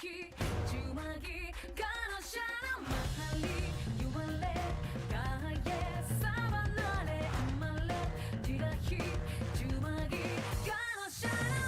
지라히 주막이 가로샤나 마할리 유발레 가하예 사바나레 암말레 지라히 주막이 가로샤나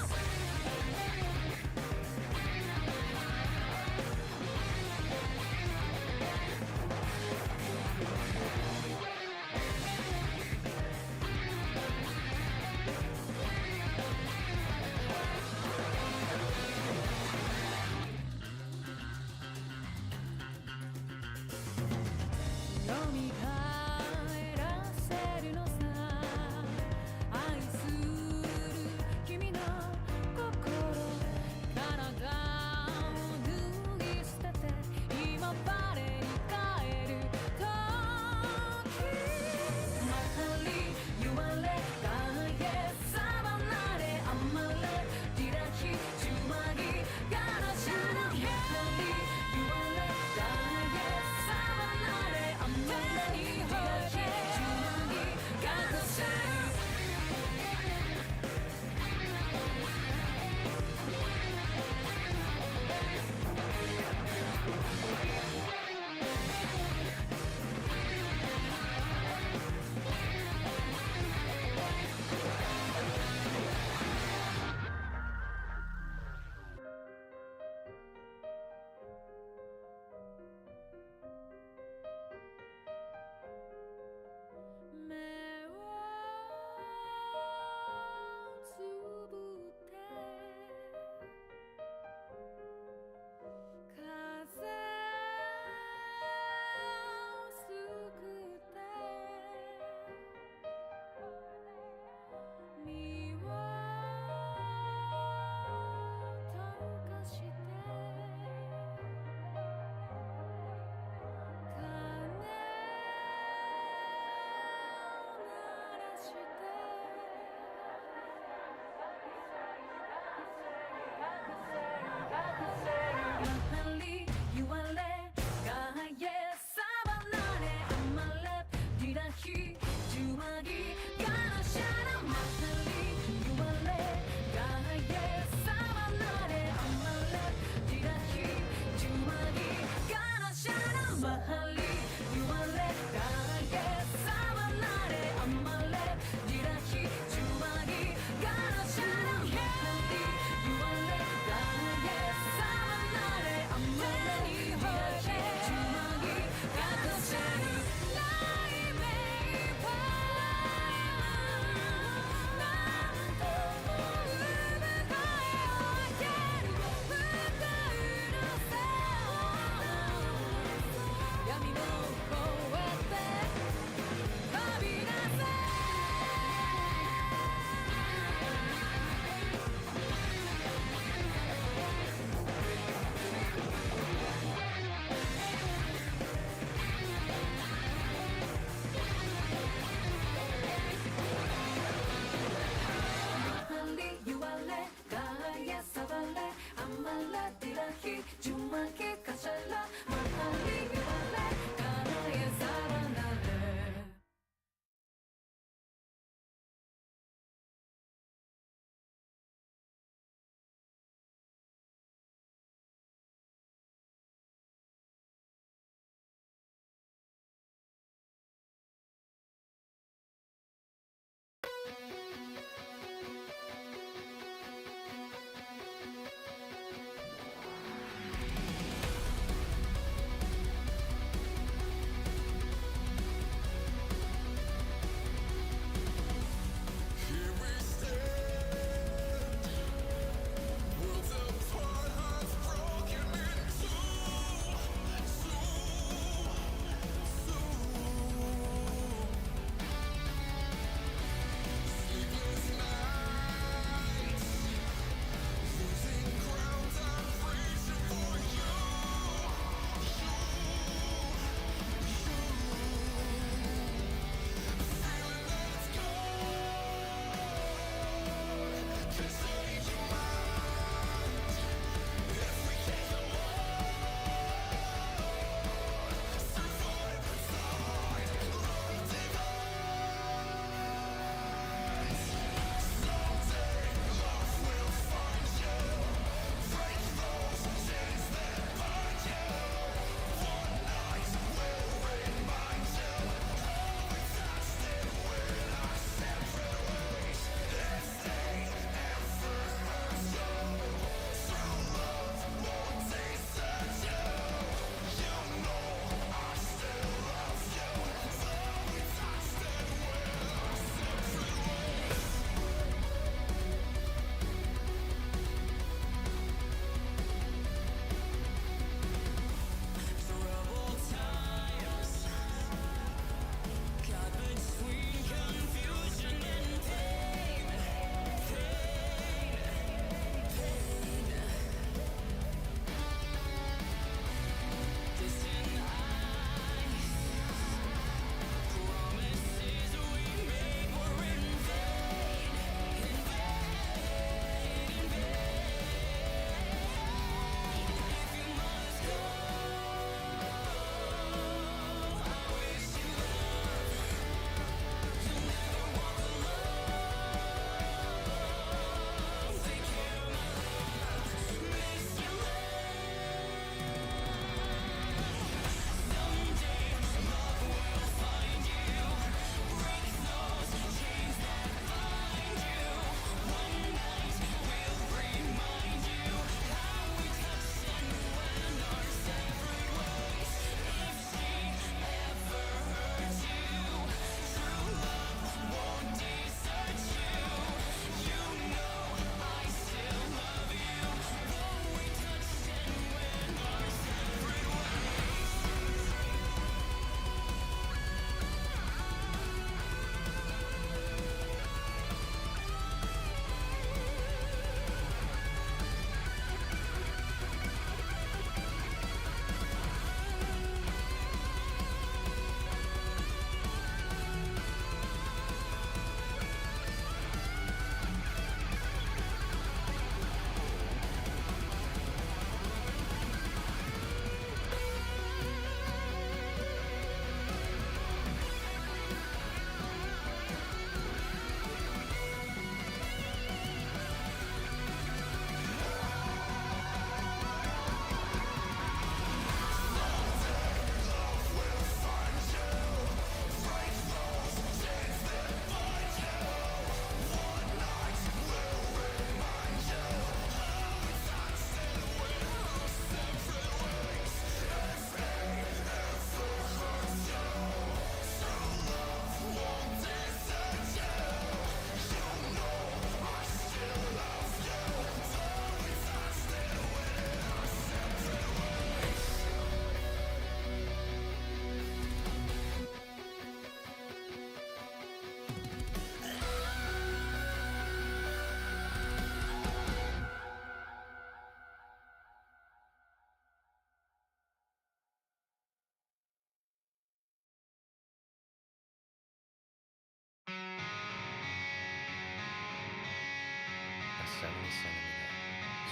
centimeter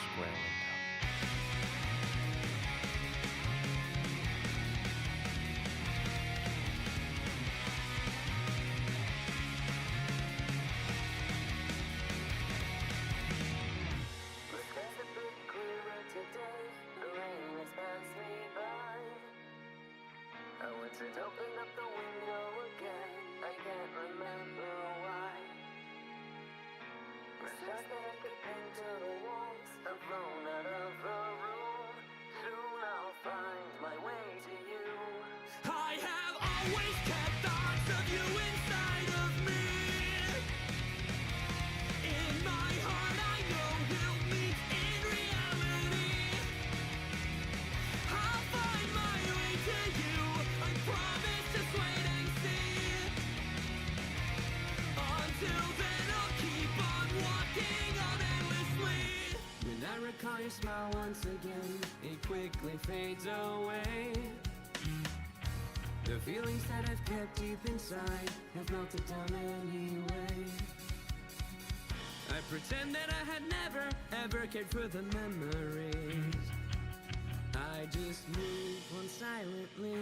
square window. The skies a bit clearer today. The rain has passed me by. I went to open up the window again. I can't remember why. The stars that I could pin to the walls have flown out of the room. Soon I'll find my way to you. I have always kept thoughts of you inside of me. In my heart I know we'll meet in reality. I'll find my way to you. I promise, just wait and see. Until then I'll keep on walking on endlessly. When I recall your smile once again, it quickly fades away. The feelings that I've kept deep inside have melted down anyway. I pretend that I had never, ever cared for the memories. I just move on silently.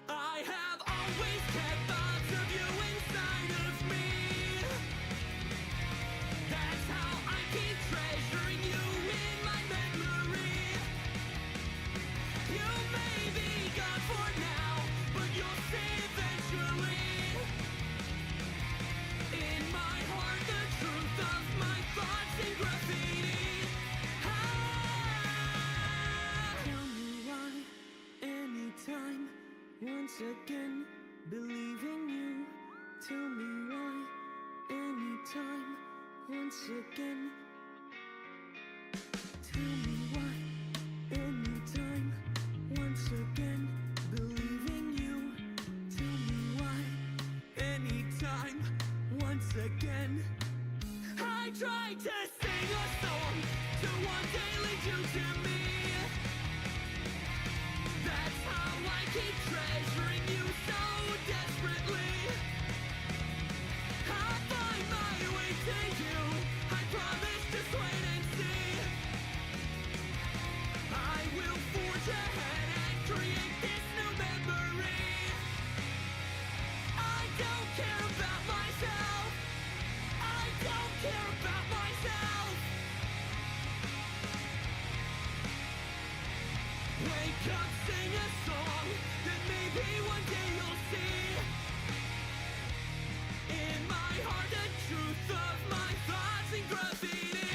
I have always kept thoughts of you inside of me. That's how I keep treasuring you in my memory. You may be gone for now, but you'll see eventually. In my heart, the truth of my thoughts in graffiti. Tell me why, anytime, once again, believe in you. Tell me why, anytime, once again. Tell me why, anytime, once again, believe in you. Tell me why, anytime, once again. I tried to sing a song to one day lead you to me. That's how I keep treasuring you so desperately. I'll find my way to you. I promise, just wait and see. I will forge ahead and create this new memory. I don't care about myself. I don't care about myself. Wake up, sing a song that maybe one day you'll see. In my heart, the truth of my thoughts in graffiti.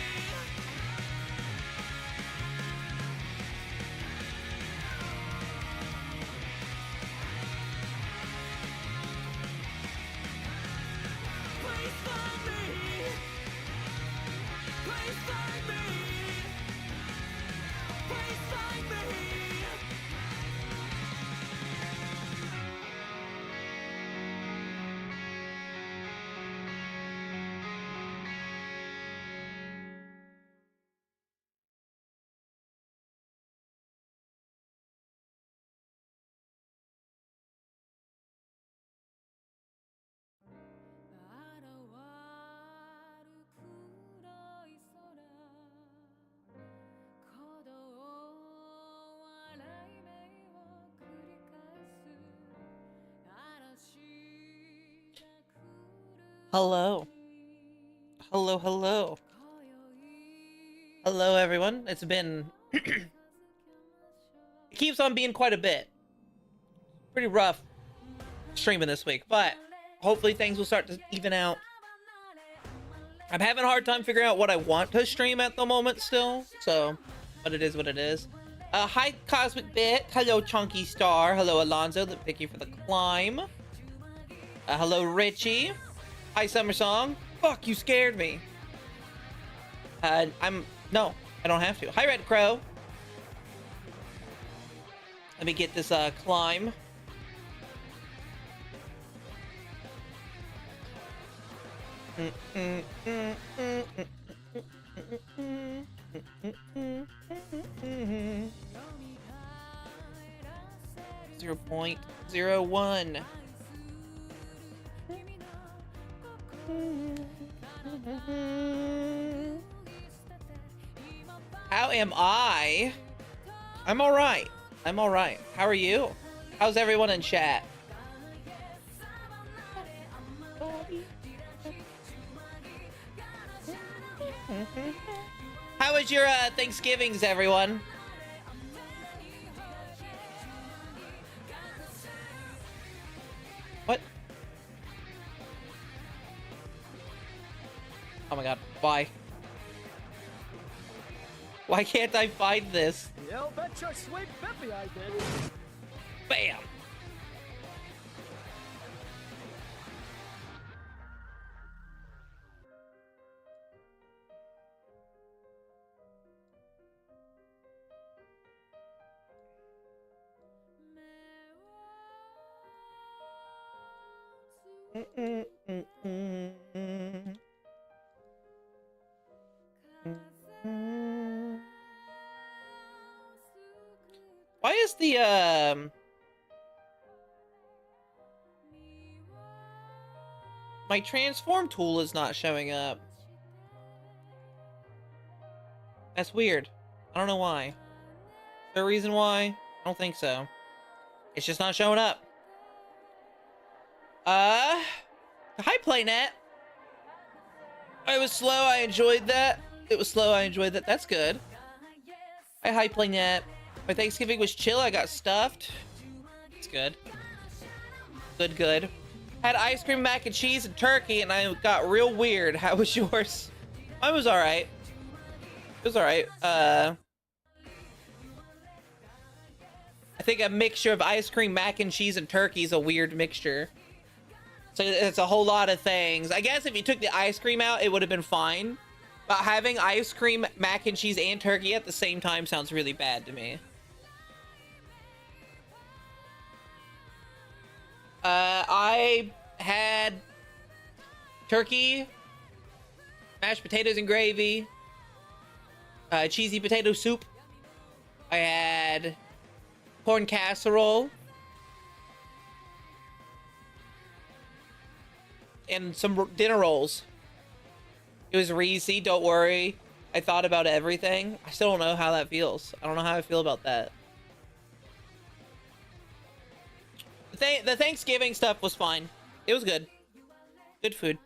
Please find me. Please find me. Please find me. Hello. Hello, hello. Hello, everyone. It's been... it keeps on being quite a bit. Pretty rough streaming this week, but hopefully things will start to even out. I'm having a hard time figuring out what I want to stream at the moment still, so... but it is what it is. Hi, Cosmic Bit. Hello, Chunky Star. Hello, Alonzo. Thank you for the climb. Hello, Richie. Hi, Summer Song. Fuck, you scared me. No, I don't have to. Hi, Red Crow. Let me get this, climb. .01. How am I? I'm all right. I'm all right. How are you? How's everyone in chat? How was your Thanksgivings, everyone? What? Oh my god, why? Why can't I find this? You bet your sweet Bippy I did. Bam! Why is the my transform tool is not showing up? That's weird. I don't know why. Is there a reason why? I don't think so. It's just not showing up. Hi Playnet. It was slow, I enjoyed that. It was slow, I enjoyed that. That's good. Hi Playnet. My Thanksgiving was chill, I got stuffed. It's good. Good. Had ice cream, mac and cheese, and turkey, and I got real weird. How was yours? Mine was alright. It was alright. I think a mixture of ice cream, mac and cheese, and turkey is a weird mixture. So it's a whole lot of things. I guess if you took the ice cream out, it would have been fine. But having ice cream, mac and cheese, and turkey at the same time sounds really bad to me. I had turkey, mashed potatoes and gravy, cheesy potato soup. I had corn casserole, and some dinner rolls. It was Reezy, don't worry. I thought about everything. I still don't know how that feels. I don't know how I feel about that. The Thanksgiving stuff was fine. It was good. Good food.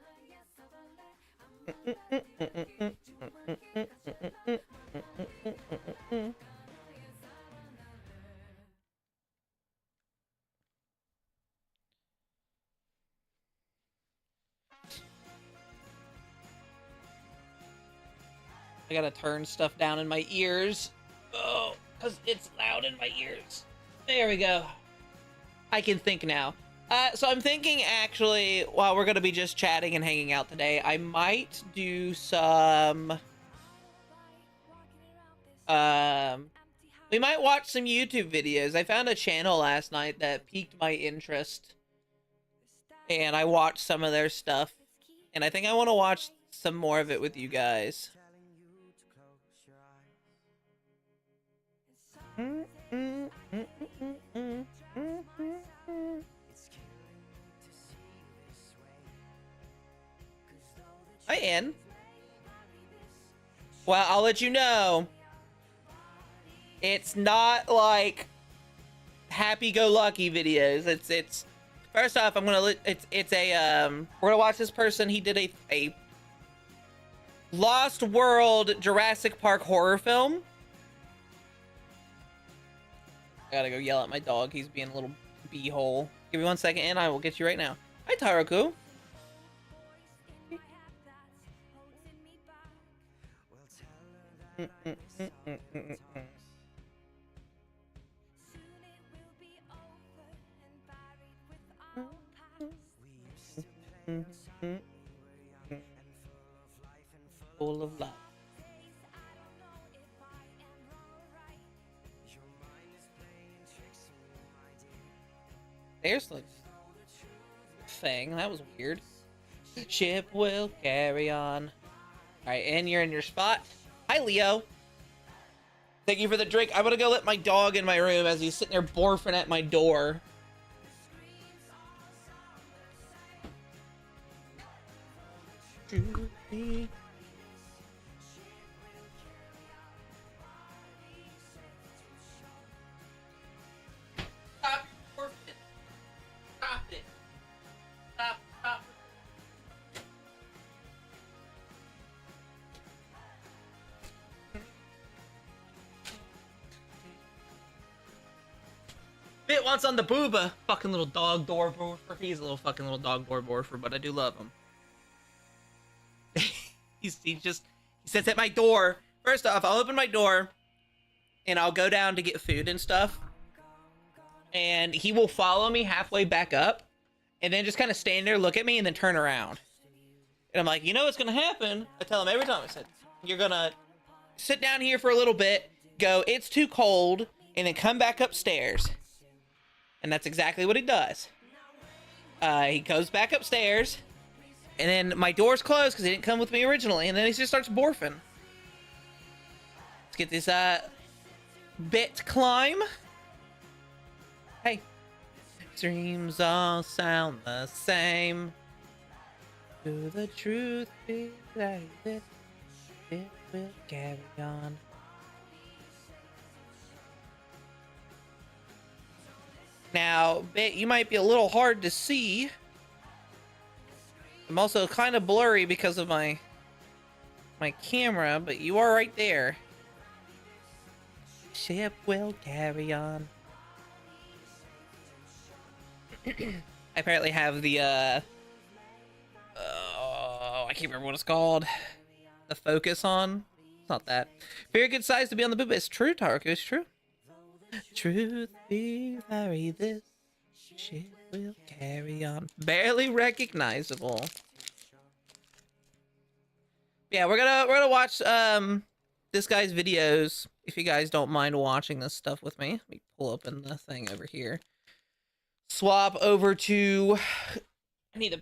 I gotta turn stuff down in my ears. Oh, because it's loud in my ears. There we go. I can think now. So I'm thinking, actually, while we're gonna be just chatting and hanging out today, I might do some... we might watch some YouTube videos. I found a channel last night that piqued my interest. And I watched some of their stuff. And I think I want to watch some more of it with you guys. Hi, Ann. Well, I'll let you know. It's not like happy-go-lucky videos. It's first off, I'm gonna it's a we're gonna watch this person. He did a Lost World Jurassic Park horror film. I gotta go yell at my dog. He's being a little beehole. Give me 1 second, and I will get you right now. Hi, Taroku. Full of love. There's the thing. That was weird. Ship will carry on. Alright, and you're in your spot. Hi, Leo. Thank you for the drink. I'm gonna go let my dog in my room as he's sitting there barfing at my door. Bit wants on the booba. Fucking little dog door borfer. He's a little fucking little dog door borfer, but I do love him. he sits at my door. First off, I'll open my door and I'll go down to get food and stuff. And he will follow me halfway back up and then just kind of stand there, look at me, and then turn around. And I'm like, you know what's going to happen? I tell him every time. I said, you're going to sit down here for a little bit, go, it's too cold, and then come back upstairs. And that's exactly what he does. He goes back upstairs, and then my door's closed because he didn't come with me originally, and then he just starts borfing. Let's get this Bit climb. Hey. Dreams all sound the same. Do the truth be like this? It will carry on. Now, Bit, you might be a little hard to see. I'm also kind of blurry because of my camera, but you are right there. Ship will carry on. I apparently have the I can't remember what it's called. The focus on. It's not that. Very good size to be on the boob. It's true, Taruku. It's true. Truth be very, this shit will carry on. Barely recognizable. Yeah, we're gonna watch this guy's videos. If you guys don't mind watching this stuff with me, let me pull open the thing over here. Swap over to. I need to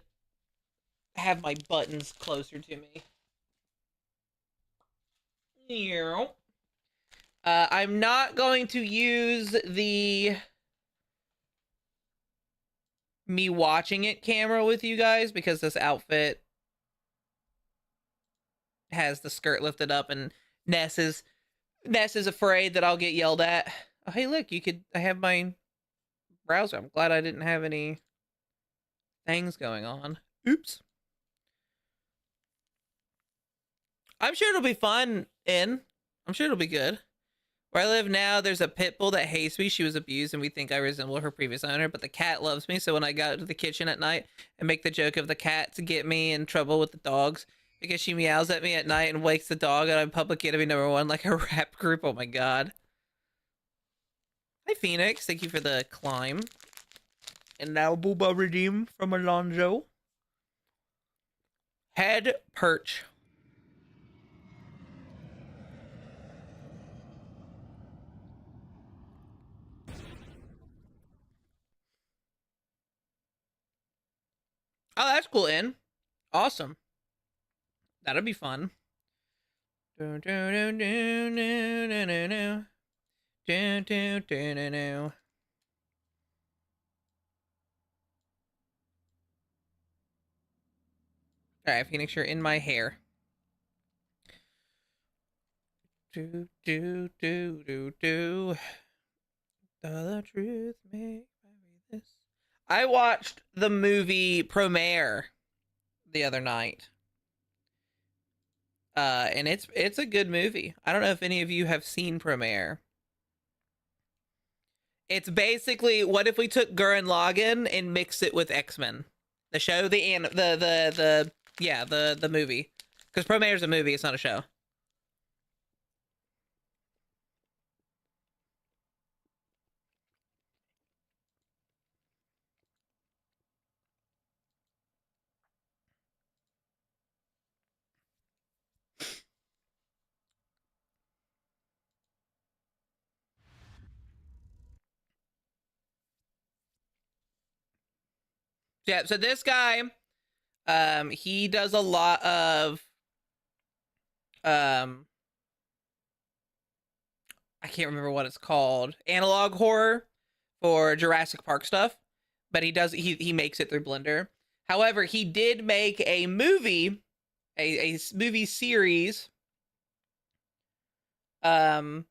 have my buttons closer to me. Here. I'm not going to use the me watching it camera with you guys because this outfit has the skirt lifted up and Ness is afraid that I'll get yelled at. Oh, hey, look, I have my browser. I'm glad I didn't have any things going on. Oops. I'm sure it'll be fun, I'm sure it'll be good. Where I live now, there's a pit bull that hates me. She was abused, and we think I resemble her previous owner, but the cat loves me, so when I go to the kitchen at night and make the joke of the cat to get me in trouble with the dogs, because she meows at me at night and wakes the dog, and I'm public enemy #1 like a rap group. Oh my god. Hi, Phoenix. Thank you for the climb. And now Booba redeem from Alonzo. Head perch. Oh, that's cool, In. Awesome. That'll be fun. Do, do, do, do, do, do, do, do. Do, do, do, do, do. Alright, Phoenix, you're in my hair. Do, do, do, do, do. The truth may vary this. I watched the movie Promare the other night. And it's a good movie. I don't know if any of you have seen Promare. It's basically, what if we took Gurren Lagann and mixed it with X-Men? The show, the movie. Because Promare's a movie, it's not a show. Yeah, so this guy, he does a lot of, I can't remember what it's called, analog horror for Jurassic Park stuff, but he makes it through Blender. However, he did make a movie, a movie series, on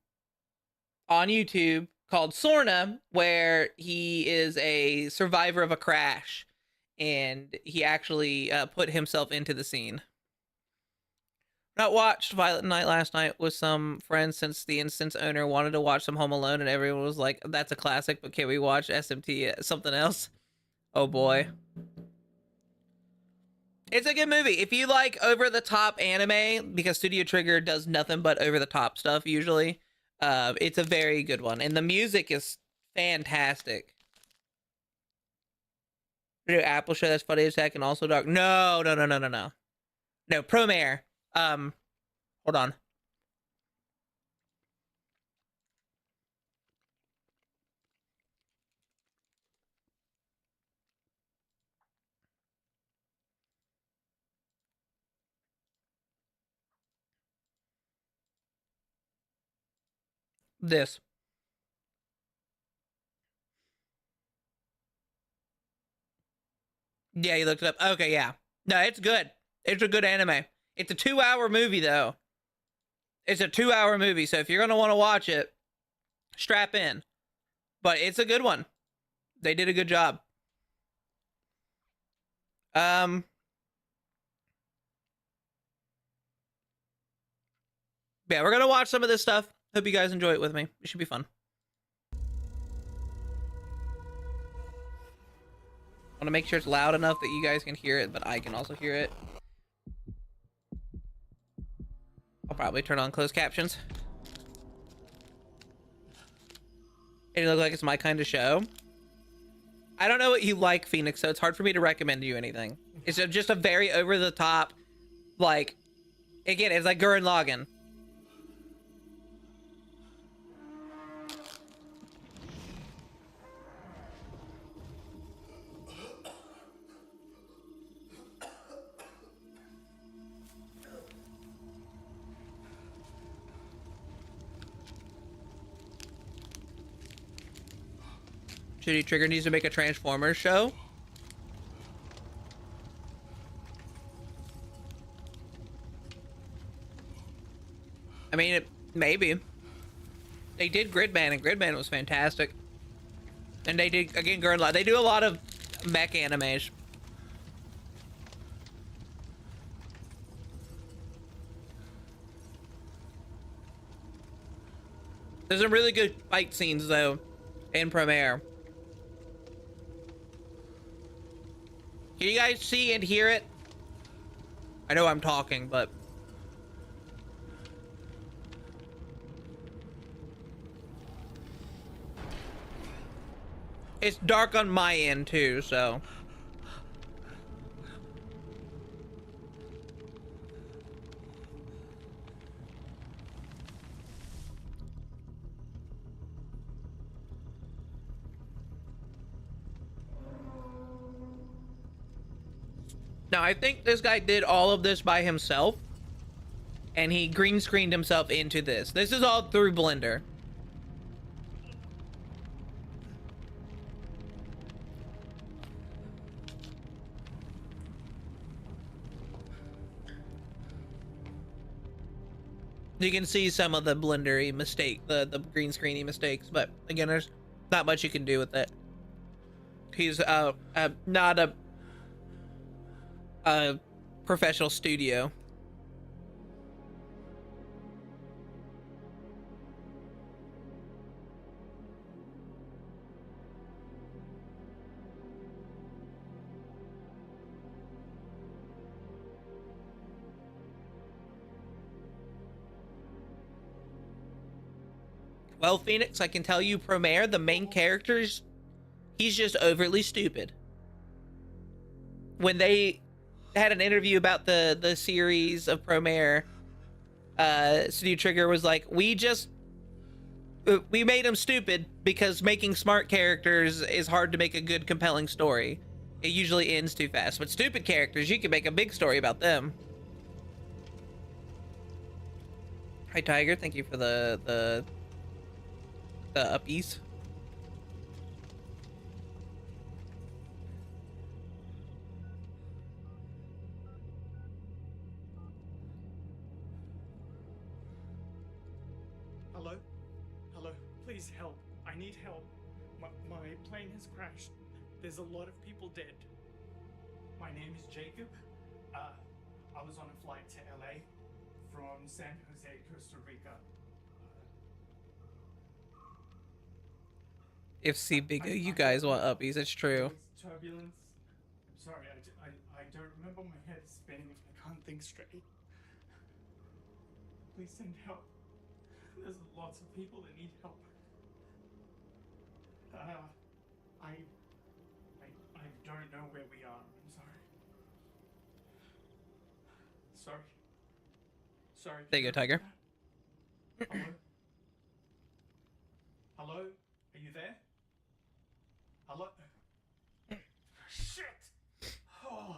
YouTube called Sorna, where he is a survivor of a crash. And he actually put himself into the scene. Not watched Violent Night last night with some friends since the instance owner wanted to watch some Home Alone and everyone was like, that's a classic, but can we watch SMT something else? Oh boy. It's a good movie. If you like over the top anime, because Studio Trigger does nothing but over the top stuff usually, it's a very good one. And the music is fantastic. Apple show that's funny as heck and also dark. No. No, Promare. Hold on. This. Yeah, you looked it up. Okay, yeah. No, it's good. It's a good anime. It's a 2-hour movie, though. It's a 2-hour movie, so if you're going to want to watch it, strap in. But it's a good one. They did a good job. Yeah, we're going to watch some of this stuff. Hope you guys enjoy it with me. It should be fun. I want to make sure it's loud enough that you guys can hear it, but I can also hear it. I'll probably turn on closed captions. It look like it's my kind of show. I don't know what you like, Phoenix, so it's hard for me to recommend you anything. It's just a very over-the-top, like, again, it's like Gurren Lagann. Studio Trigger needs to make a Transformers show. I mean, maybe. They did Gridman, and Gridman was fantastic. And they did, again, Gurren Lagann. They do a lot of mech animes. There's some really good fight scenes, though, in Premiere. Can you guys see and hear it? I know I'm talking, but... It's dark on my end, too, so... Now, I think this guy did all of this by himself, and he green screened himself into this. This is all through Blender. You can see some of the blendery mistake, the green screeny mistakes, but again, there's not much you can do with it. He's not a professional studio. Well, Phoenix, I can tell you, Promare, the main characters, he's just overly stupid. When they had an interview about the series of Promare, Studio Trigger was like, we made him stupid because making smart characters is hard to make a good, compelling story. It usually ends too fast. But stupid characters, you can make a big story about them. Hi, Tiger. Thank you for the uppies. Hello? Hello? Please help. I need help. My plane has crashed. There's a lot of people dead. My name is Jacob. I was on a flight to LA from San Jose, Costa Rica. If C big, you guys want uppies. It's true. It's turbulence. I'm sorry, I don't remember. My head is spinning. I can't think straight. Please send help. There's lots of people that need help. I don't know where we are. I'm sorry. Sorry. Sorry. There you go, Tiger. Hello? Hello? Are you there? Hello? Shit! Oh.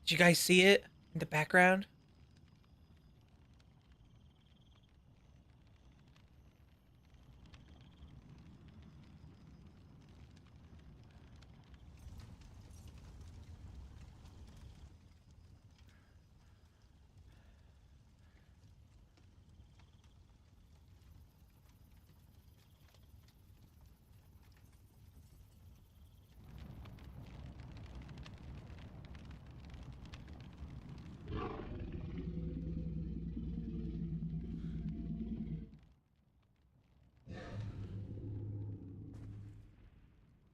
Did you guys see it in the background?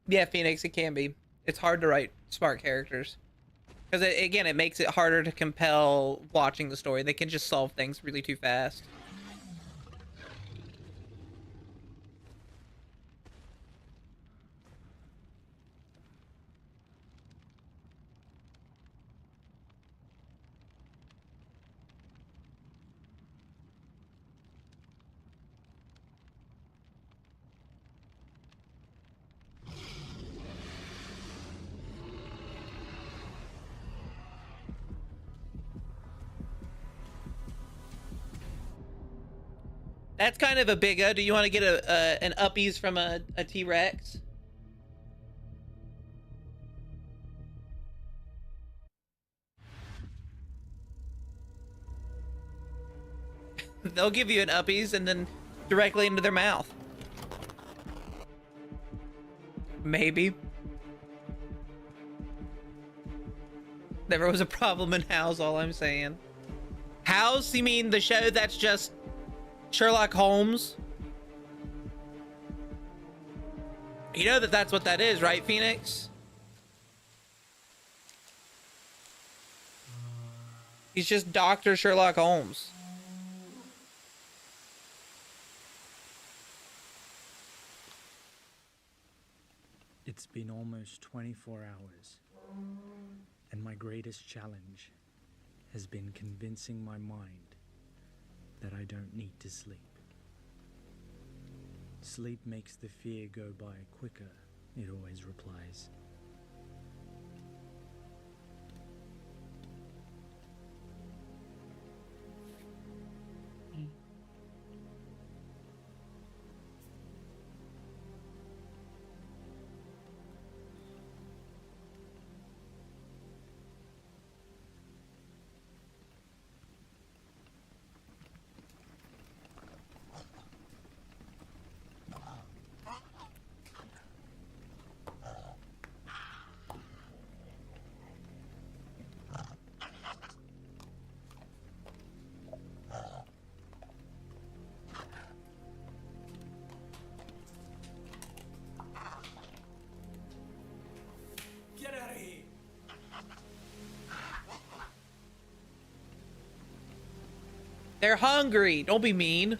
Yeah, Phoenix, it can be. It's hard to write smart characters. Because, again, it makes it harder to compel watching the story. They can just solve things really too fast. That's kind of a big do you want to get an uppies from a T-Rex? They'll give you an uppies and then directly into their mouth. Maybe. Never was a problem in House, all I'm saying. House? You mean the show that's just Sherlock Holmes? You know that's what that is, right, Phoenix? He's just Dr. Sherlock Holmes. It's been almost 24 hours, and my greatest challenge has been convincing my mind that I don't need to sleep. Sleep makes the fear go by quicker, it always replies. Get out of here! They're hungry. Don't be mean.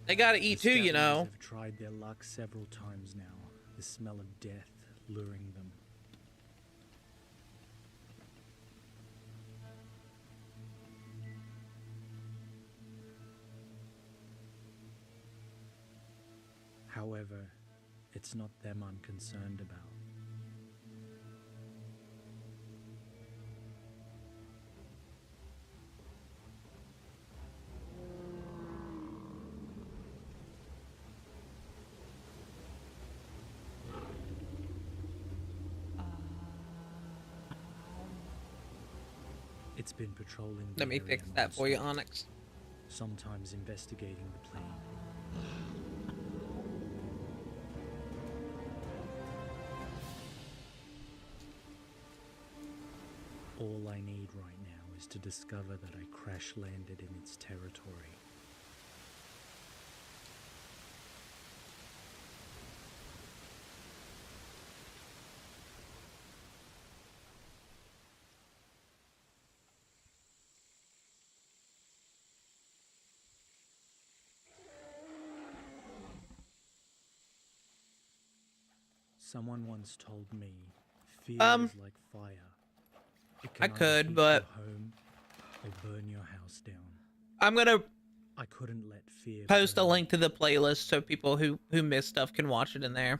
They gotta eat too, you know. Have tried their luck several times now, the smell of death luring them. However, it's not them I'm concerned about. It's been patrolling the Let me area fix that for you, non-stop, Onyx. sometimes investigating the plane. All I need right now is to discover that I crash landed in its territory. Someone once told me, fear is like fire. It I can either could, heat but your home or burn your house down. I'm gonna I couldn't let fear post a burn link me. to the playlist so people who miss stuff can watch it in there.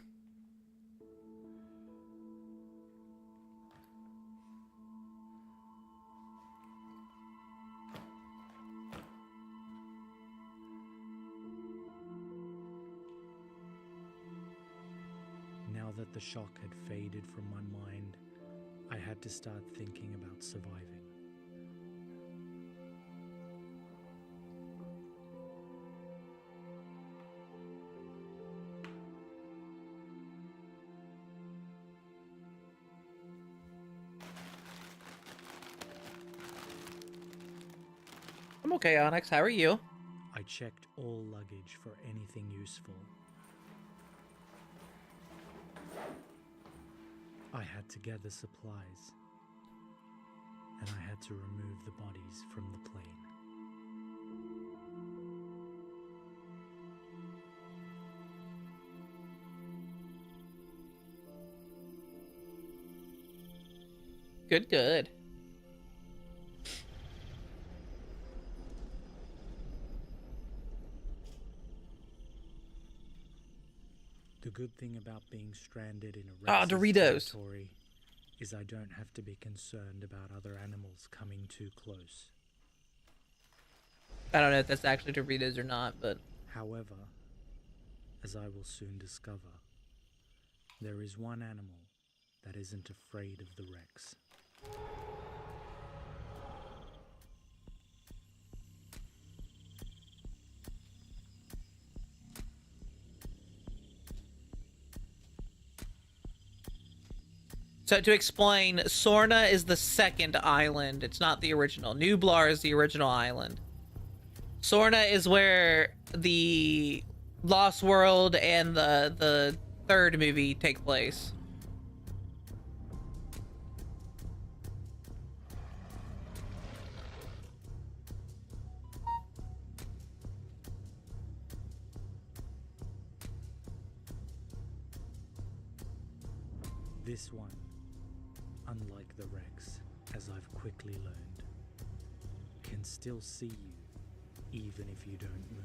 Now that the shock had faded from my mind, I had to start thinking about surviving. I'm okay, Onyx. How are you? I checked all luggage for anything useful. I had to gather supplies, and I had to remove the bodies from the plane. Good, good. The good thing about being stranded in a Ah, Rex's Doritos. territory is I don't have to be concerned about other animals coming too close. I don't know if that's actually Doritos or not, but However, as I will soon discover, there is one animal that isn't afraid of the Rex. so to explain, Sorna is the second island. It's not the original. Nublar is the original island. Sorna is where the Lost World and the third movie take place. This one, unlike the Rex, as I've quickly learned, can still see you, even if you don't move.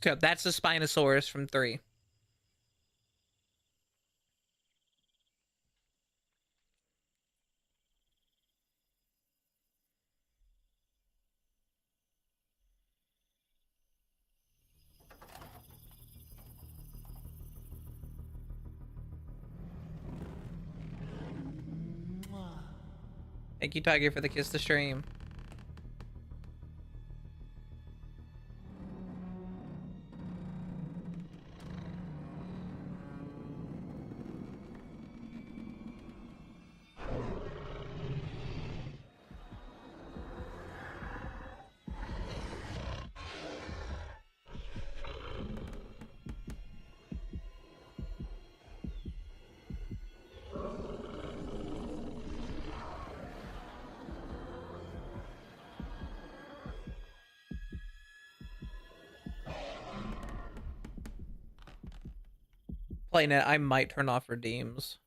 So that's the Spinosaurus from 3. Thank you, Tiger, for the kiss to stream. Playing it, I might turn off redeems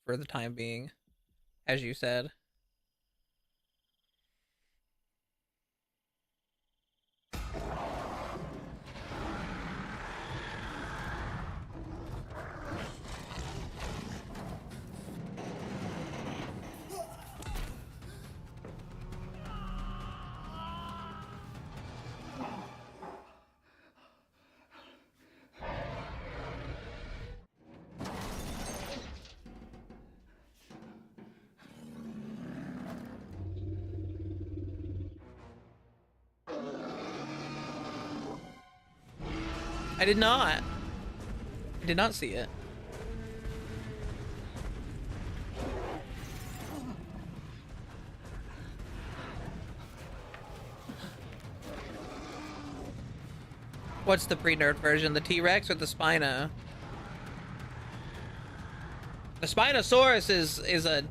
for the time being, as you said. I did not. I did not see it. What's the pre-nerf version? The T-Rex or the Spino? The Spinosaurus is a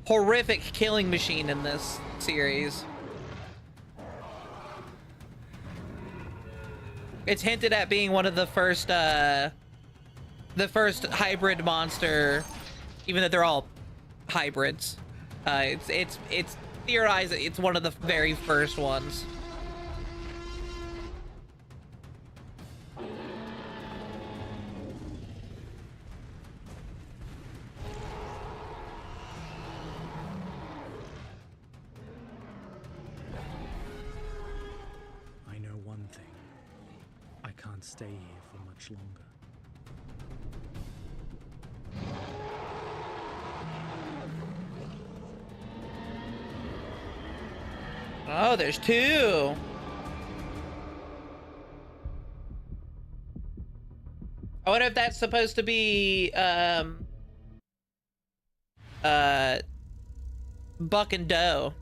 horrific killing machine in this series. It's hinted at being one of the first hybrid monster, even though they're all hybrids. It's theorized that it's one of the very first ones. I know one thing. I can't stay here for much longer. Oh, there's two. I wonder if that's supposed to be Buck and Doe.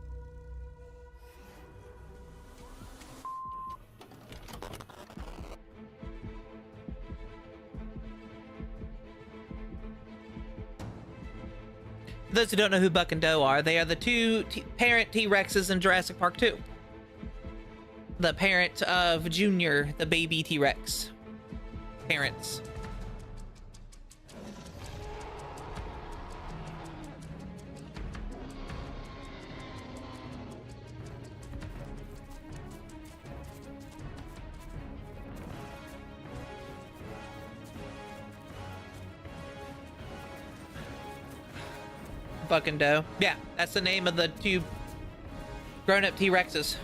For those who don't know who Buck and Doe are, they are the two parent T-Rexes in Jurassic Park 2. The parent of Junior, the baby T-Rex. Parents. Buck and Doe. Yeah, that's the name of the two grown-up T-Rexes.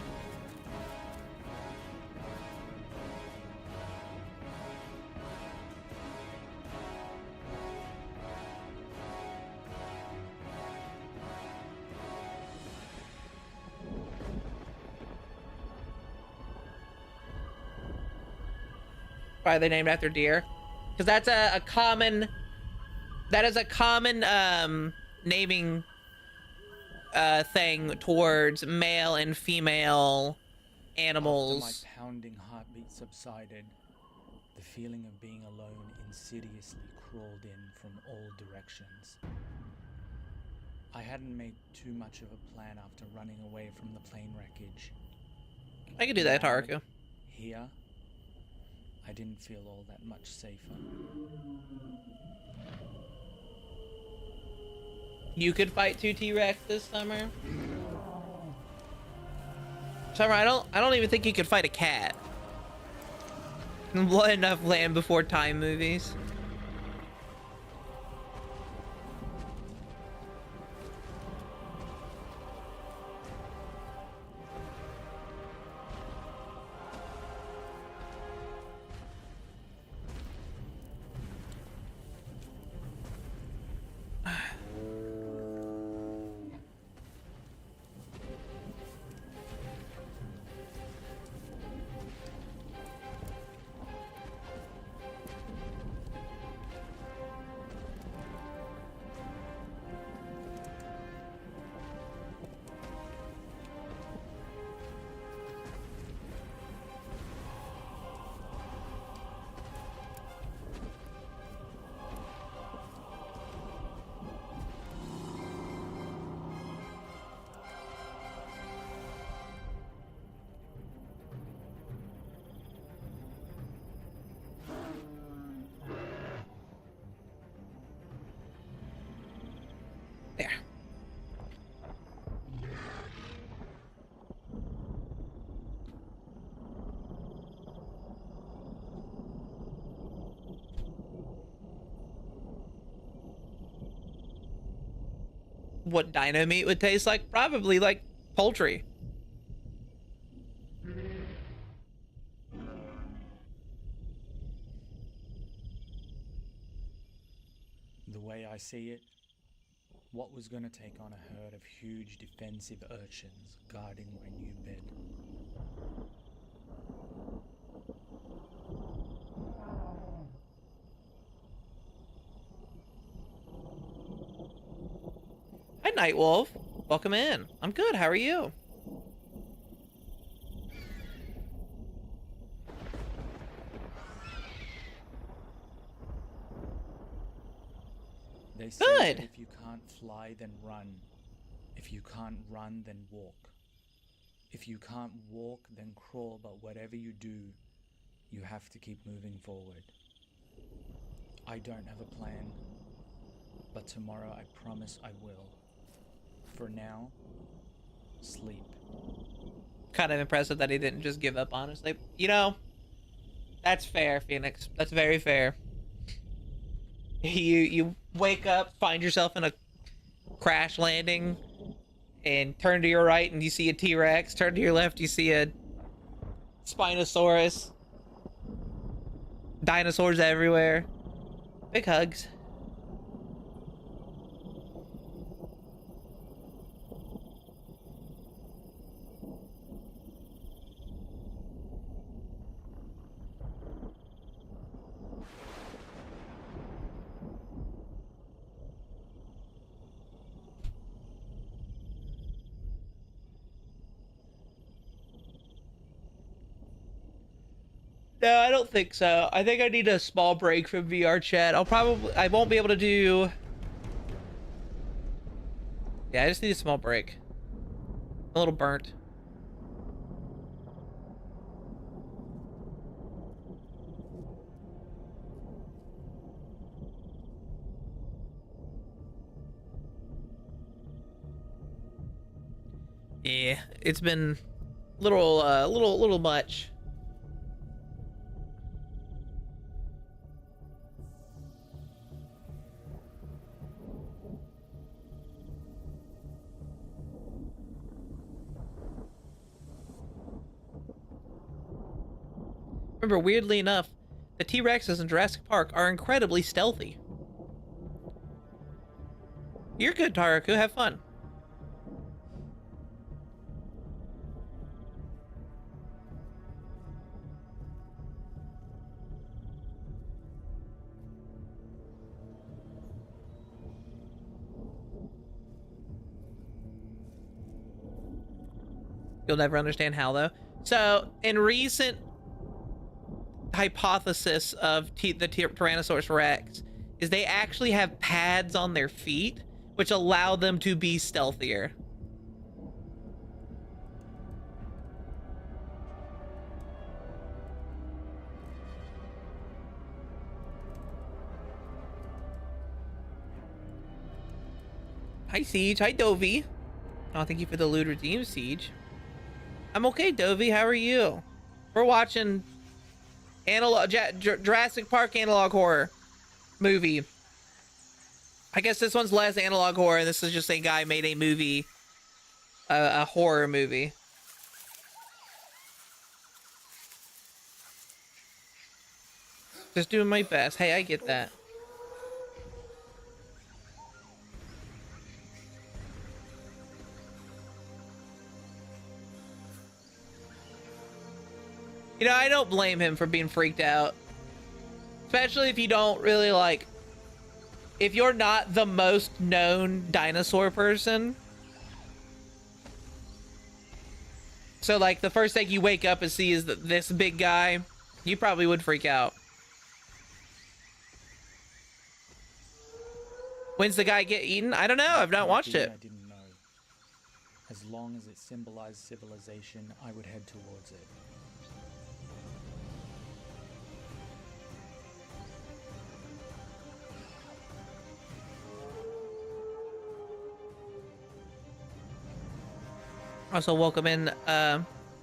Why are they named after deer? Because that's a common... That is a common, naming thing towards male and female animals. After my pounding heartbeat subsided, the feeling of being alone insidiously crawled in from all directions. I hadn't made too much of a plan after running away from the plane wreckage. I could do that, Now, Haruka. Here, I didn't feel all that much safer. You could fight two T-Rex this summer. Summer, I don't even think you could fight a cat. Enough Land Before Time movies. There. What dino meat would taste like? Probably like poultry. The way I see it, what was going to take on a herd of huge defensive urchins guarding my new bed? Nightwolf. Welcome in. I'm good. How are you? They say Good. that if you can't fly, then run. If you can't run, then walk. If you can't walk, then crawl, but whatever you do, you have to keep moving forward. I don't have a plan, but tomorrow I promise I will. For now, sleep. Kind of impressive that he didn't just give up, honestly. You know, that's fair, Phoenix. That's very fair. You wake up, find yourself in a crash landing, and turn to your right and you see a T-Rex. Turn to your left, you see a Spinosaurus. Dinosaurs everywhere. Big hugs. No, I don't think so. I think I need a small break from VR chat. I won't be able to do... Yeah, I just need a small break. A little burnt. Yeah, it's been little much. Remember, weirdly enough, the T-Rexes in Jurassic Park are incredibly stealthy. You're good, Taraku. Have fun. You'll never understand how, though. So, in recent hypothesis of the Tyrannosaurus Rex is they actually have pads on their feet, which allow them to be stealthier. Hi, Siege. Hi, Dovey. Oh, thank you for the loot redeem, Siege. I'm okay, Dovey. How are you? We're watching Jurassic Park analog horror movie. I guess this one's less analog horror, and this is just a guy made a movie, a horror movie. Just doing my best. Hey, I get that. You know, I don't blame him for being freaked out. Especially if you don't really like... If you're not the most known dinosaur person. So, like, the first thing you wake up and see is this big guy. You probably would freak out. When's the guy get eaten? I don't know. I've not watched it. I didn't know. As long as it symbolized civilization, I would head towards it. Also, welcome in,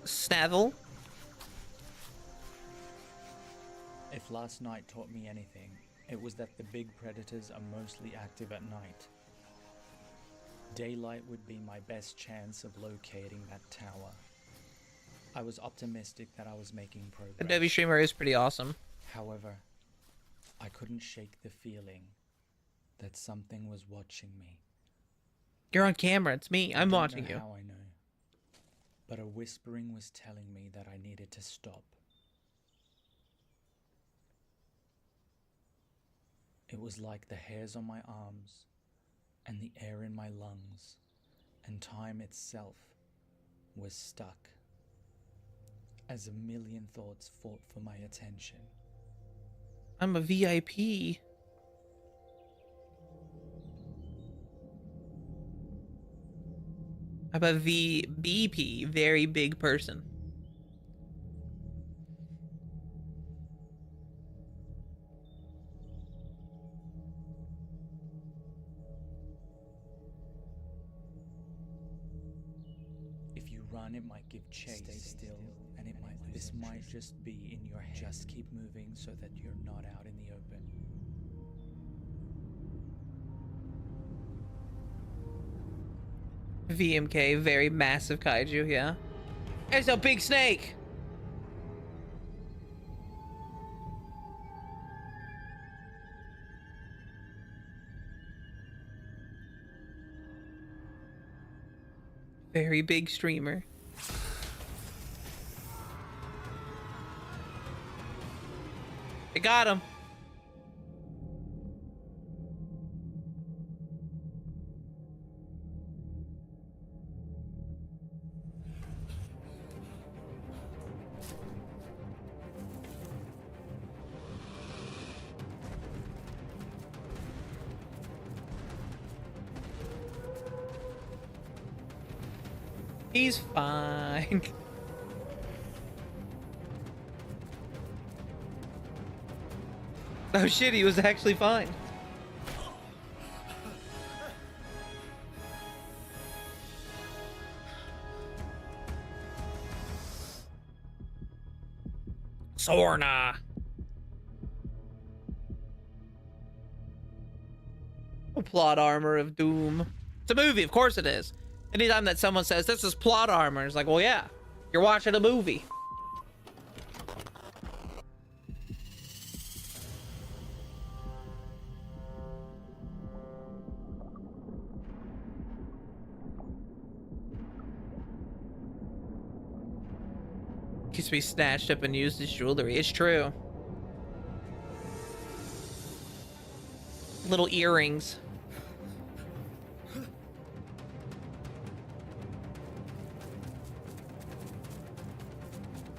Snavel. If last night taught me anything, it was that the big predators are mostly active at night. Daylight would be my best chance of locating that tower. I was optimistic that I was making progress. The Dovey streamer is pretty awesome. However, I couldn't shake the feeling that something was watching me. You're on camera. It's me. I'm watching you. How I know, but a whispering was telling me that I needed to stop. It was like the hairs on my arms and the air in my lungs and time itself was stuck, as a million thoughts fought for my attention. I'm a VIP. I'm a VBP, very big person. If you run, it might give chase. Stay still, and it might. This might just be in your head. Just keep moving so that you're not out in the open. VMK, very massive kaiju, yeah. There's a big snake! Very big streamer. I got him. He's fine. Oh shit, he was actually fine. Sorna. Plot armor of doom. It's a movie, of course it is. Anytime that someone says this is plot armor, it's like, well, yeah, you're watching a movie. Keeps me snatched up and used as jewelry. It's true. Little earrings.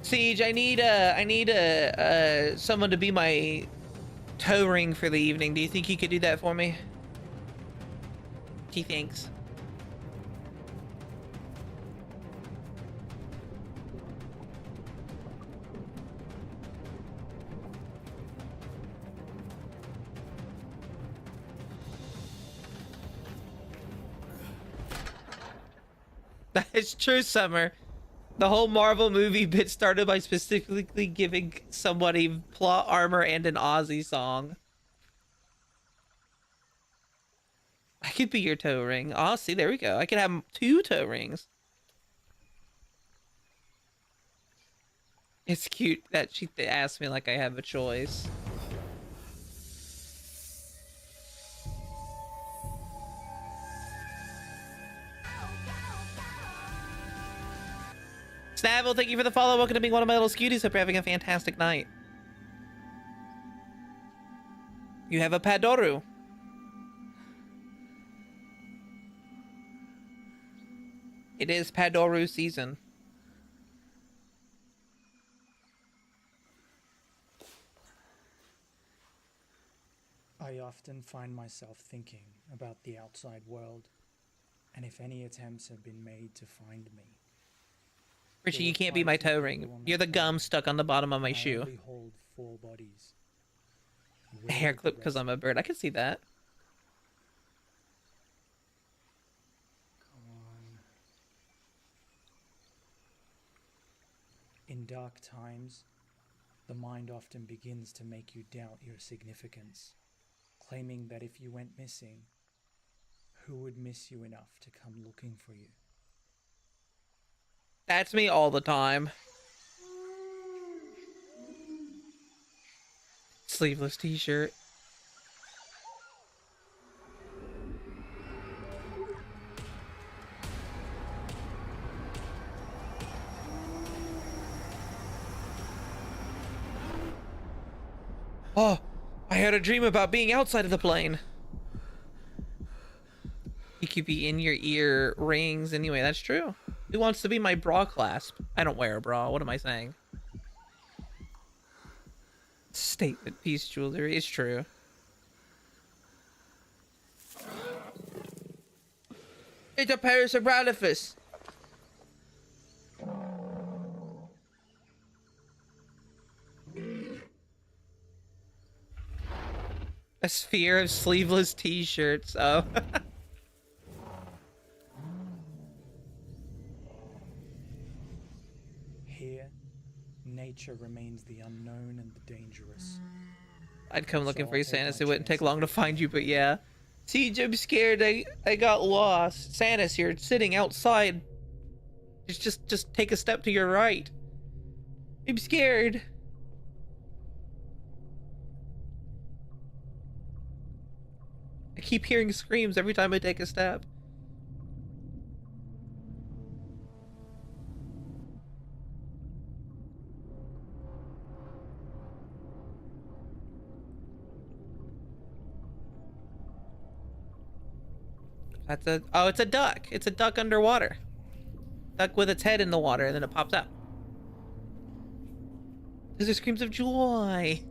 Siege, I need someone to be my toe ring for the evening. Do you think you could do that for me? He thinks. That is true, Summer. The whole Marvel movie bit started by specifically giving somebody plot armor and an Aussie song. I could be your toe ring. Oh, see, there we go. I could have 2 toe rings. It's cute that she asked me like I have a choice. Snavel, thank you for the follow. Welcome to being one of my little scuties. Hope you're having a fantastic night. You have a Padoru. It is Padoru season. I often find myself thinking about the outside world, and if any attempts have been made to find me. Richie, you can't be my toe ring. You're the gum stuck on the bottom of my shoe. only hold 4 bodies. A hair clip because I'm a bird. I can see that. Come on. In dark times, the mind often begins to make you doubt your significance, claiming that if you went missing, who would miss you enough to come looking for you? That's me all the time. Sleeveless t-shirt. Oh, I had a dream about being outside of the plane. You could be in your ear rings anyway. That's true. Who wants to be my bra clasp? I don't wear a bra. What am I saying? Statement piece jewelry. It's true. It's a Parasaurolophus. A sphere of sleeveless t-shirts. Oh. Here, nature remains the unknown and the dangerous. I'd come looking So for you, I'll take Sanus. my It wouldn't take chances. long to find you, but yeah. Siege, I'm scared. I got lost. Sanus, you're sitting outside. Just take a step to your right. I'm scared. I keep hearing screams every time I take a step. That's a... Oh, it's a duck. It's a duck underwater. Duck with its head in the water, and then it pops up. Those are screams of joy.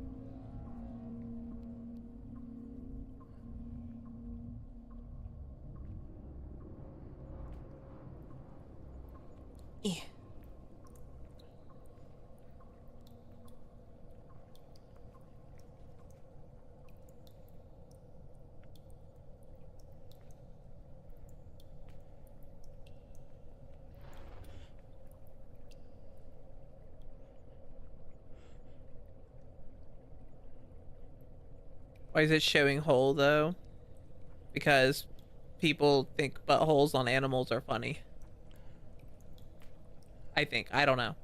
Eh. Why is it showing hole though? Because people think buttholes on animals are funny. I think. I don't know.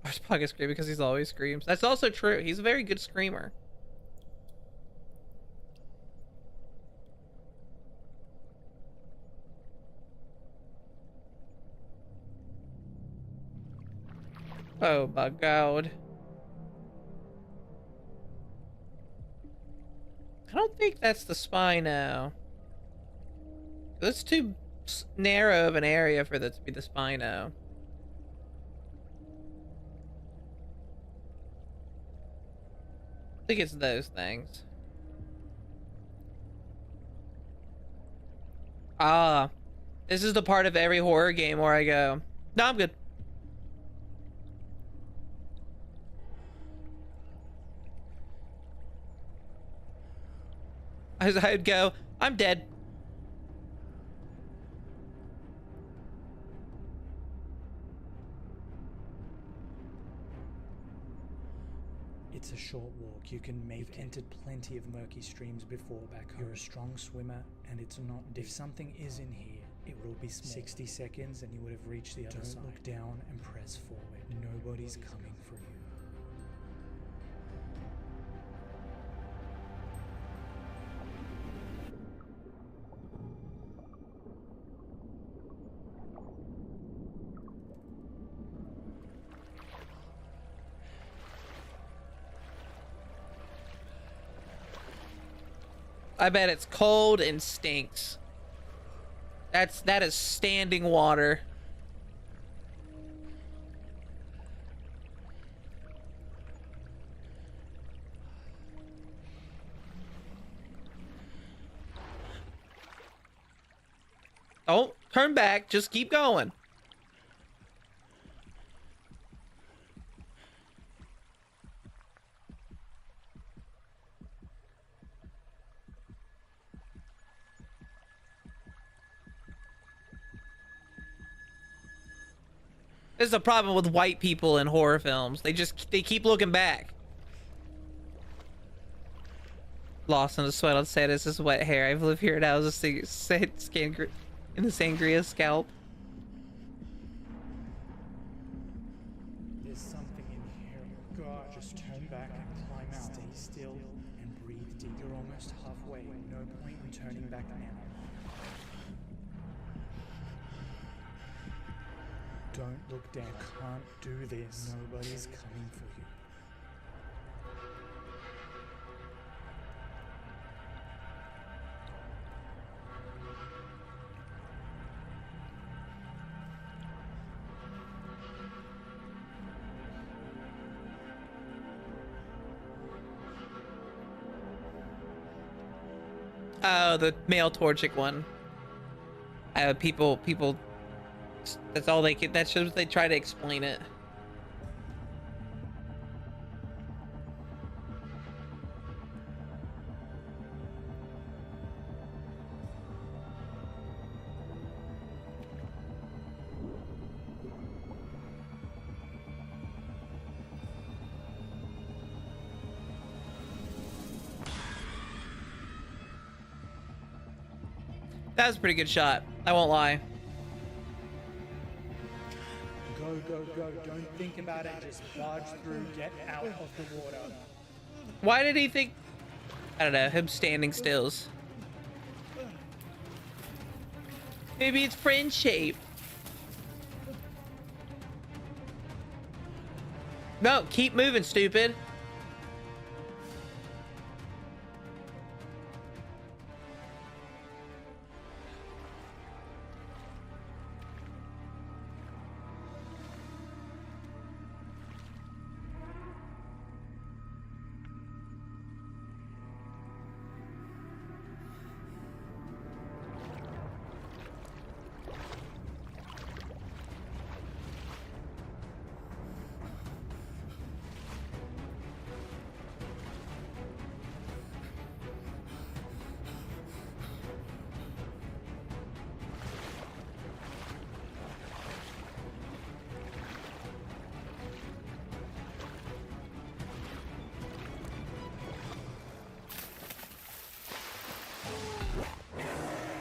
I was probably gonna scream because he's always screams. That's also true. He's a very good screamer. Oh my god. I don't think that's the Spino. That's too narrow of an area for that to be the Spino. I think it's those things. Ah, this is the part of every horror game where I go, no, I'm good. I'd go, I'm dead. It's a short walk. You can make it. Entered plenty of murky streams before back home. You're a strong swimmer, and it's not. If something is in here, it will be small. 60 seconds, and you would have reached the other side. Don't look down and press forward. Nobody's coming for you. I bet it's cold and stinks. That is standing water. Don't turn back, just keep going. This is a problem with white people in horror films. They keep looking back. Lost in the sweat on Sanus' wet hair. I've lived here now as a scan in the sangria scalp. Don't look down. Can't do this. Nobody's coming for you. Oh, the male Torchic one. People. That's all they can. That's just they try to explain it. That was a pretty good shot. I won't lie. Go, go, go. Don't think about it. Just barge through. Get out of the water. Why did he think? I don't know. Him standing stills. Maybe it's friendship. No, keep moving, stupid.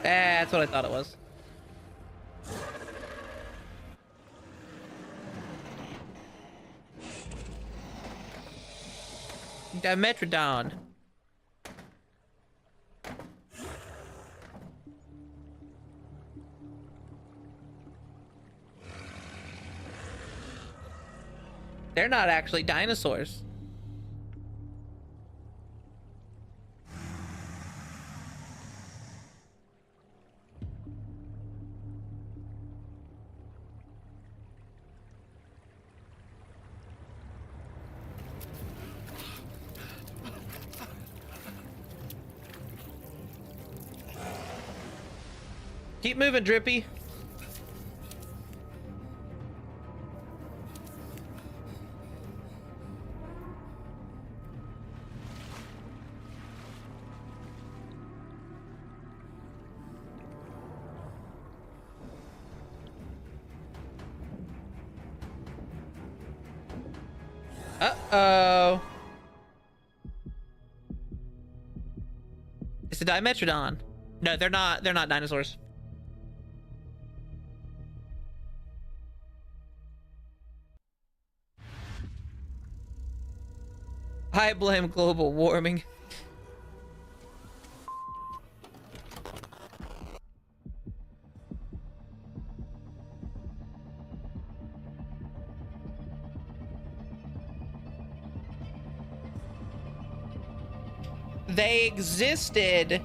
That's what I thought it was. Dimetrodon. They're not actually dinosaurs. Keep moving, Drippy. Uh-oh. It's a Dimetrodon. No, they're not dinosaurs. I blame global warming. They existed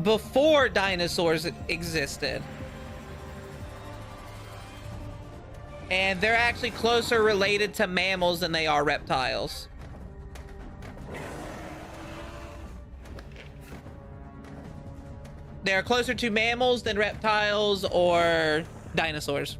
before dinosaurs existed. And they're actually closer related to mammals than they are reptiles. They're closer to mammals than reptiles or dinosaurs.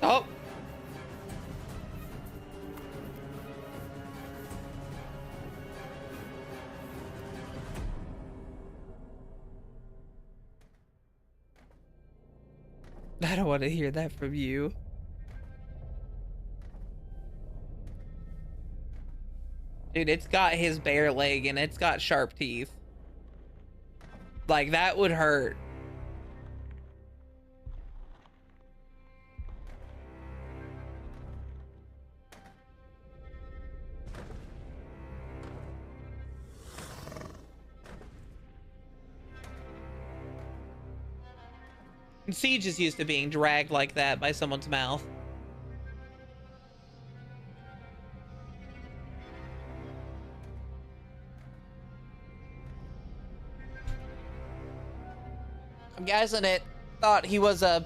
Oh. I don't want to hear that from you. Dude, it's got his bare leg and it's got sharp teeth. Like, that would hurt. And Siege is used to being dragged like that by someone's mouth. I'm guessing it thought he was a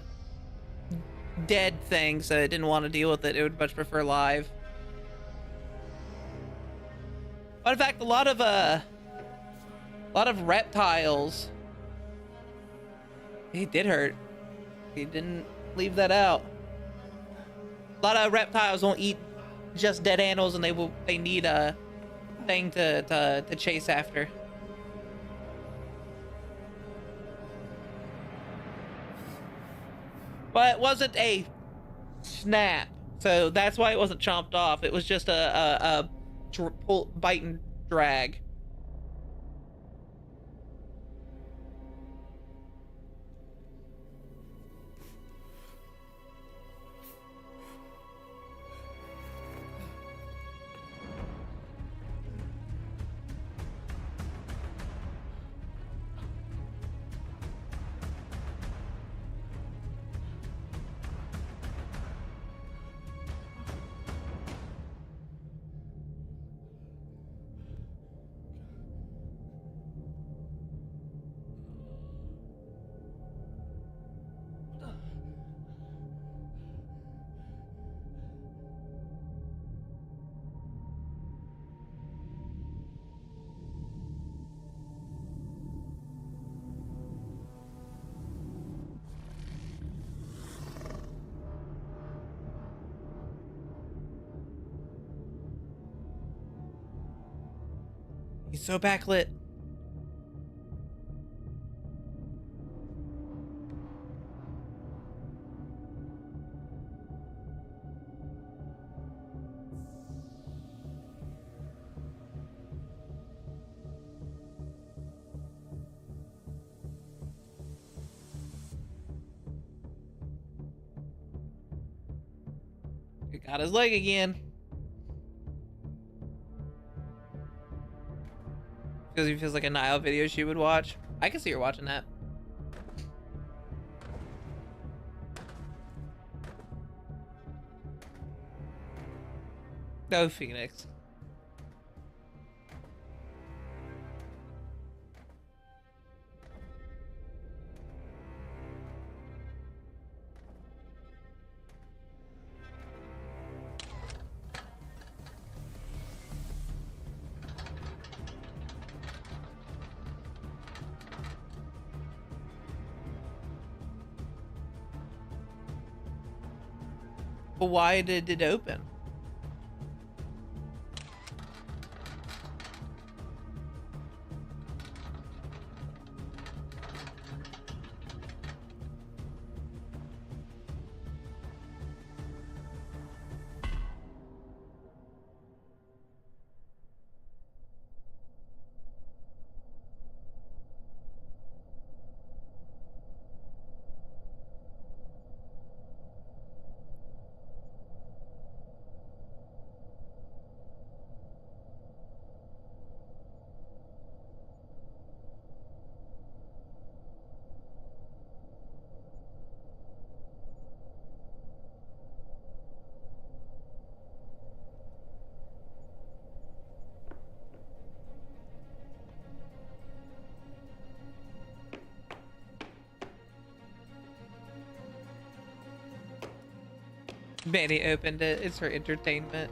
dead thing, so it didn't want to deal with it. It would much prefer live. But in fact, a lot of reptiles. He did hurt. He didn't leave that out. A lot of reptiles won't eat just dead animals, and they need a thing to chase after. But it wasn't a snap, so that's why it wasn't chomped off. It was just a bite and drag. He's so backlit. He got his leg again. Because he feels like a Nile video she would watch. I can see her watching that. No, Phoenix. But why did it open? Manny opened it. It's for entertainment.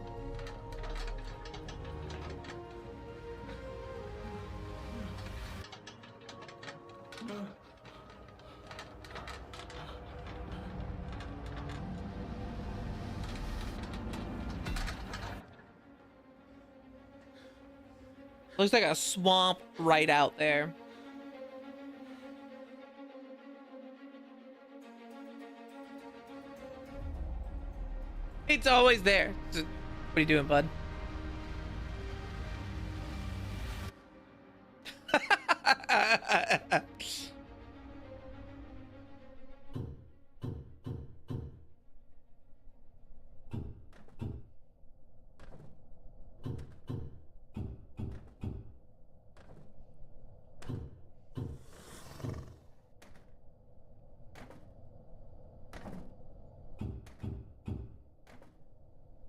Looks like a swamp right out there. It's always there. What are you doing, bud?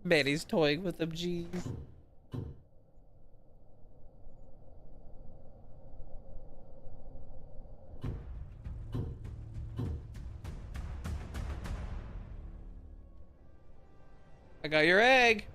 Man, he's toying with them G's. I got your egg.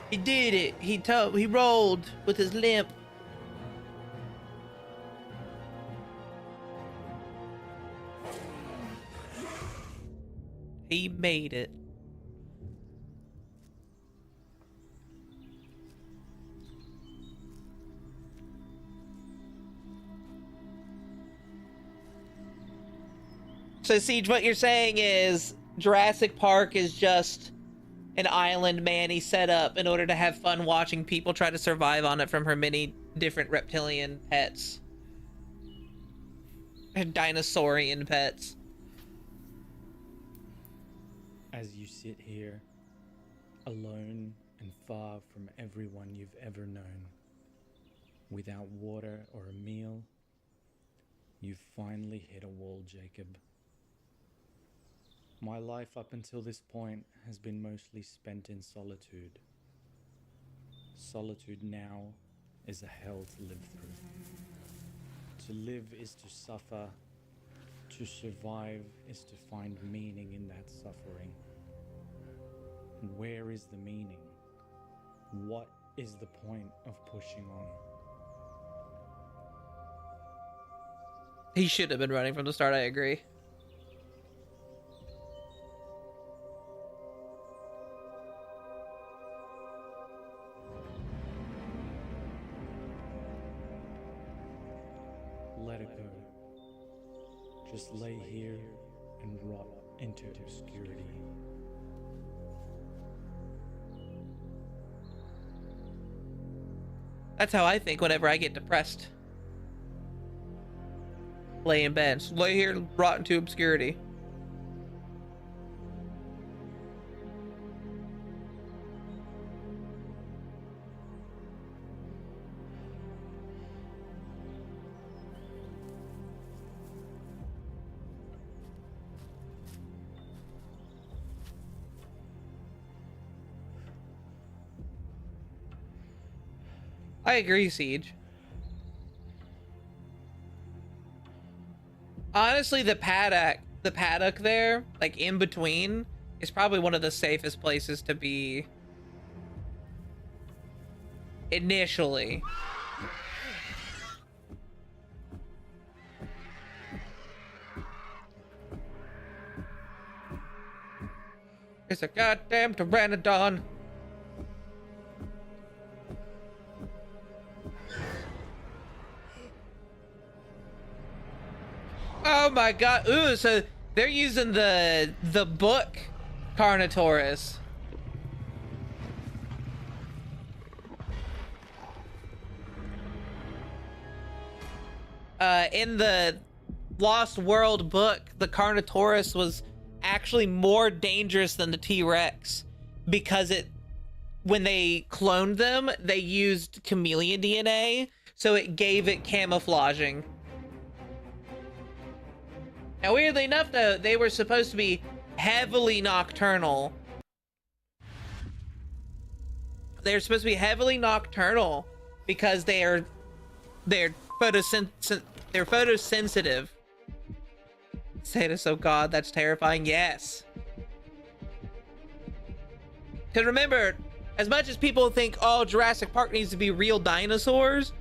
He did it. He rolled with his limp. He made it. So, Siege, what you're saying is Jurassic Park is just an island Manny set up in order to have fun watching people try to survive on it from her many different reptilian pets. And dinosaurian pets. As you sit here, alone and far from everyone you've ever known, without water or a meal, you've finally hit a wall, Jacob. My life up until this point has been mostly spent in solitude. Solitude now is a hell to live through. To live is to suffer. To survive is to find meaning in that suffering. Where is the meaning? What is the point of pushing on? He should have been running from the start, I agree. Let it go. Just lay here and rot into obscurity. That's how I think whenever I get depressed. Lay in bed. Just lay here, rot into obscurity. I agree, Siege. Honestly, the paddock there, like in between, is probably one of the safest places to be initially. It's a goddamn pteranodon. Oh my god. Ooh, so they're using the book Carnotaurus. In the Lost World book, the Carnotaurus was actually more dangerous than the T-Rex because it when they cloned them, they used chameleon DNA, so it gave it camouflaging. Now, weirdly enough, though, they were supposed to be heavily nocturnal. They're supposed to be heavily nocturnal because they're photosensitive. Say this, oh god, that's terrifying. Yes. Because remember, as much as people think, oh, Jurassic Park needs to be real dinosaurs,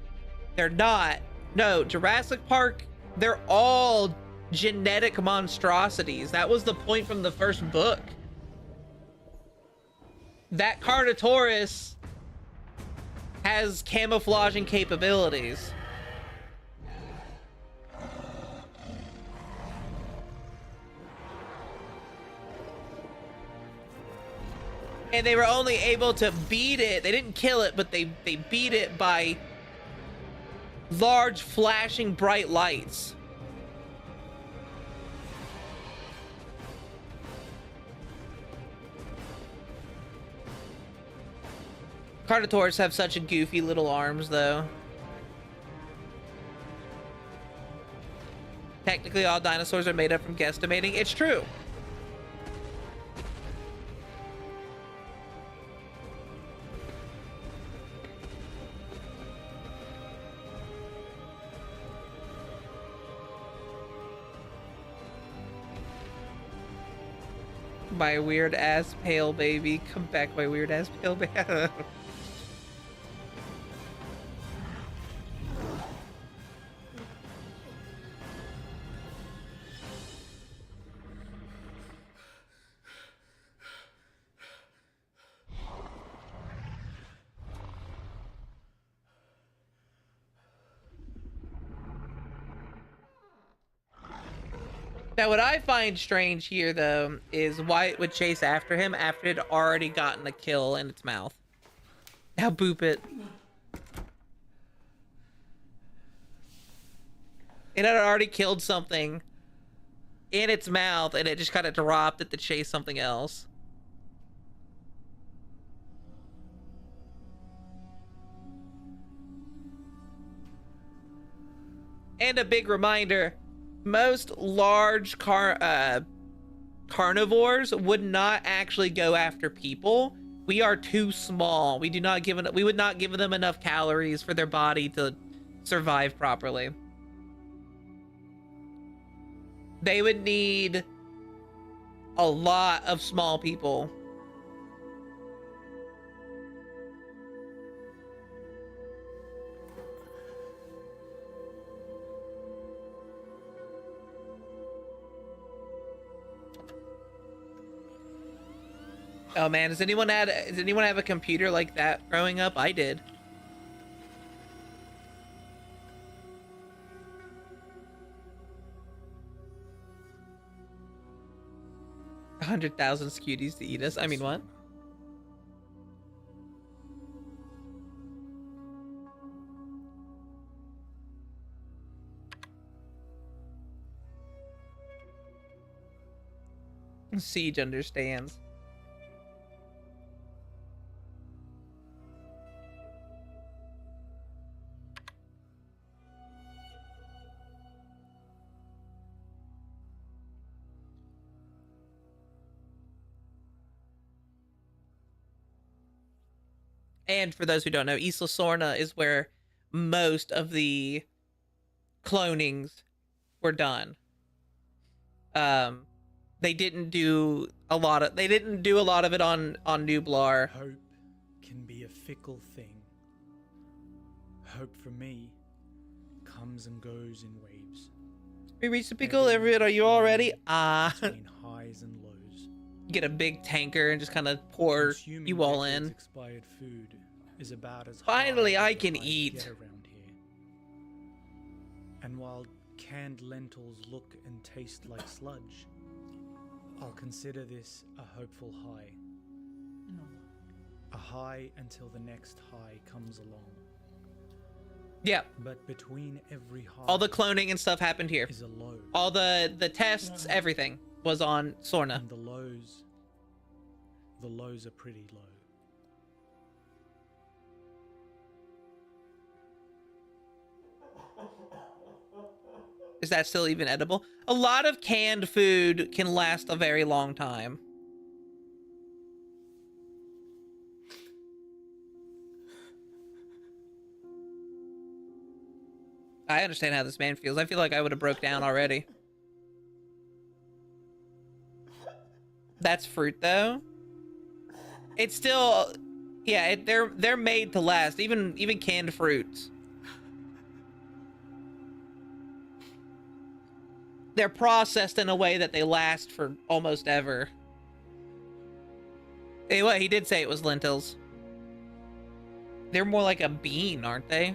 they're not. No, Jurassic Park, they're all genetic monstrosities. That was the point from the first book. That Carnotaurus has camouflaging capabilities. And they were only able to beat it. They didn't kill it, but they beat it by large flashing bright lights. Carnotaurs have such a goofy little arms, though. Technically, all dinosaurs are made up from guesstimating. It's true. My weird ass pale baby. Come back, my weird ass pale baby. Now, what I find strange here, though, is why it would chase after him after it had already gotten a kill in its mouth. Now, boop it. It had already killed something in its mouth, and it just kind of dropped it to chase something else. And a big reminder, most large carnivores would not actually go after people. We are too small. We would not give them enough calories for their body to survive properly. They would need a lot of small people. Oh man, does anyone have a computer like that growing up? I did. $100,000 scuties to eat us. I mean, what? Siege understands. And for those who don't know, Isla Sorna is where most of the clonings were done. They didn't do a lot of it on Nublar. Hope can be a fickle thing. Hope for me comes and goes in waves. We reached the pickle, everyone. Are you all ready? Between highs and lows. Get a big tanker and just kind of pour Consuming you all decades in. Expired food is about as Finally, high I as can life eat. get around here. And while canned lentils look and taste like sludge, I'll consider this a hopeful high. A high until the next high comes along. Yeah, But between every high, all the cloning and stuff happened here. is a low. All the tests, everything was on Sorna. And the lows are pretty low. Is that still even edible? A lot of canned food can last a very long time. I understand how this man feels. I feel like I would have broke down already. That's fruit though. It's still, yeah. They're made to last. Even canned fruits. They're processed in a way that they last for almost ever. Anyway, he did say it was lentils. They're more like a bean, aren't they?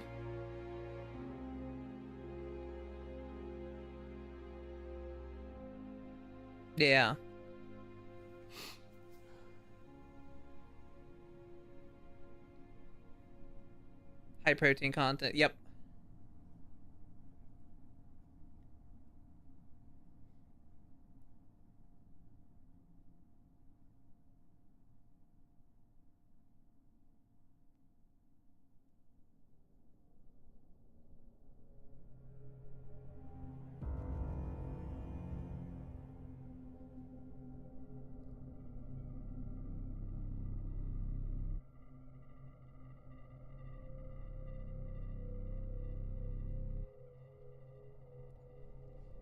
Yeah. High protein content. Yep.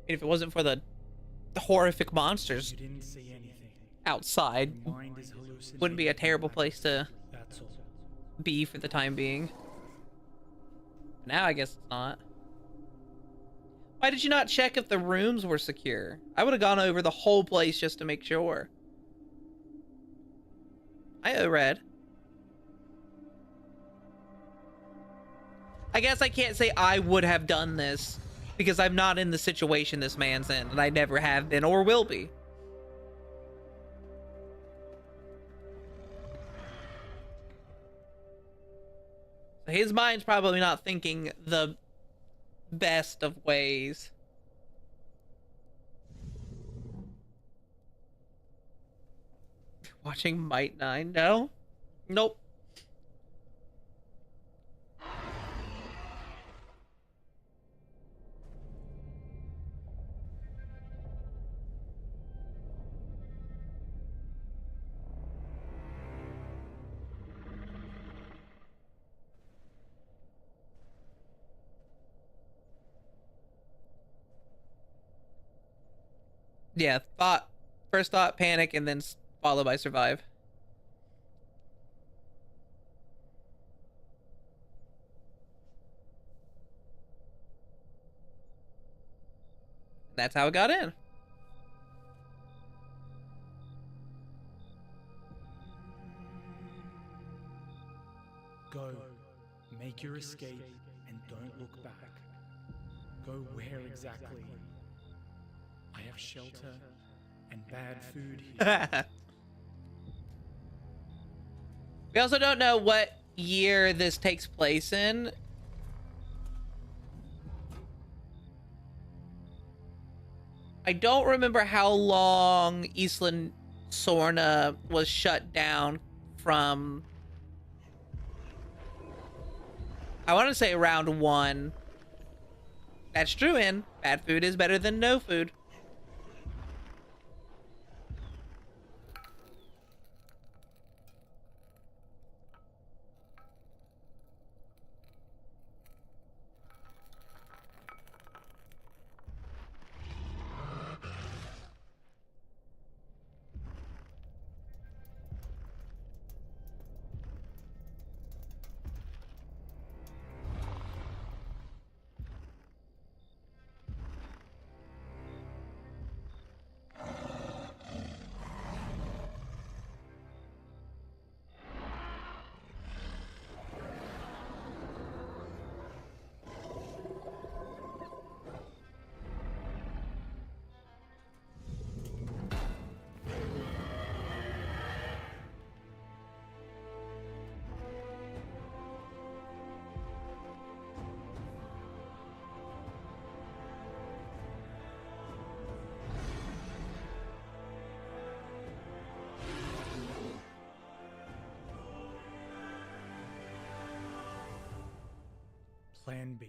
If it wasn't for the horrific monsters You didn't see anything. outside, Your mind is hallucinating. wouldn't be a terrible place to That's all. be for the time being. Now I guess it's not. Why did you not check if the rooms were secure? I would have gone over the whole place just to make sure. I owe Red. I guess I can't say I would have done this because I'm not in the situation this man's in, and I never have been or will be. So his mind's probably not thinking the best of ways. Watching Might 9? No? Nope. Yeah, first thought, panic, and then followed by survive. That's how it got in. Go. Make your escape and don't look back. Go where exactly? I have shelter and bad food here. We also don't know what year this takes place in. I don't remember how long Island Sorna was shut down from. I want to say round 1. That's true, and bad food is better than no food. Plan B.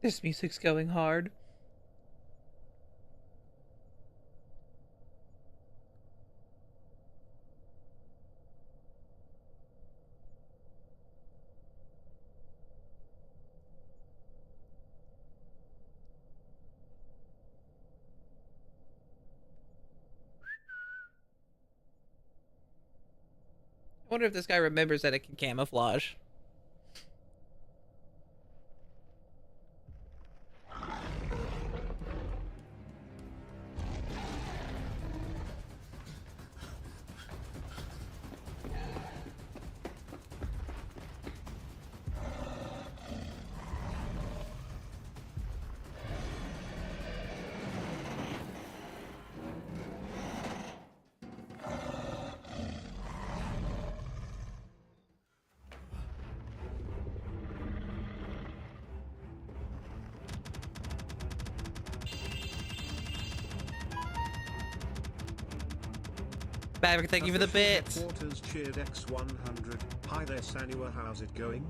This music's going hard. I wonder if this guy remembers that it can camouflage. Maverick, thank you for the bits. Quarters cheered X100. Hi there, Sanua. How's it going?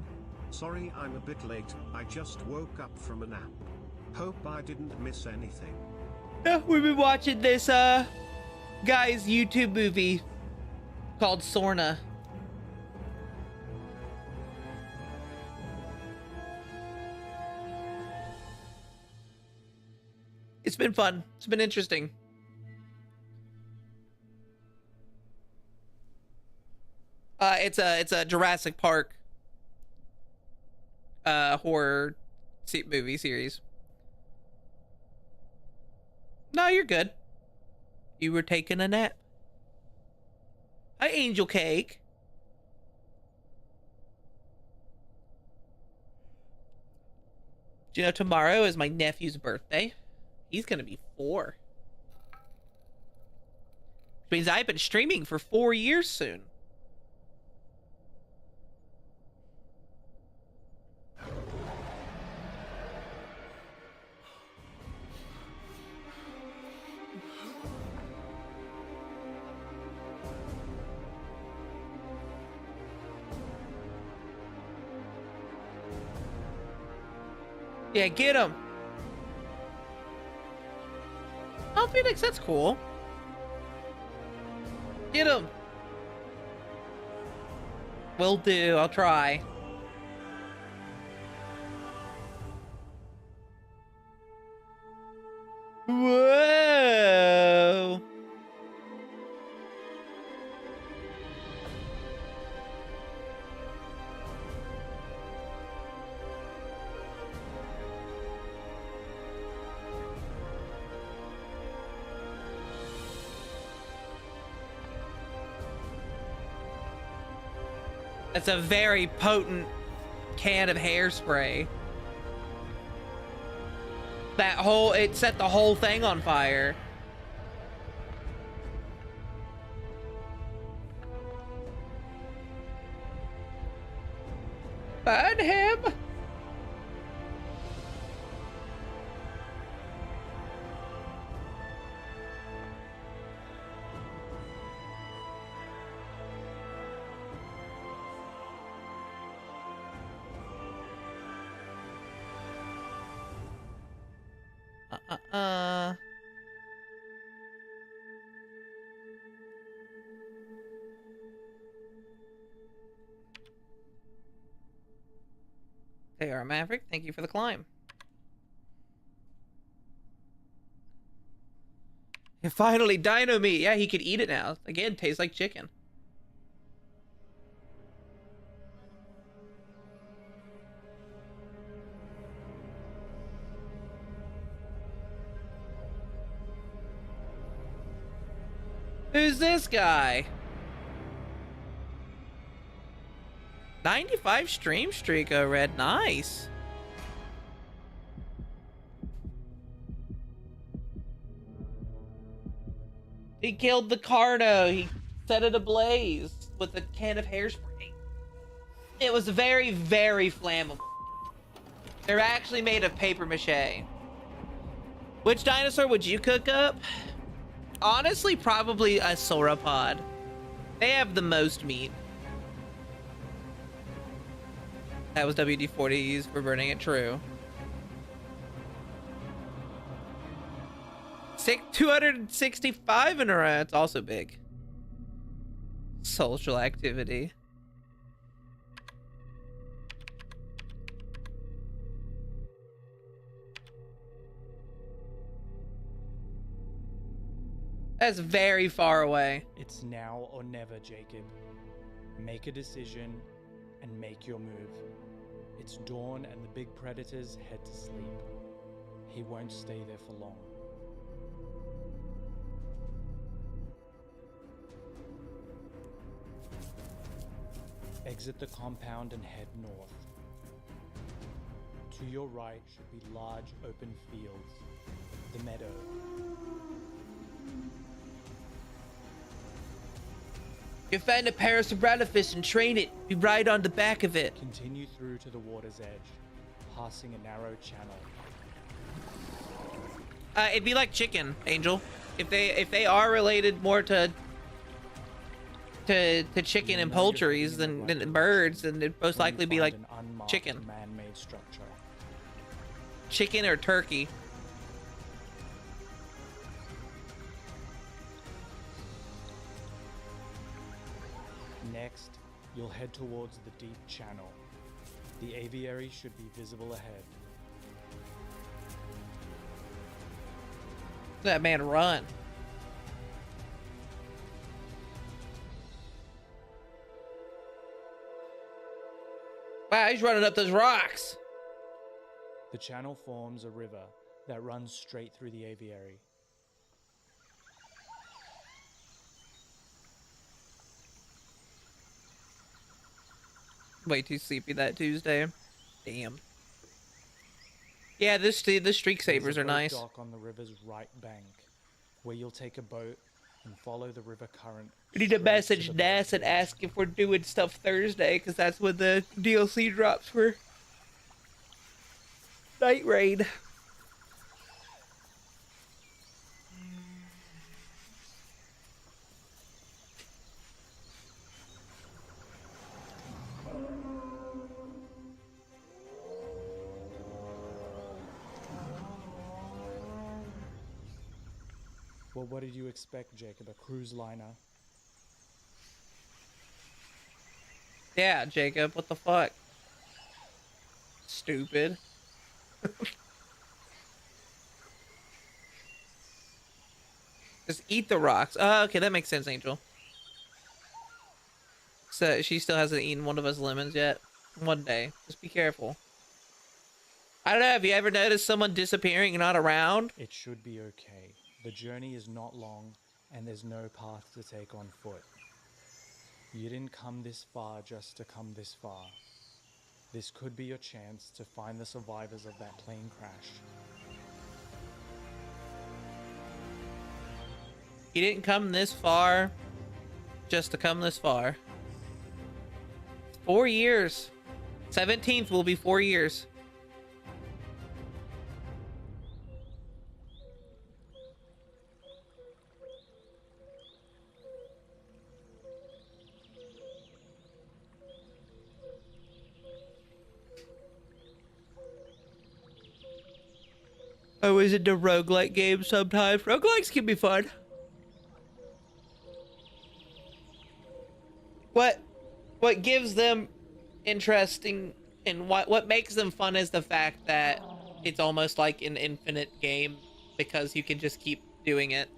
Sorry, I'm a bit late. I just woke up from a nap. Hope I didn't miss anything. Yeah, we've been watching this guy's YouTube movie called Sorna. It's been fun. It's been interesting. It's a Jurassic Park horror movie series. No, you're good. You were taking a nap. Hi, Angel Cake. Do you know tomorrow is my nephew's birthday? He's gonna be 4. Which means I've been streaming for 4 years soon. Yeah, get him. Oh, Phoenix, that's cool. Get him. Will do. I'll try. Whoa. That's a very potent can of hairspray. It set the whole thing on fire. Burn him! They are Maverick. Thank you for the climb. And finally, dino meat. Yeah, he could eat it now. Again, tastes like chicken. Who's this guy? 95 stream streak, oh Red. Nice. He killed the Carno. He set it ablaze with a can of hairspray. It was very, very flammable. They're actually made of paper mache. Which dinosaur would you cook up? Honestly, probably a sauropod. They have the most meat. That was WD-40 used for burning it, true. 265 in a row. It's also big. Social activity. That's very far away. It's now or never, Jacob. Make a decision and make your move. It's dawn and the big predators head to sleep. He won't stay there for long. Exit the compound and head north. To your right should be large open fields, the meadow. You find a Paris Rattafish and train it. You ride on the back of it. Continue through to the water's edge, passing a narrow channel. It'd be like chicken, Angel. If they are related more to chicken and poultries than birds, then it'd most likely be like chicken. Man-made structure. Chicken or turkey. Next, you'll head towards the deep channel. The aviary should be visible ahead. That man run. Wow, he's running up those rocks. The channel forms a river that runs straight through the aviary. Way too sleepy that Tuesday. Damn. Yeah, the streak savers are There's a boat nice. dock on the river's right bank, where you'll take a boat and follow the river current. We need to straight message the Ness and ask if we're doing stuff Thursday, because that's when the DLC drops for Night Raid. Well, what did you expect, Jacob? A cruise liner? Yeah, Jacob, what the fuck? Stupid. Just eat the rocks. Oh, okay, that makes sense, Angel. So she still hasn't eaten one of us lemons yet. One day. Just be careful. I don't know, have you ever noticed someone disappearing and not around? It should be okay. The journey is not long, and there's no path to take on foot. You didn't come this far just to come this far. This could be your chance to find the survivors of that plane crash. You didn't come this far just to come this far. 4 years. 17th will be 4 years. I was into roguelike games sometimes. Roguelikes can be fun. What gives them interesting and what makes them fun is the fact that it's almost like an infinite game because you can just keep doing it.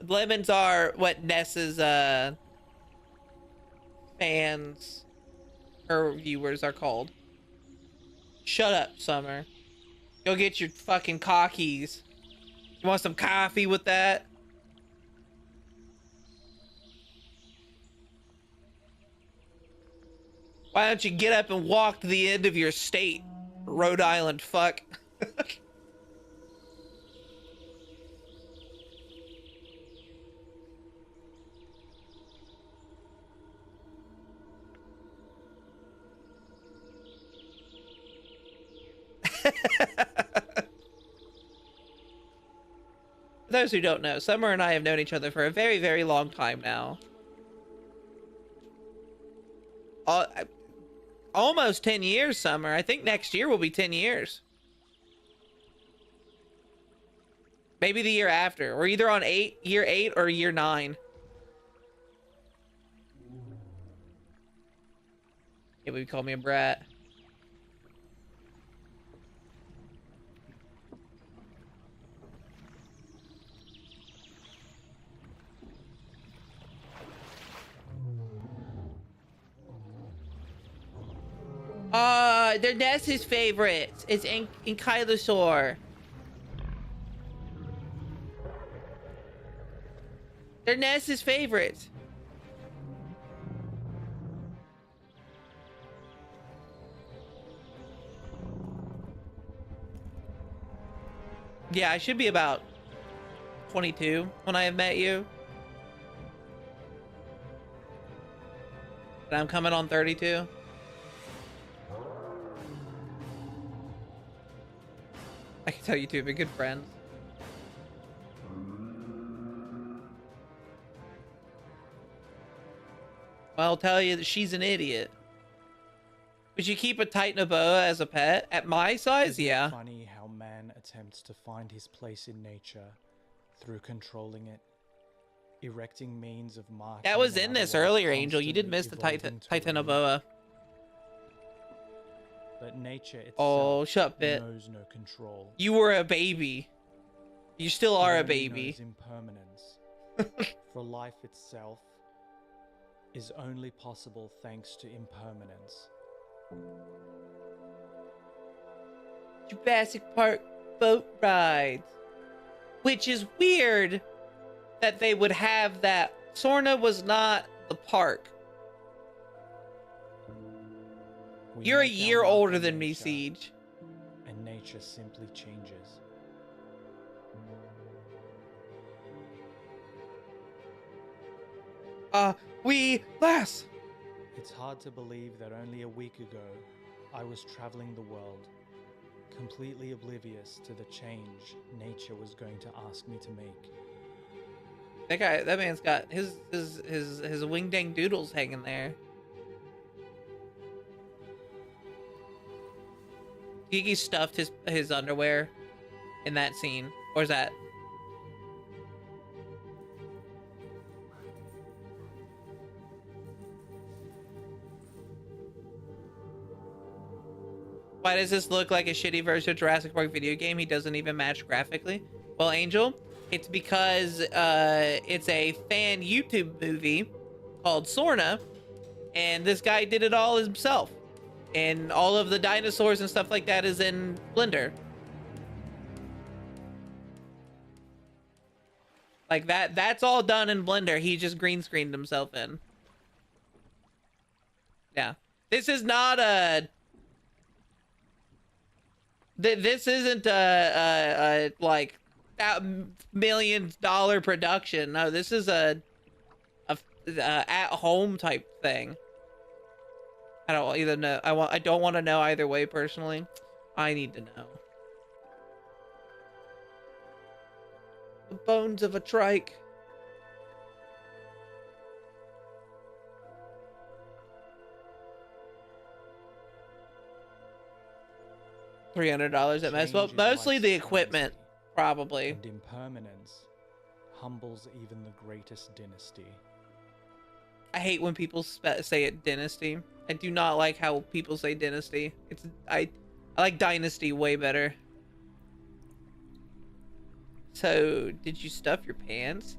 Lemons are what Ness's fans or viewers are called. Shut up, Summer. Go get your fucking cockies. You want some coffee with that? Why don't you get up and walk to the end of your state, Rhode Island fuck? For those who don't know, Summer and I have known each other for a very, very long time now. almost 10 years, Summer. I think next year will be 10 years. Maybe the year after. We're either on year 8 or year 9. Yeah, would call me a brat. They're Ness's favorites. It's Ankylosaur. They're Ness's favorites. Yeah, I should be about 22 when I have met you. And I'm coming on 32. I can tell you two have been good friends. I'll tell you that she's an idiot. Would you keep a Titanoboa as a pet? At my size, Isn't it yeah. funny how man attempts to find his place in nature through controlling it, erecting means of marking. That was out in this while earlier, Angel. You did miss the constantly evolving to Titanoboa. But nature itself Oh, shut up, Bit. knows no control. You were a baby. You still are It a only baby. knows impermanence. For life itself is only possible thanks to impermanence. Jurassic Park boat rides. Which is weird that they would have that. Sorna was not the park. We You're a make our year mark older on than me, nature, Siege. and nature simply changes. Lass. It's hard to believe that only a week ago I was traveling the world, completely oblivious to the change nature was going to ask me to make. That man's got his wing dang doodles hanging there. Gigi stuffed his underwear in that scene. Or is that? Why does this look like a shitty version of Jurassic Park video game? He doesn't even match graphically. Well, Angel, it's because it's a fan YouTube movie called Sorna, and this guy did it all himself. And all of the dinosaurs and stuff like that is in Blender. Like that's all done in Blender. He just green screened himself in. Yeah. This is not a... This isn't a like $1 million production. No, this is a at-home type thing. I don't either know. I don't want to know either way personally. I need to know. The bones of a trike. $300 at most. Well, Change is mostly the life's equipment, currency, probably. and impermanence humbles even the greatest dynasty. I hate when people say it dynasty. I do not like how people say dynasty. I like dynasty way better. So, did you stuff your pants?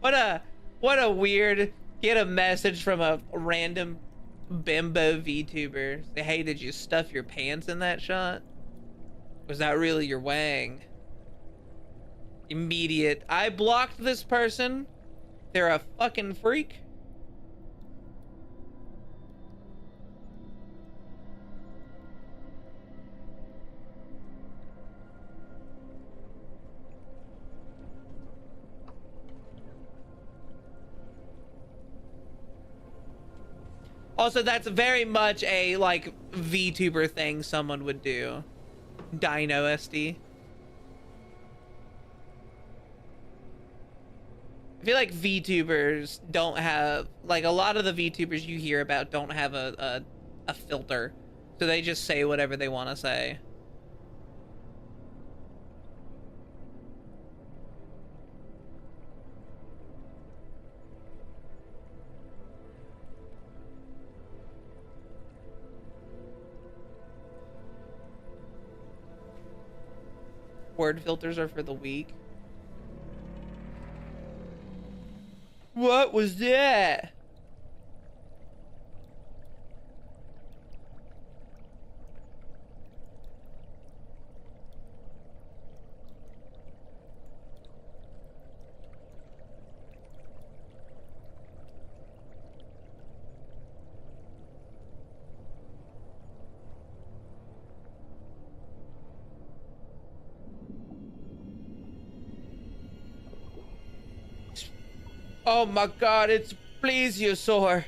What a weird, get a message from a random bimbo VTuber. Say, hey, did you stuff your pants in that shot? Was that really your wang? Immediate. I blocked this person. They're a fucking freak. Also, that's very much a, like, VTuber thing someone would do. Dino SD. I feel like VTubers don't have, like, a lot of the VTubers you hear about don't have a a filter, so they just say whatever they want to say. Word filters are for the weak. What was that? Oh my god, it's Plesiosaur.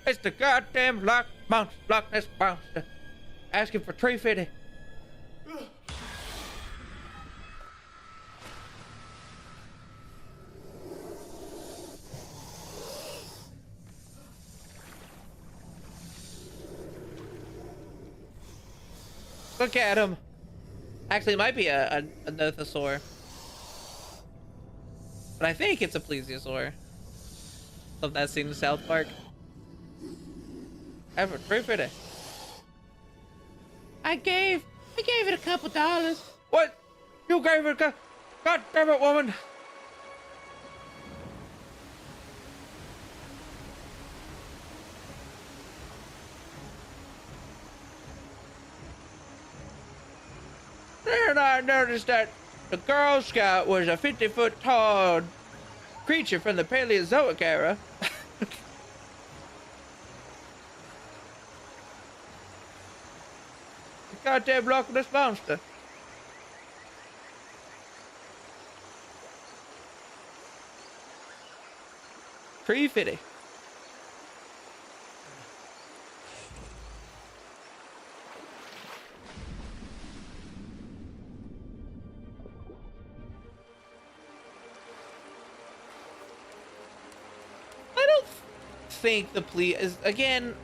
It's the goddamn Loch Ness Monster. Asking for 350. Look at him. Actually, it might be a Nothosaur. But I think it's a Plesiosaur. Love that scene in South Park. Ever 350. I gave it a couple dollars. What? You gave it a God damn it, woman. Then I noticed that the Girl Scout was a 50-foot tall creature from the Paleozoic era. The goddamn Loch Ness Monster. $350. Think the plea is, again,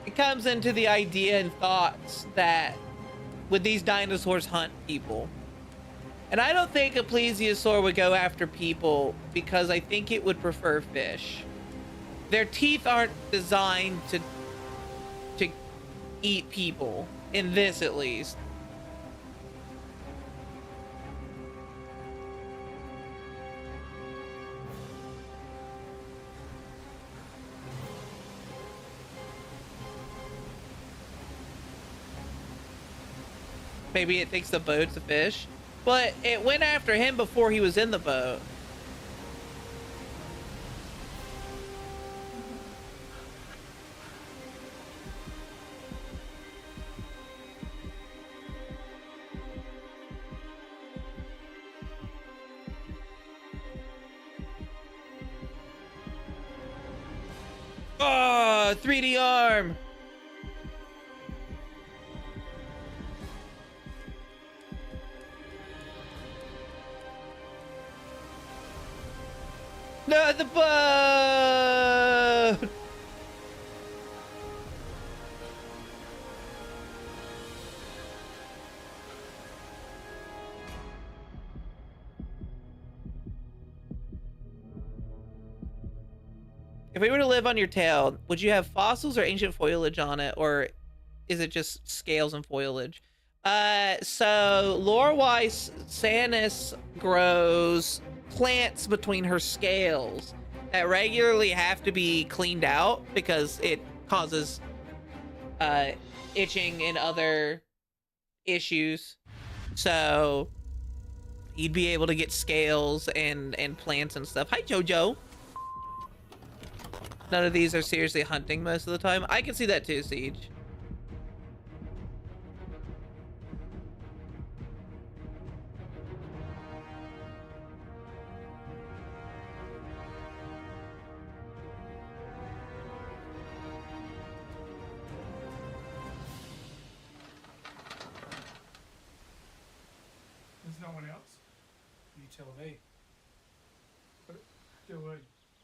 it comes into the idea and thoughts that would these dinosaurs hunt people, and I don't think a plesiosaur would go after people because I think it would prefer fish. Their teeth aren't designed to eat people, in this at least. Maybe it thinks the boat's a fish, but it went after him before he was in the boat. Oh, 3D arm. Not the boat! If we were to live on your tail, would you have fossils or ancient foliage on it, or is it just scales and foliage? So lore-wise, Sanis grows plants between her scales that regularly have to be cleaned out because it causes itching and other issues. So you'd be able to get scales and plants and stuff. Hi, Jojo. None of these are seriously hunting most of the time. I can see that too, Siege. There's no one else? You tell me. But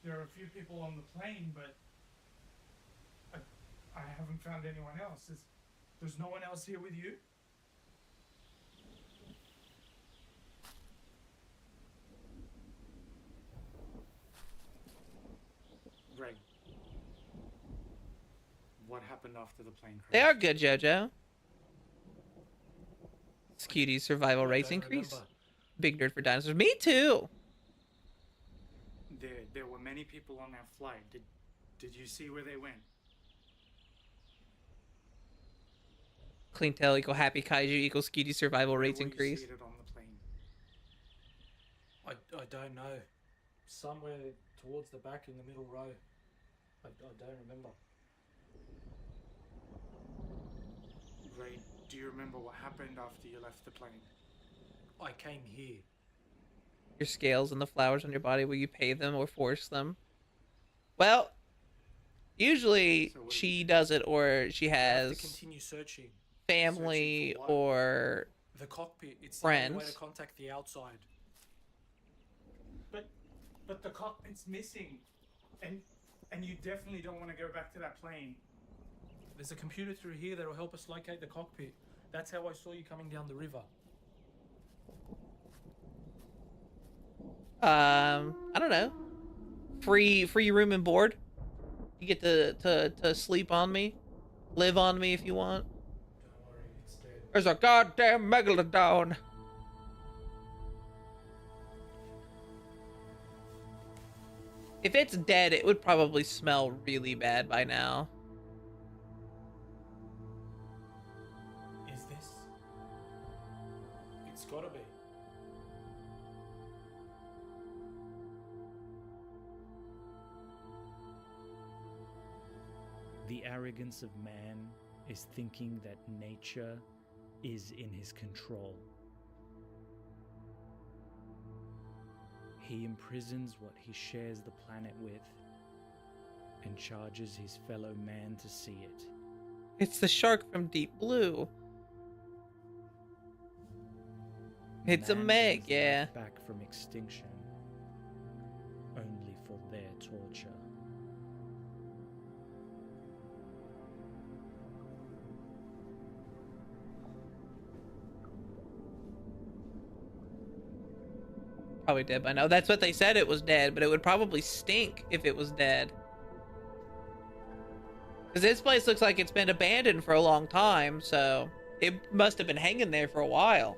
there are a few people on the plane, but I I haven't found anyone else. There's no one else here with you? Ray. What happened after the plane crash? They are good, Jojo. Scutie's survival I rates don't increase. remember. Big nerd for dinosaurs. Me too. There were many people on that flight. Did you see where they went? Clean tail equal happy kaiju equals Scutie survival Where rates were you increase. seated on the plane? I don't know. Somewhere towards the back in the middle row. I don't remember. Ray, do you remember what happened after you left the plane? I came here. Your scales and the flowers on your body, will you pay them or force them? Well, usually So what do she you does it, or she I have has to continue searching. family Searching for what? or The cockpit. It's the only way friends. to contact the outside. But the cockpit's missing. And you definitely don't want to go back to that plane. There's a computer through here that'll help us locate the cockpit. That's how I saw you coming down the river. I don't know. Free room and board. You get to sleep on me, live on me if you want. Don't worry, it's dead. There's a goddamn megalodon. If it's dead, it would probably smell really bad by now. Is this? It's gotta be. The arrogance of man is thinking that nature is in his control. He imprisons what he shares the planet with and charges his fellow man to see it. It's the shark from Deep Blue. It's a Man Meg, brings yeah. life back from extinction, only for their torture. Probably dead by now. That's what they said, it was dead, but it would probably stink if it was dead. Because this place looks like it's been abandoned for a long time, so it must have been hanging there for a while.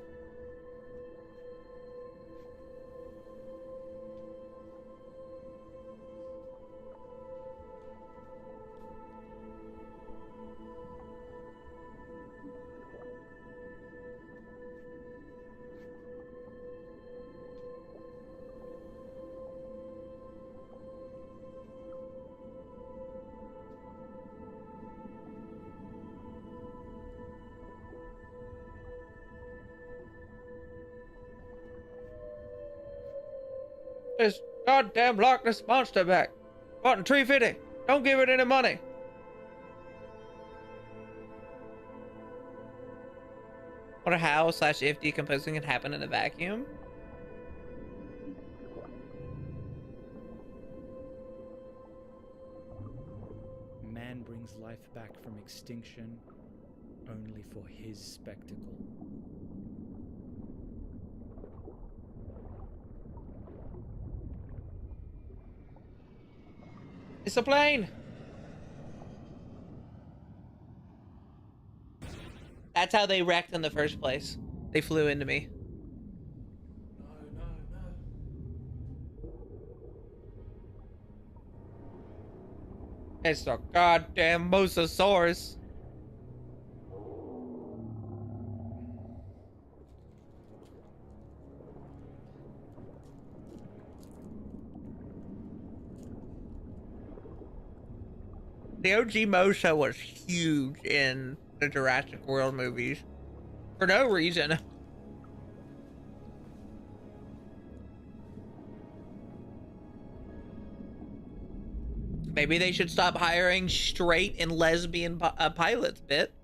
This goddamn Loch Ness monster back. Wanting 350. Don't give it any money. Wonder how / if decomposing can happen in a vacuum. Man brings life back from extinction only for his spectacle. It's a plane. That's how they wrecked in the first place. They flew into me. No. It's a goddamn mosasaurus. The OG Mosa was huge in the Jurassic World movies. For no reason. Maybe they should stop hiring straight and lesbian pilots, Bit.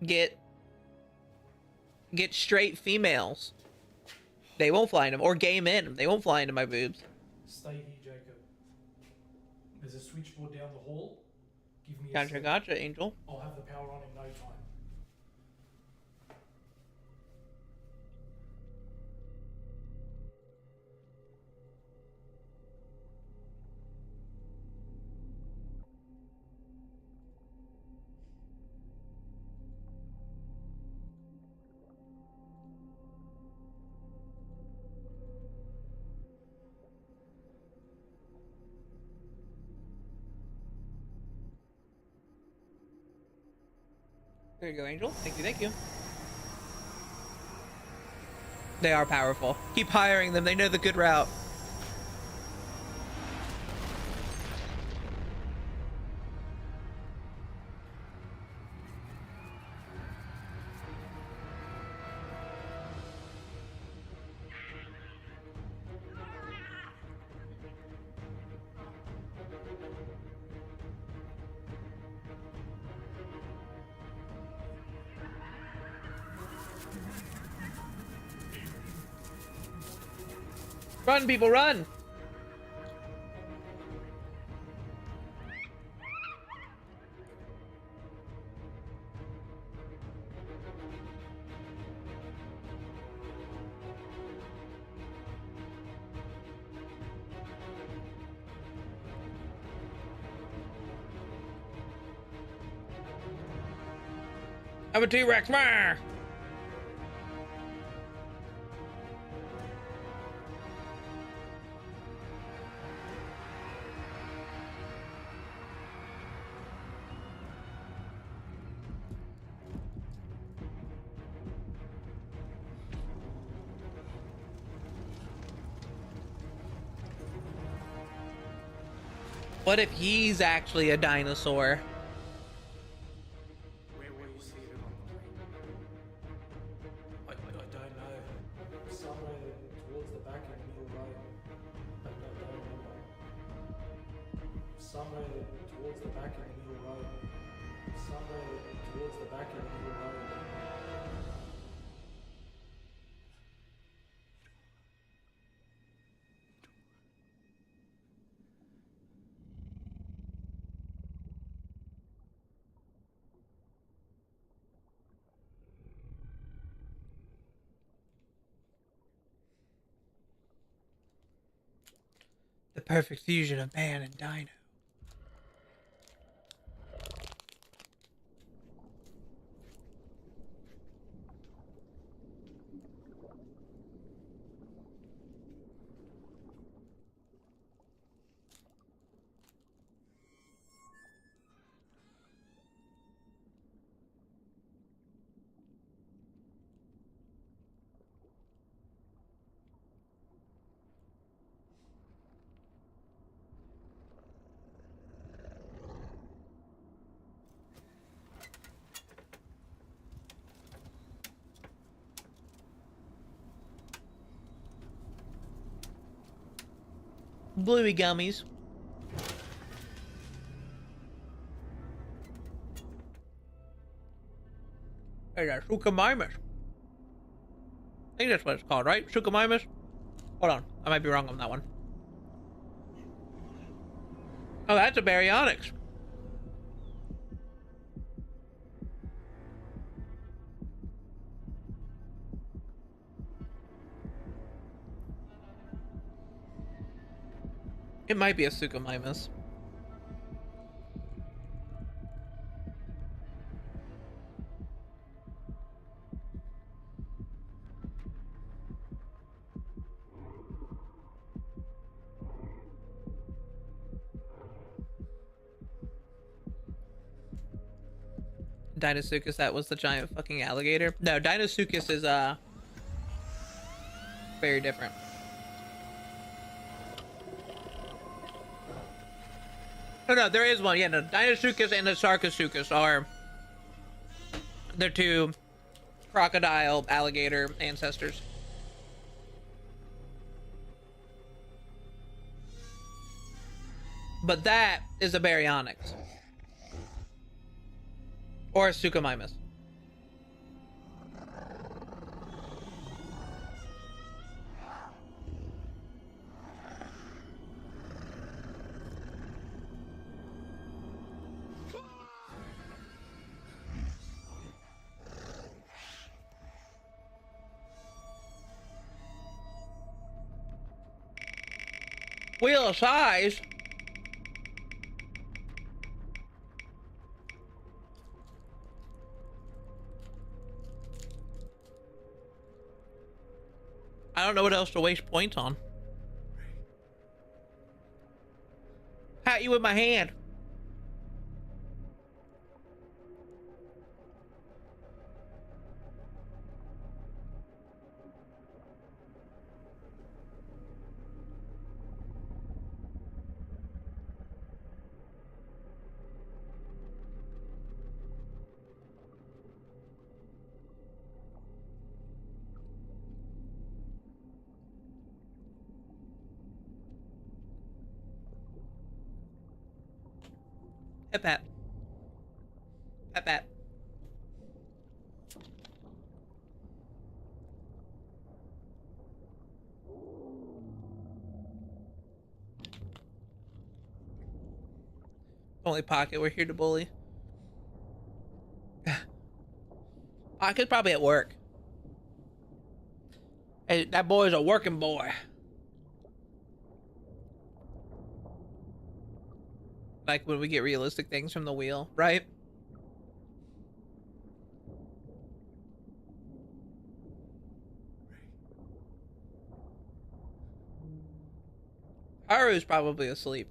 Get straight females. They won't fly into them. Or gay men. They won't fly into my boobs. Stay here, Jacob. There's a switchboard down the hall. Give me a Gotcha, sec. gotcha, Angel. I'll have the power on in no time. There you go, Angel. Thank you, thank you. They are powerful. Keep hiring them. They know the good route. Run, people, run! I'm a T-Rex, mar! What if he's actually a dinosaur? Where were you seated on the plane? I don't know. Somewhere towards the back in the middle row. I don't remember. Somewhere towards the back in the middle row. Somewhere towards the back in the middle row. The perfect fusion of man and dino. Bluey gummies. Hey, that's Suchomimus. I think that's what it's called, right? Suchomimus? Hold on. I might be wrong on that one. Oh, that's a Baryonyx. It might be a Suchomimus. Deinosuchus, that was the giant fucking alligator. No, Deinosuchus is very different. No, there is one. Yeah, no, Deinosuchus and the Sarcosuchus are their two crocodile alligator ancestors. But that is a Baryonyx. Or a Suchomimus. Wheel size. I don't know what else to waste points on. Pat you with my hand. Hey, Pat. Pat, Pat. Only Pocket, we're here to bully. Pocket's probably at work. Hey, that boy's a working boy. Like when we get realistic things from the wheel, right? Haru's probably asleep.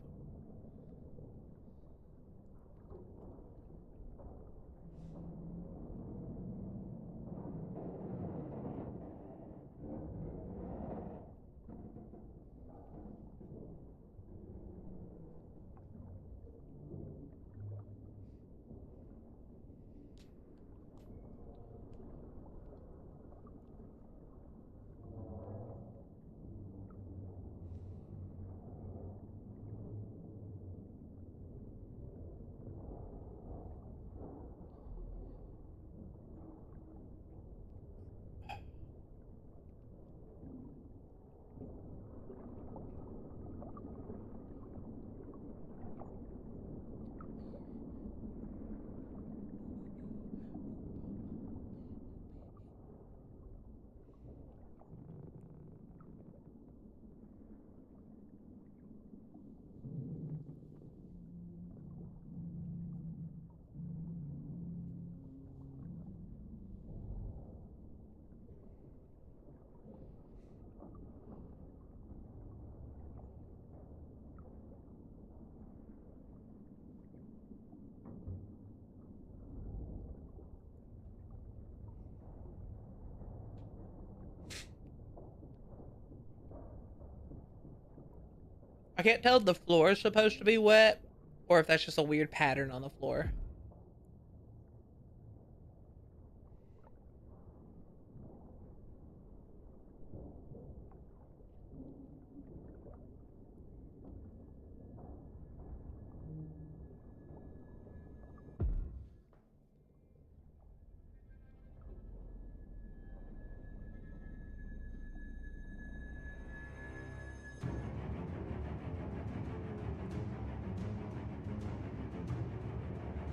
I can't tell if the floor is supposed to be wet or if that's just a weird pattern on the floor.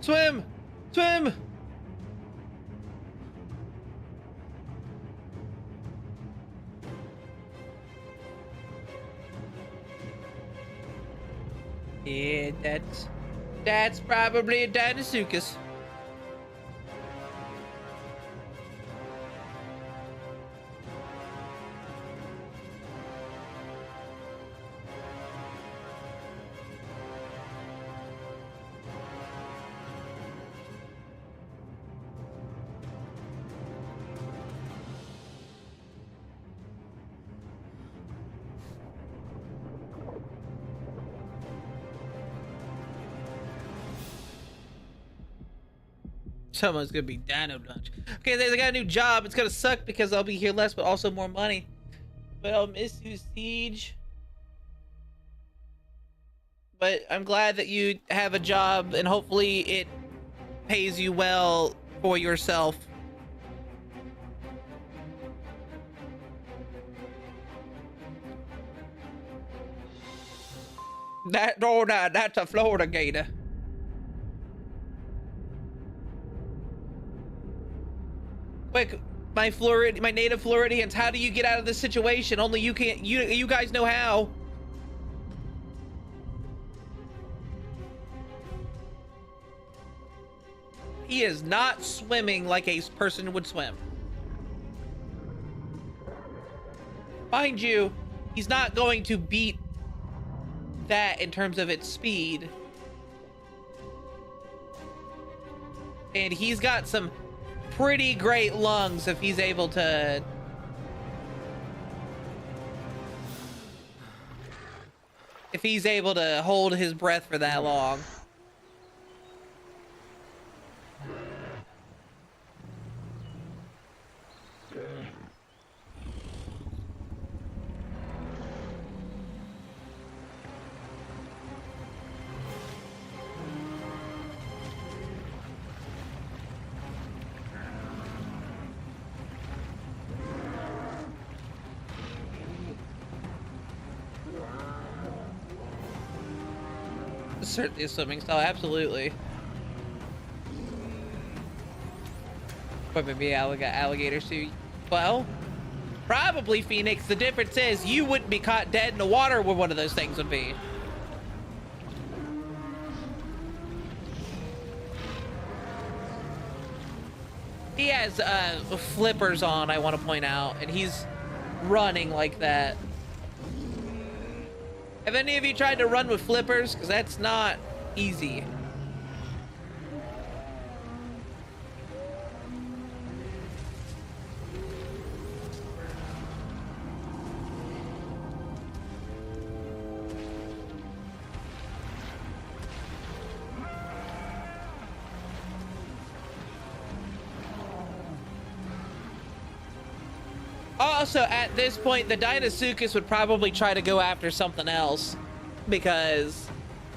Swim! Swim! Yeah, that's probably a Dinosuchus. Someone's gonna be Dino Lunch. Okay, they got a new job. It's gonna suck because I'll be here less, but also more money. But I'll miss you, Siege. But I'm glad that you have a job, and hopefully it pays you well for yourself. That's a Florida gator. Quick, my native Floridians, how do you get out of this situation? Only you can't. You guys know how. He is not swimming like a person would swim. Mind you, he's not going to beat that in terms of its speed. And he's got some pretty great lungs if he's able to... If he's able to hold his breath for that long. Certainly a swimming style, absolutely. But maybe alligators too. Well, probably, Phoenix. The difference is you wouldn't be caught dead in the water where one of those things would be. He has flippers on, I want to point out, and he's running like that. Have any of you tried to run with flippers? Because that's not easy. Also, at this point, the Deinosuchus would probably try to go after something else, because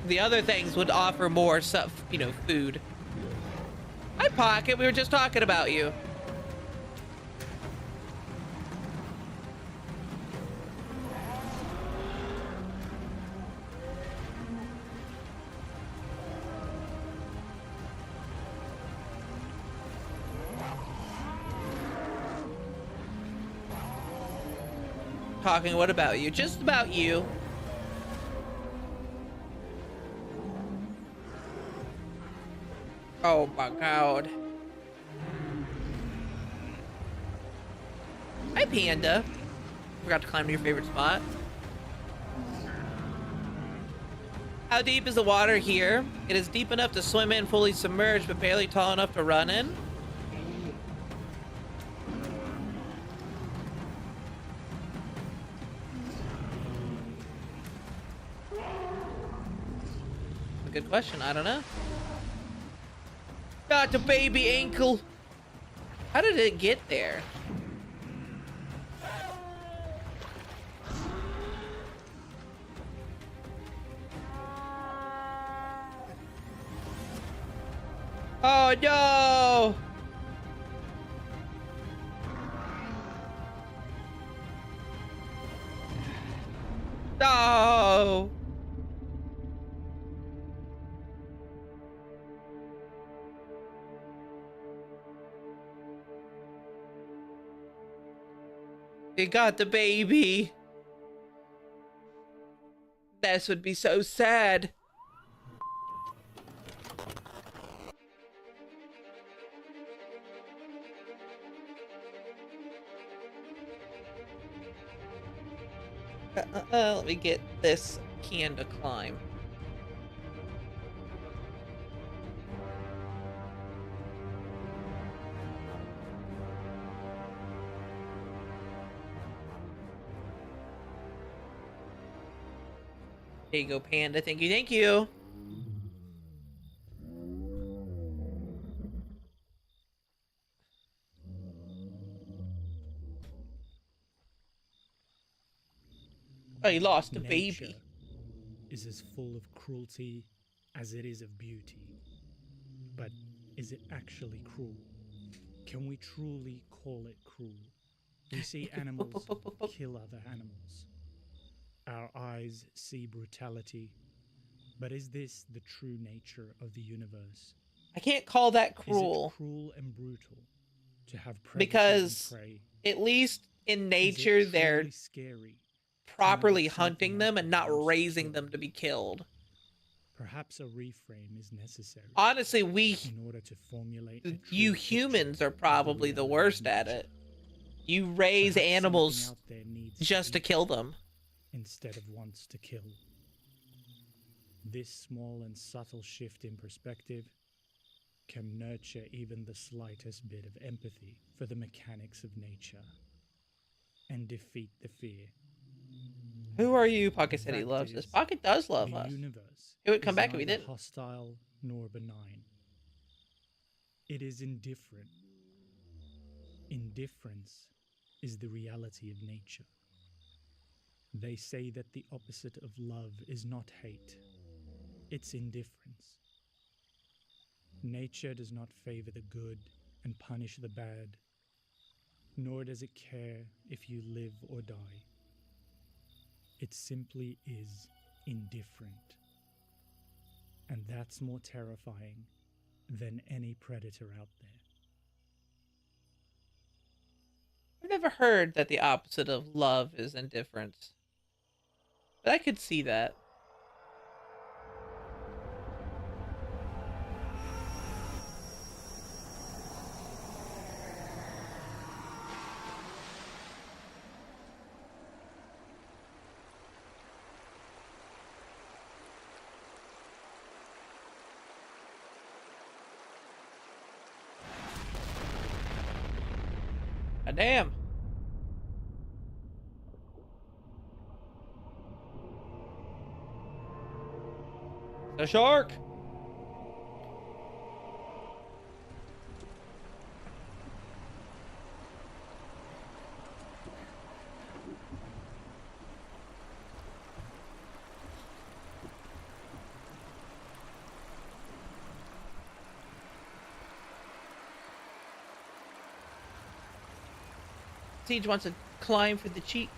the other things would offer more stuff, you know, food. Hi, Pocket. We were just talking about you. Talking what about you? Just about you. Oh my god. Hi, Panda. Forgot to climb to your favorite spot. How deep is the water here? It is deep enough to swim in fully submerged, but barely tall enough to run in. Good question. I don't know. Got the baby ankle. How did it get there? Oh no! No! They got the baby. This would be so sad. Let me get this can to climb. There you go, Panda. Thank you, thank you. Oh, he lost a Nature baby. is as full of cruelty as it is of beauty. But is it actually cruel? Can we truly call it cruel? We see animals kill other animals. Our eyes see brutality. But is this the true nature of the universe? I can't call that Is cruel, it cruel and brutal to have predators because and prey? at least in Is it nature they're truly scary? properly something hunting them and not else raising killed? them to be killed. Perhaps a reframe is necessary Honestly, in order to formulate a you true picture humans are of the probably the reality of worst at nature. it. You raise Perhaps animals something out there needs just to eat kill them. instead of wants to kill. This small and subtle shift in perspective can nurture even the slightest bit of empathy for the mechanics of nature and defeat the fear. Who are you? Pocket said he Fact loves us. is, Pocket does love the us. universe He would come is back if he neither didn't. hostile nor benign. It is indifferent. Indifference is the reality of nature. They say that the opposite of love is not hate, it's indifference. Nature does not favor the good and punish the bad, nor does it care if you live or die. It simply is indifferent. And that's more terrifying than any predator out there. I've never heard that the opposite of love is indifference. But I could see that. Ah, damn. The shark. Siege wants to climb for the cheat.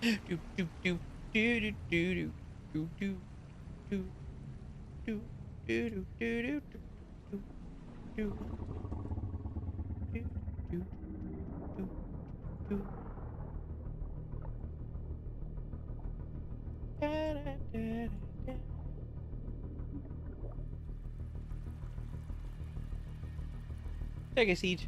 Do do do do do do do do do do do do do do do do do do. Da, da, da, da. Take a siege.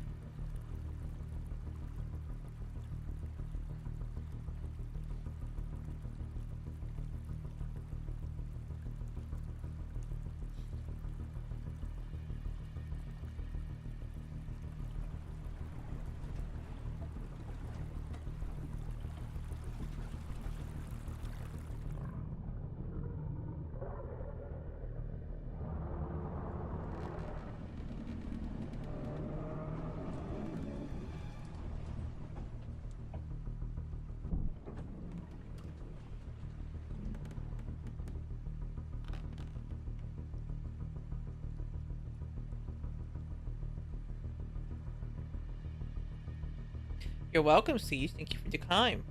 You're welcome, Siege. Thank you for your time.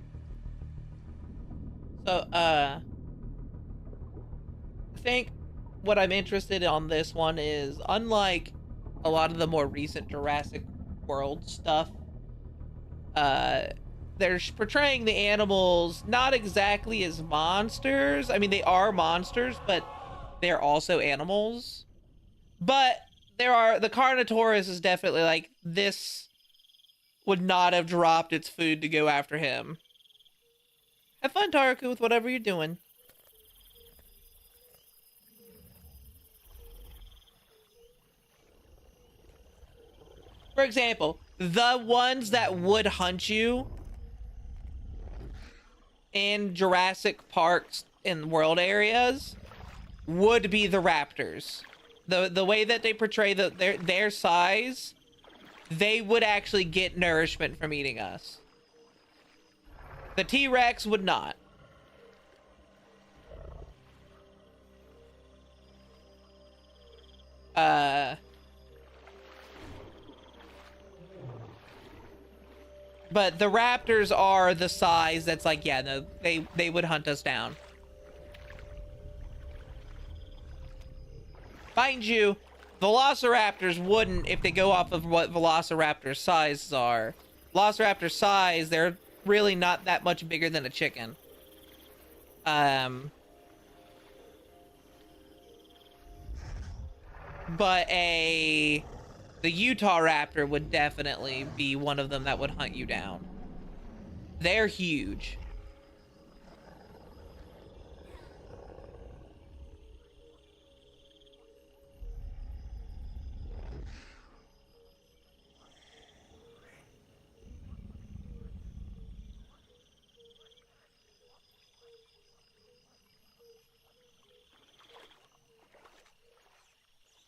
So, I think what I'm interested on this one is, unlike a lot of the more recent Jurassic World stuff, they're portraying the animals not exactly as monsters. I mean, they are monsters, but they're also animals. But the Carnotaurus is definitely like, this would not have dropped its food to go after him. Have fun, Taraku, with whatever you're doing. For example, the ones that would hunt you in Jurassic Parks in world areas would be the raptors. The way that they portray their size, they would actually get nourishment from eating us. The T-Rex would not. But the raptors are the size that's like, yeah, no, they would hunt us down. Mind you, velociraptors wouldn't if they go off of what velociraptor sizes are. Velociraptor size, they're really not that much bigger than a chicken. But the Utah raptor would definitely be one of them that would hunt you down. They're huge.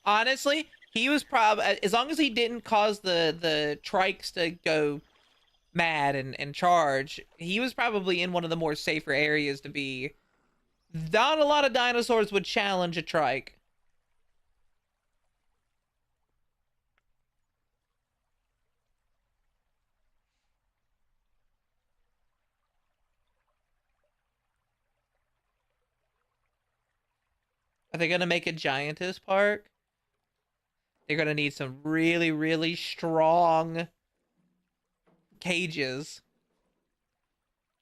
Honestly, he was probably, as long as he didn't cause the trikes to go mad and charge, he was probably in one of the more safer areas to be. Not a lot of dinosaurs would challenge a trike. Are they gonna make a giantess park? They're gonna need some really, really strong cages.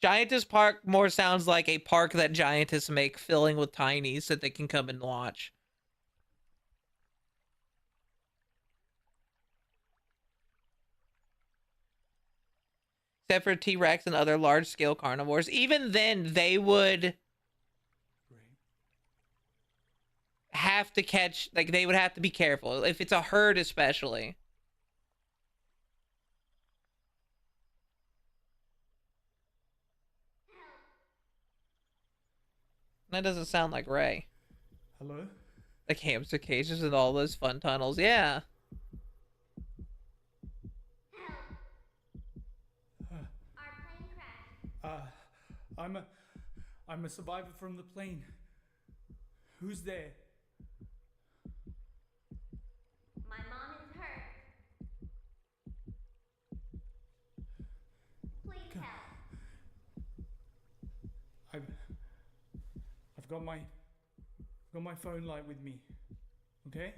Giantess Park more sounds like a park that Giantess make, filling with tinies that they can come and watch. Except for T-Rex and other large-scale carnivores. Even then, they would have to catch, like, they would have to be careful. If it's a herd especially. That doesn't sound like Ray. Hello? Like hamster cages and all those fun tunnels. Yeah. I'm a survivor from the plane. Who's there? My mom is hurt. Please help. I've got my phone light with me. Okay?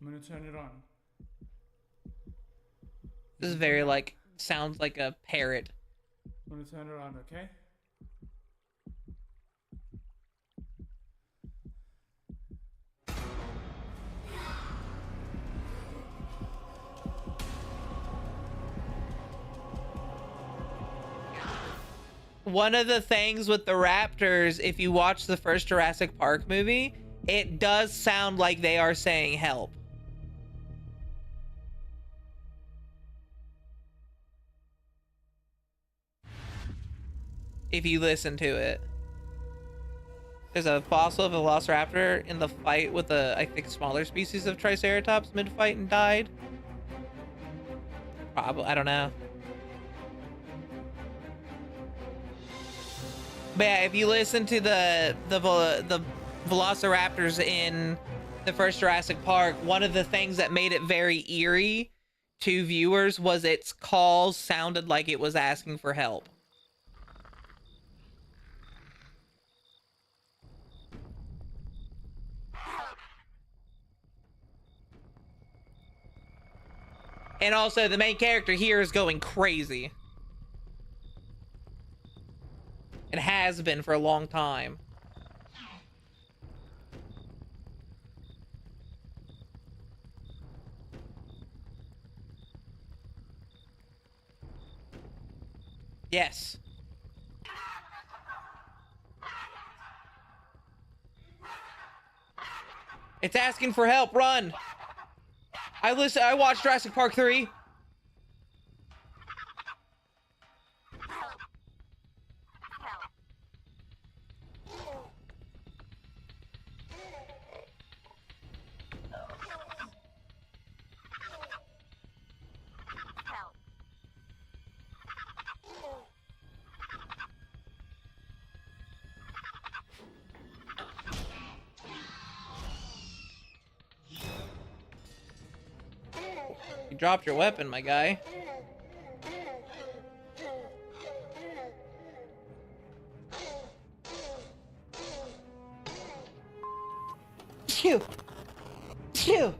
I'm gonna turn it on. This is very, like, sounds like a parrot. I'm gonna turn it on, okay? One of the things with the raptors, if you watch the first Jurassic Park movie, it does sound like they are saying help. If you listen to it. There's a fossil of a velociraptor in the fight with a, I think, smaller species of Triceratops mid-fight and died. Probably, I don't know. But yeah, if you listen to the velociraptors in the first Jurassic Park, one of the things that made it very eerie to viewers was its calls sounded like it was asking for help. And also, the main character here is going crazy. It has been for a long time. Yes. It's asking for help. Run. I watched Jurassic Park 3. dropped your weapon, my guy. Phew. Phew.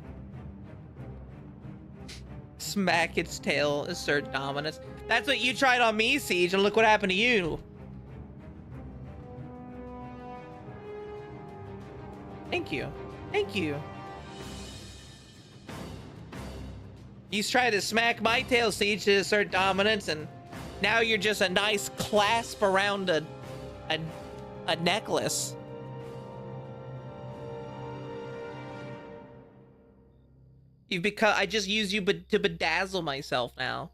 Smack its tail, assert dominance. That's what you tried on me, Siege, and look what happened to you. Thank you. Thank you. You tried to smack my tail, Siege, to assert dominance, and now you're just a nice clasp around a necklace. You've become. I just use you to bedazzle myself now.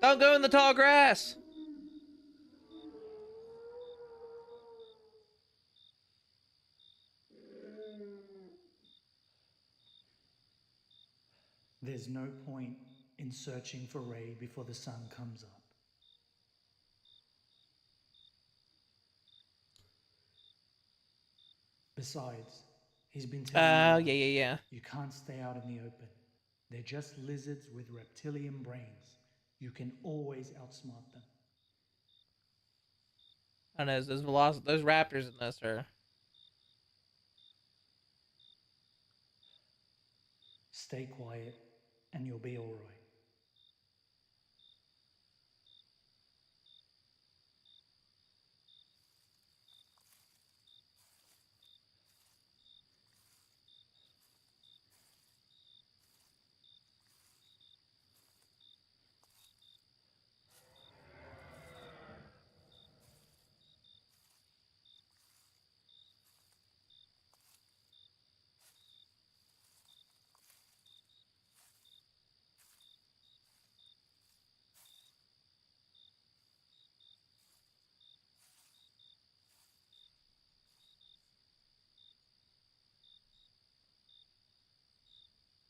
Don't go in the tall grass. There's no point in searching for Ray before the sun comes up. Besides, he's been telling me yeah. you can't stay out in the open. They're just lizards with reptilian brains. You can always outsmart them. I don't know, those raptors in this are... Stay quiet and you'll be all right.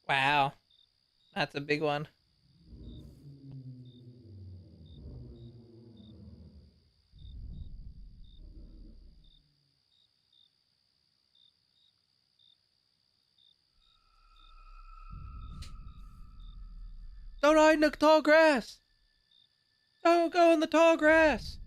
Wow. That's a big one. Don't hide in the tall grass. Don't go in the tall grass.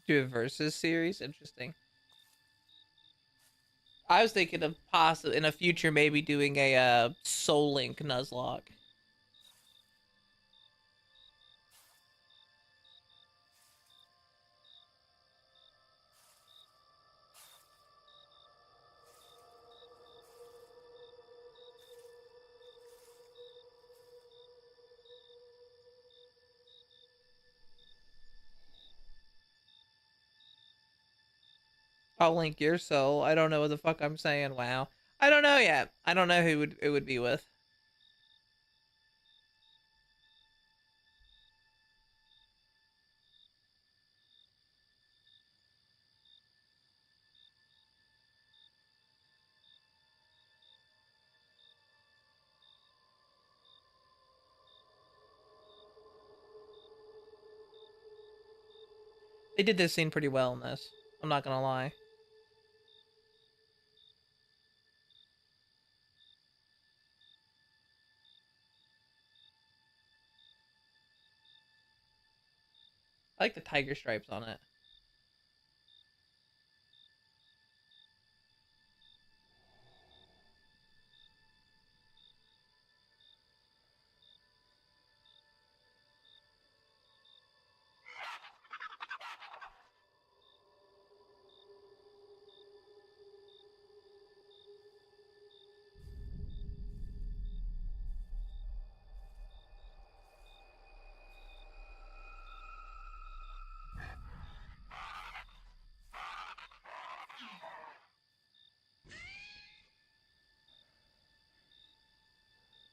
Do a versus series? Interesting. I was thinking of possibly in a future maybe doing a Soul Link Nuzlocke. I'll link your soul. I don't know what the fuck I'm saying. Wow. I don't know yet. I don't know who it would be with. They did this scene pretty well in this. I'm not gonna lie. I like the tiger stripes on it.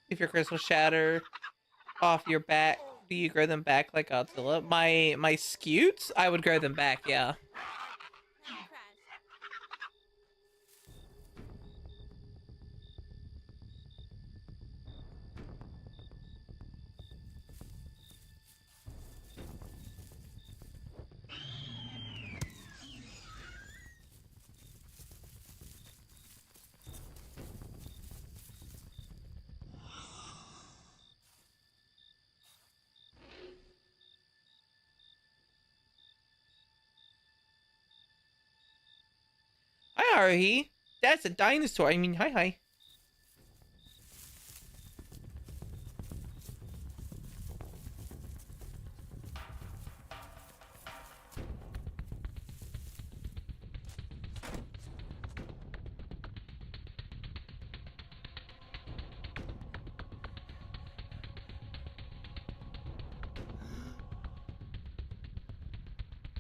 If your crystals shatter off your back, do you grow them back like Godzilla? My scutes? I would grow them back, yeah. Haruhi. That's a dinosaur. I mean, hi.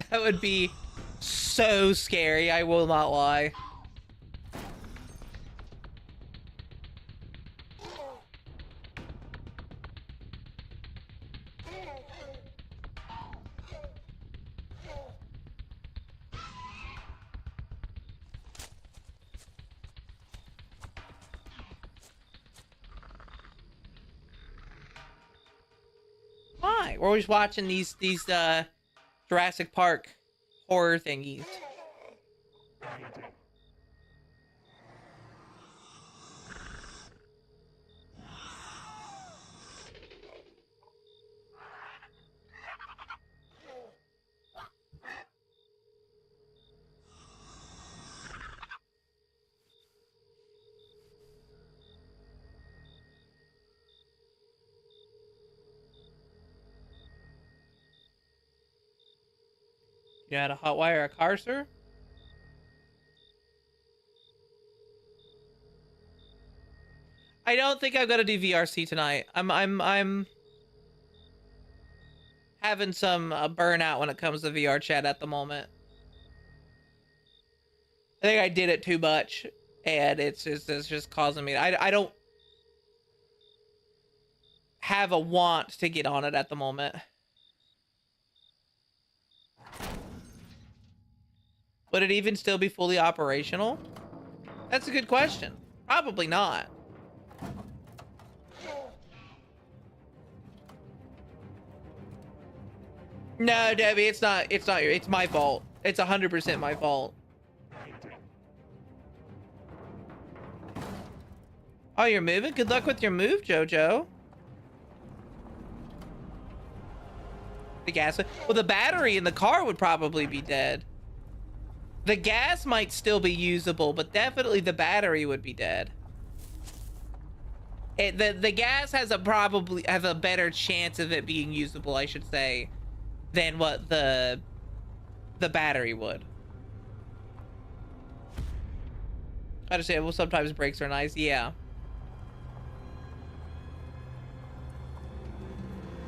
That would be so scary, I will not lie. Why? We're always watching these Jurassic Park horror thingies. You know how to hotwire a car, sir? I don't think I'm gonna do VRC tonight. I'm having some burnout when it comes to VR chat at the moment. I think I did it too much, and it's just causing me. I don't have a want to get on it at the moment. Would it even still be fully operational? That's a good question. Probably not. No, Debbie, it's not it's my fault. It's 100% my fault. Oh, you're moving? Good luck with your move, Jojo. The gas, well, the battery in the car would probably be dead. The gas might still be usable, but definitely the battery would be dead. The gas has probably have a better chance of it being usable, I should say, than what the battery would. I understand. Well, sometimes brakes are nice. Yeah.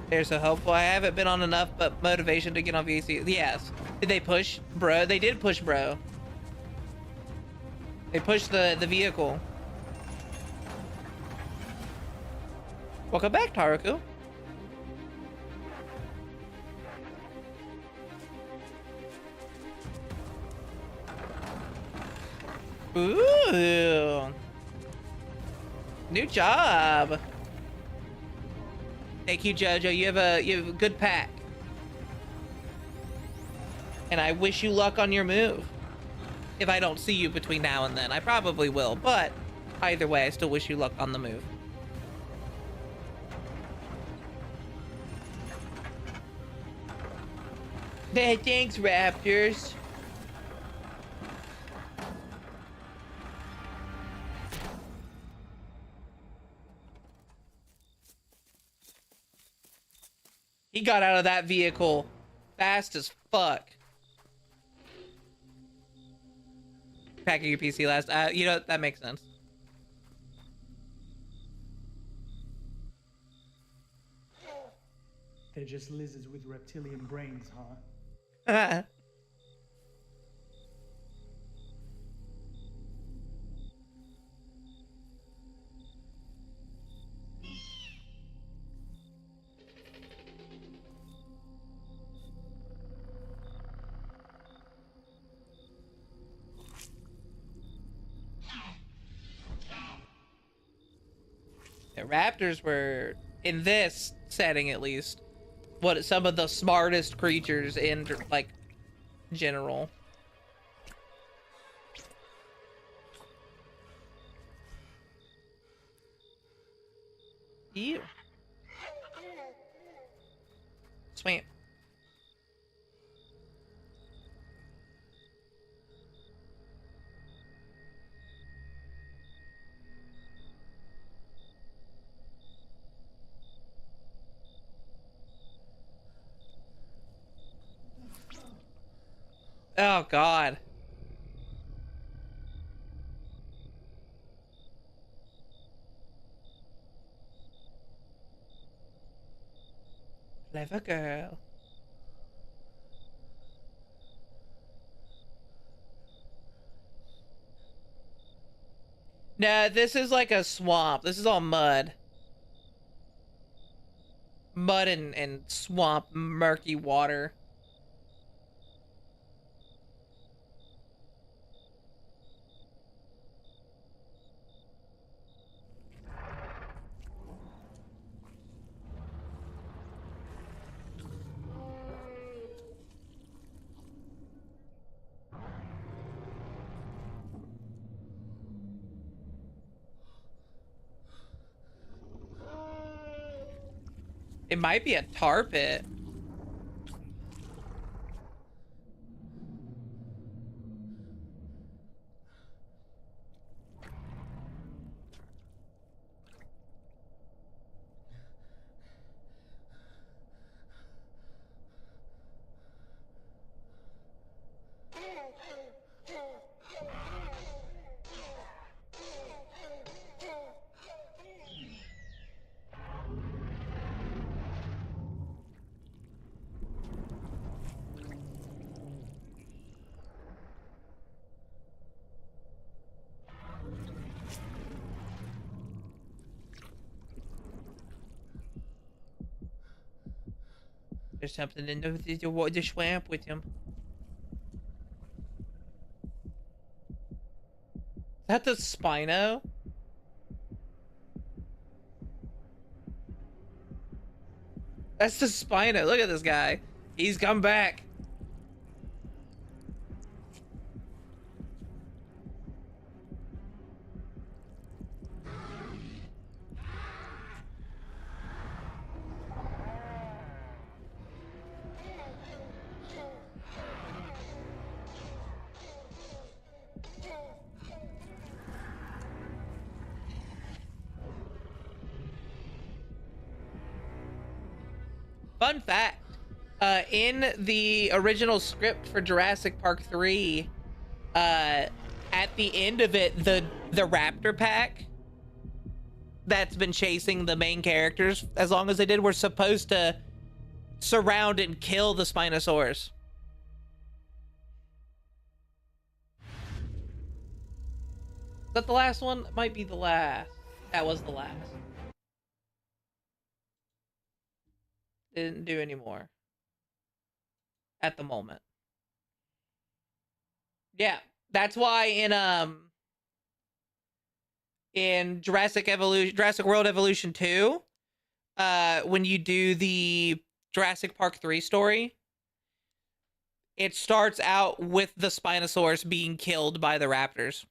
They're so helpful. I haven't been on enough but motivation to get on VC. Yes. Did they push, bro? They did push, bro. They pushed the vehicle. Welcome back, Taruku. Ooh. New job. Thank you, Jojo. You have a good pack. And I wish you luck on your move. If I don't see you between now and then, I probably will, but either way, I still wish you luck on the move. Hey, thanks, Raptors. He got out of that vehicle fast as fuck. Packing your PC last. You know, that makes sense. They're just lizards with reptilian brains, huh? The raptors were, in this setting at least, what some of the smartest creatures in, like, general. Ew. Sweet. Oh God. Clever girl. No, this is like a swamp. This is all mud. Mud and swamp, murky water. It might be a tar pit. There's something in the swamp with him. Is that the Spino? That's the Spino. Look at this guy. He's come back. Fun fact, in the original script for Jurassic Park 3, at the end of it, the raptor pack that's been chasing the main characters as long as they did were supposed to surround and kill the Spinosaurus. Is that the last one? It might be the last. That was the last. Didn't do any more at the moment. Yeah, that's why in Jurassic World Evolution 2, when you do the Jurassic Park 3 story, it starts out with the Spinosaurus being killed by the raptors.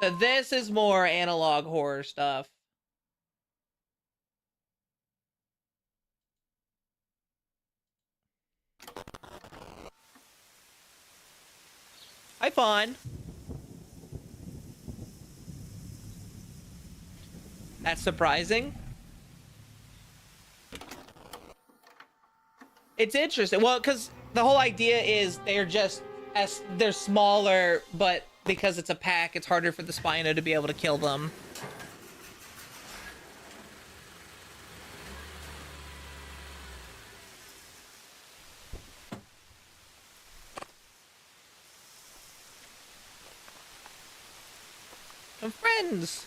So this is more analog horror stuff. Hi, Fawn. That's surprising. It's interesting. Well, because the whole idea is they're smaller, but because it's a pack, it's harder for the Spino to be able to kill them. Some friends.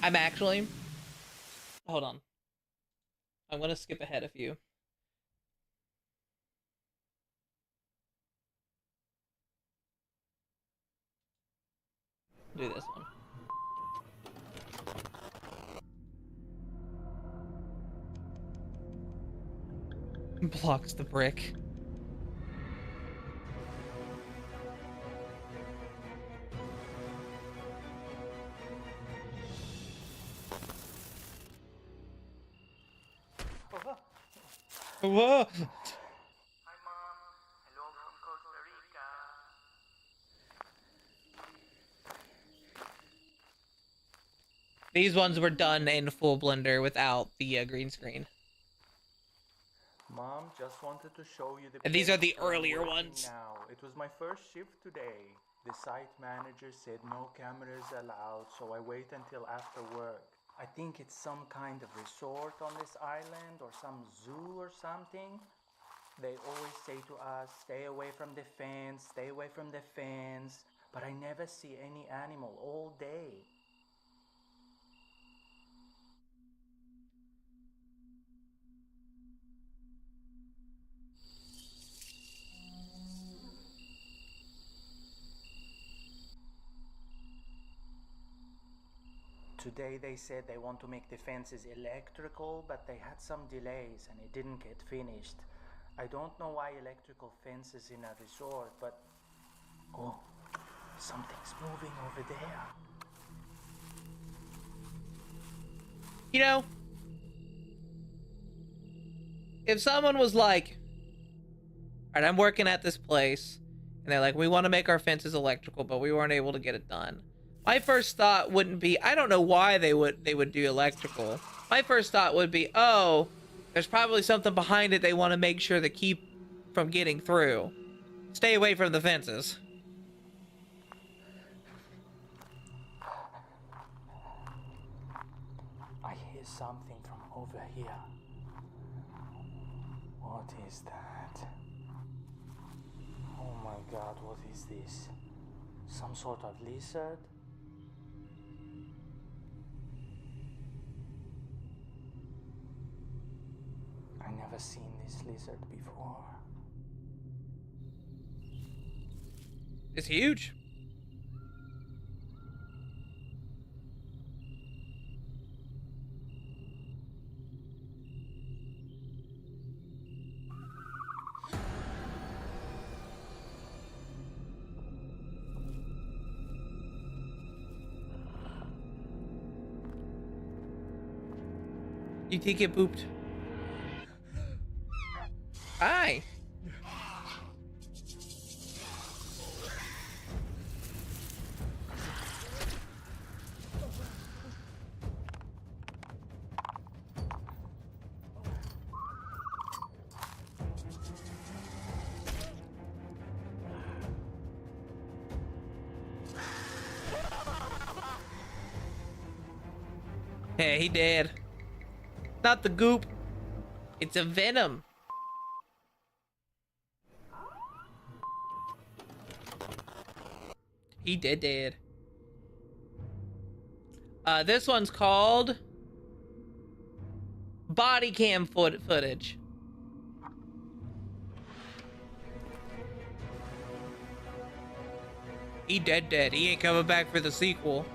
I'm actually... Hold on. I'm gonna skip ahead a few. Do this one. Blocks the brick. Whoa! Hi, Mom. Hello from Costa Rica. These ones were done in full Blender without the green screen. Mom, just wanted to show you the And these are place the where I'm earlier working ones. Now. It was my first shift today. The site manager said no cameras allowed, so I wait until after work. I think it's some kind of resort on this island or some zoo or something. They always say to us, stay away from the fence, stay away from the fence. But I never see any animal all day. Today they said they want to make the fences electrical, but they had some delays and it didn't get finished. I don't know why electrical fences in a resort, but... Oh, something's moving over there. You know, if someone was like, all right, I'm working at this place, and they're like, we want to make our fences electrical, but we weren't able to get it done. My first thought wouldn't be, I don't know why they would do electrical. My first thought would be, oh, there's probably something behind it they want to make sure to keep from getting through. Stay away from the fences. I hear something from over here. What is that? Oh my god, what is this? Some sort of lizard? I never seen this lizard before. It's huge. You think it booped? Hi. Hey, he dead. Not the goop. It's a venom. He dead. This one's called body cam footage. He dead. He ain't coming back for the sequel.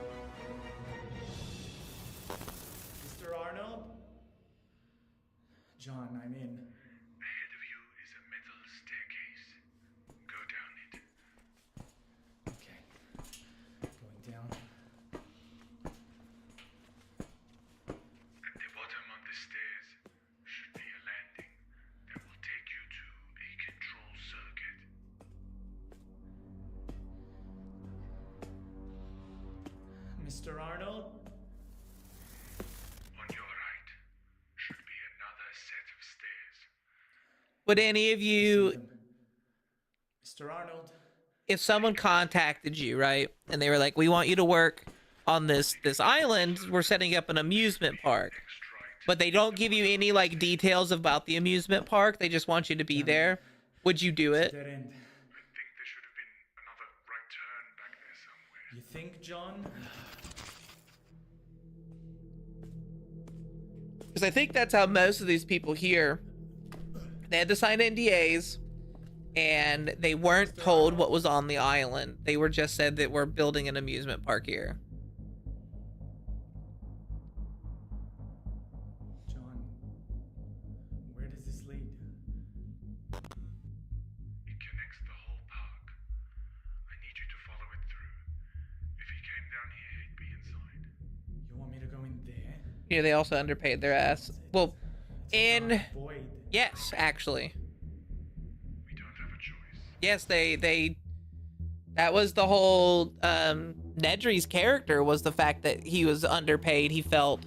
Mr. Arnold? John, I'm in. Ahead of you is a metal staircase. Go down it. Okay. Going down. At the bottom of the stairs should be a landing that will take you to a control circuit. Mr. Arnold? On your right should be another set of stairs. Would any of you, Mr. Arnold? if someone contacted you, right, and they were like, we want you to work on this island, we're setting up an amusement park, but they don't give you any like details about the amusement park, they just want you to be there, would you do it? Dead end. I think there should have been another right turn back there somewhere. You think, John? Because I think that's how most of these people here, they had to sign NDAs, and they weren't told what was on the island. They were just said that we're building an amusement park here. John, where does this lead? It connects the whole park. I need you to follow it through. If he came down here, he'd be inside. You want me to go in there? Yeah, they also underpaid their ass. Well, It's a in... dark void. Yes, actually. We don't have a choice. Yes, they that was the whole Nedry's character was the fact that he was underpaid, he felt.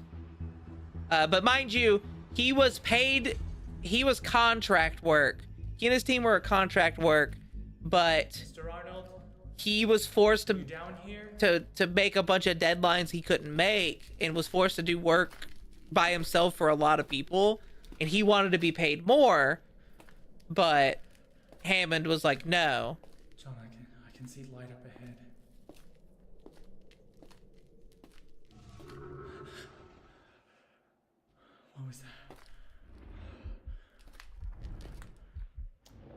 But mind you, he was paid, he was contract work. He and his team were contract work, but Mr. Arnold, he was forced you down here? to make a bunch of deadlines he couldn't make and was forced to do work by himself for a lot of people, and he wanted to be paid more, but Hammond was like, no. John, I can see light up ahead. What was that?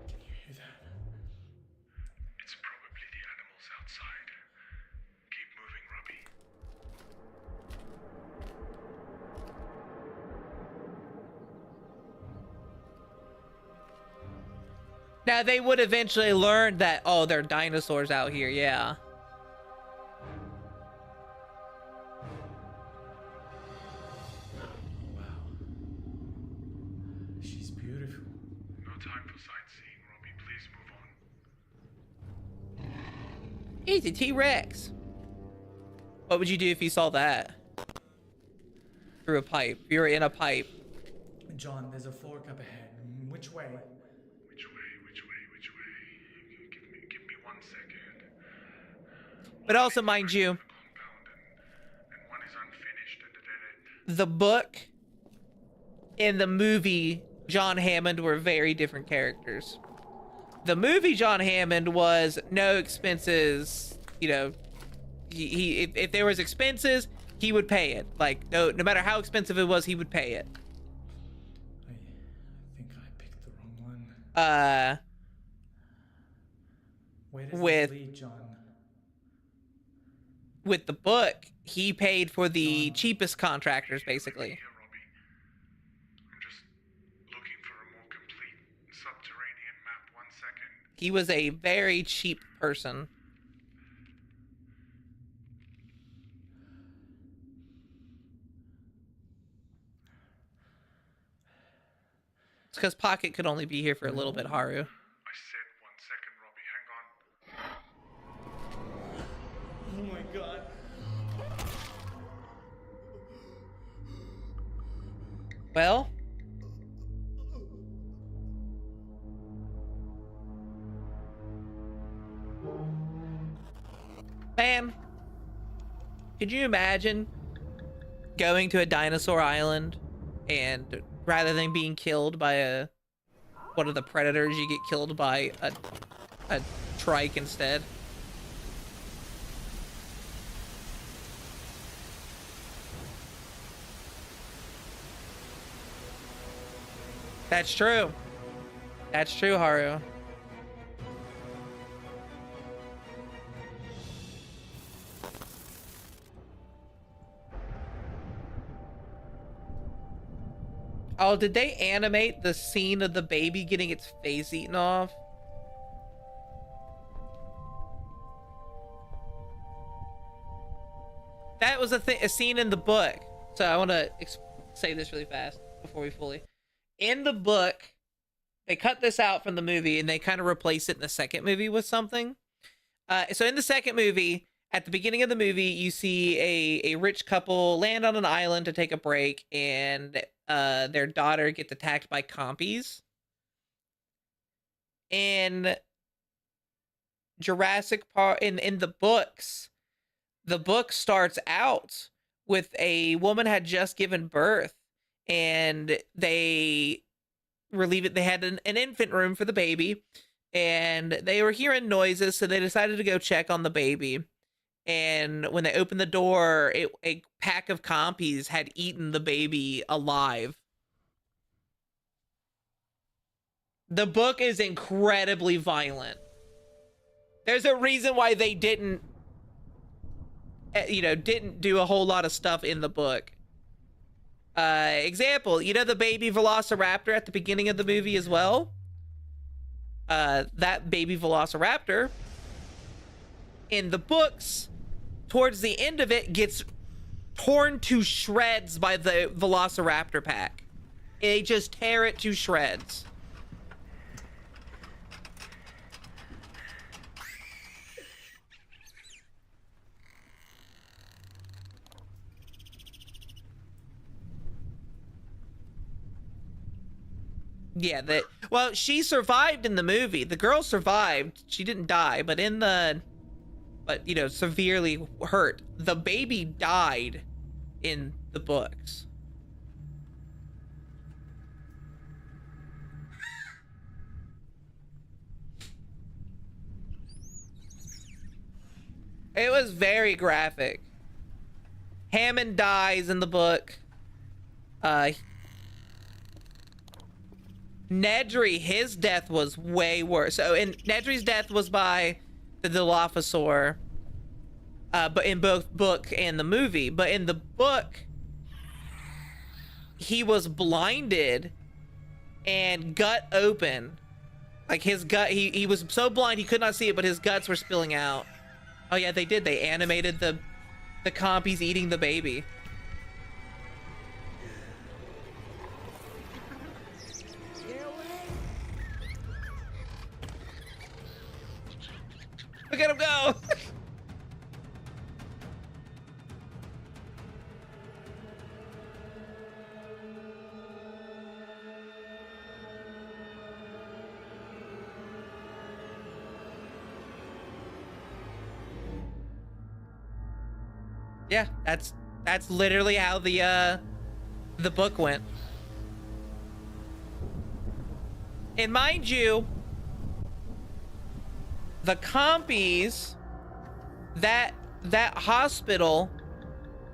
Can you hear that? It's probably the animals outside. Keep moving, Robbie. Now they would eventually learn that, oh, there are dinosaurs out here, yeah. Wow. She's beautiful. No time for sightseeing, Robbie. Please move on. He's a T-Rex. What would you do if you saw that? Through a pipe. If you were in a pipe. John, there's a fork up ahead. Which way? Which way? Give me 1 second. But also, mind you, Compound and one is unfinished and a dead end. the book and the movie John Hammond were very different characters. The movie John Hammond was no expenses, you know, if there was expenses, he would pay it. Like, no matter how expensive it was, he would pay it. I think I picked the wrong one. Where does with- this lead, John? With the book, he paid for the cheapest contractors, basically. Here, Robbie. I'm just looking for a more complete subterranean map. 1 second. He was a very cheap person. It's because Pocket could only be here for a little bit, Haru. I said 1 second, Robbie. Hang on. Oh my god. Well, man, could you imagine going to a dinosaur island and rather than being killed by one of the predators, you get killed by a trike instead? That's true. That's true, Haru. Oh, did they animate the scene of the baby getting its face eaten off? That was a scene in the book. So I want to say this really fast before we fully. In the book, they cut this out from the movie and they kind of replace it in the second movie with something. So in the second movie, at the beginning of the movie, you see a rich couple land on an island to take a break, and their daughter gets attacked by compies. In Jurassic Park, in the books, the book starts out with a woman had just given birth, and they relieve it. They had an infant room for the baby, and they were hearing noises, so they decided to go check on the baby. And when they opened the door, a pack of compies had eaten the baby alive. The book is incredibly violent. There's a reason why they didn't do a whole lot of stuff in the book. Example, the baby velociraptor at the beginning of the movie as well? That baby velociraptor in the books, towards the end of it, gets torn to shreds by the velociraptor pack. They just tear it to shreds. Yeah, that. Well, she survived in the movie. The girl survived. She didn't die, but you know, severely hurt. The baby died in the books. It was very graphic. Hammond dies in the book. Nedry, his death was way worse. So, Nedry's death was by the Dilophosaur, but in both book and the movie. But in the book, he was blinded and gut open. Like his gut, he was so blind he could not see it, but his guts were spilling out. Oh yeah, they did. They animated the compies eating the baby. Look at him go! Yeah, that's literally how the book went. And mind you, the compies, that hospital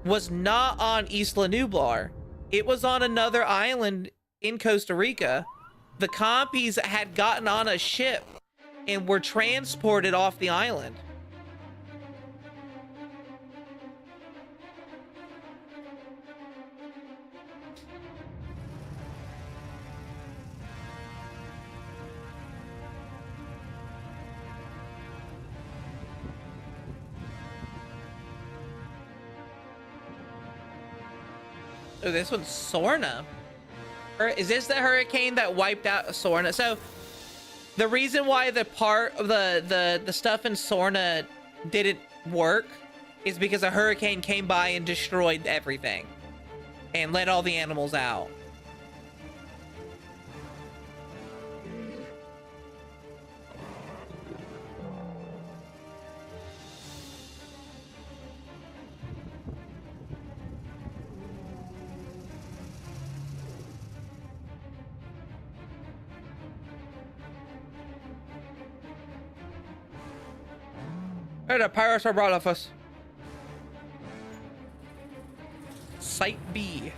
was not on Isla Nublar. It was on another island in Costa Rica. The compies had gotten on a ship and were transported off the island. Oh, this one's Sorna. Is this the hurricane that wiped out Sorna? So the reason why the part of the stuff in Sorna didn't work is because a hurricane came by and destroyed everything and let all the animals out. Hey, the pirates are brought off us. Site B.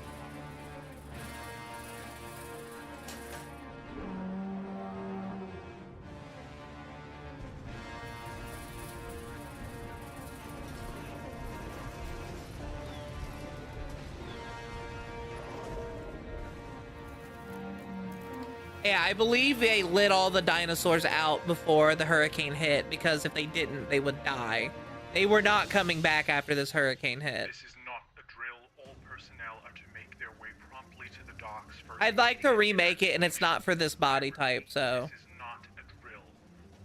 Yeah, I believe they lit all the dinosaurs out before the hurricane hit, because if they didn't, they would die. They were not coming back after this hurricane hit. This is not a drill. All personnel are to make their way promptly to the docks for I'd like to remake it, and it's not for this body type, so. This is not a drill.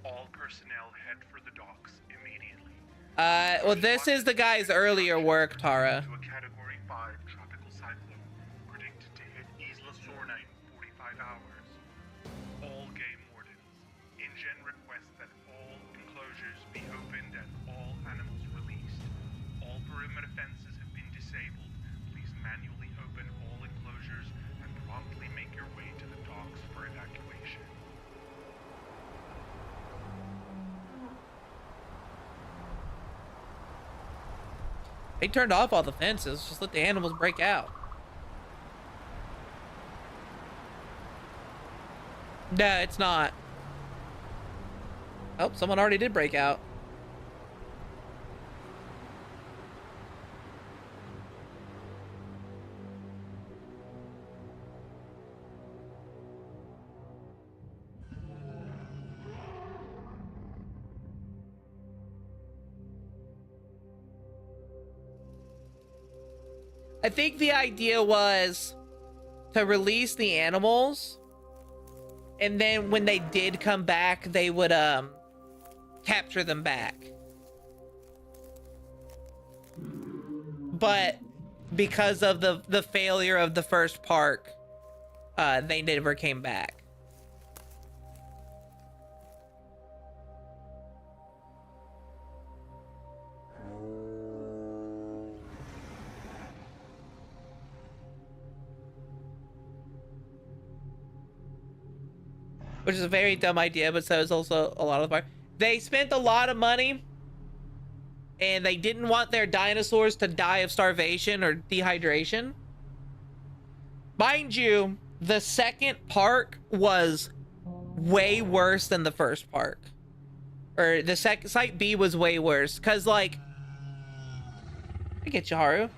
All personnel head for the docks immediately. Well, this is the guy's earlier work, Tara. To a Category 5 tropical cyclone predicted to hit Isla Sorna in 45 hours. All game wardens, InGen requests that all enclosures be opened and all animals released. All perimeter fences have been disabled. Please manually open all enclosures and promptly make your way to the docks for evacuation. They turned off all the fences. Just let the animals break out. No, it's not. Oh, someone already did break out. I think the idea was to release the animals, and then when they did come back, they would capture them back. But because of the failure of the first park, they never came back. which is a very dumb idea, but so is also a lot of the part. They spent a lot of money, and they didn't want their dinosaurs to die of starvation or dehydration. Mind you, the second park was way worse than the first park. Or the second Site B was way worse. Cause like, I get you, Haru.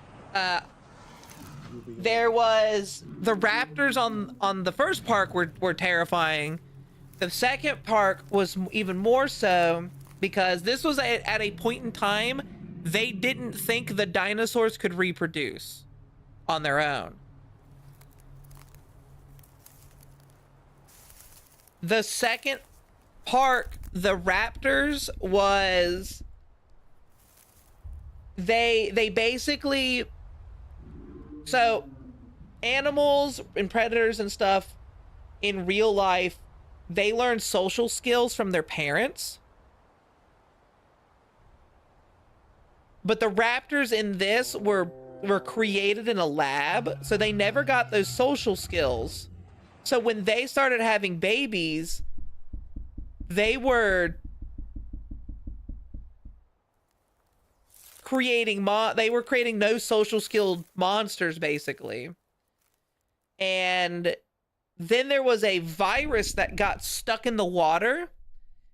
There was the raptors on the first park were terrifying. The second park was even more so because this was at a point in time they didn't think the dinosaurs could reproduce on their own. The second park, the raptors, was they basically, so animals and predators and stuff in real life, they learn social skills from their parents. But the raptors in this were created in a lab, so they never got those social skills. So when they started having babies, they were creating no social skilled monsters, basically. And then there was a virus that got stuck in the water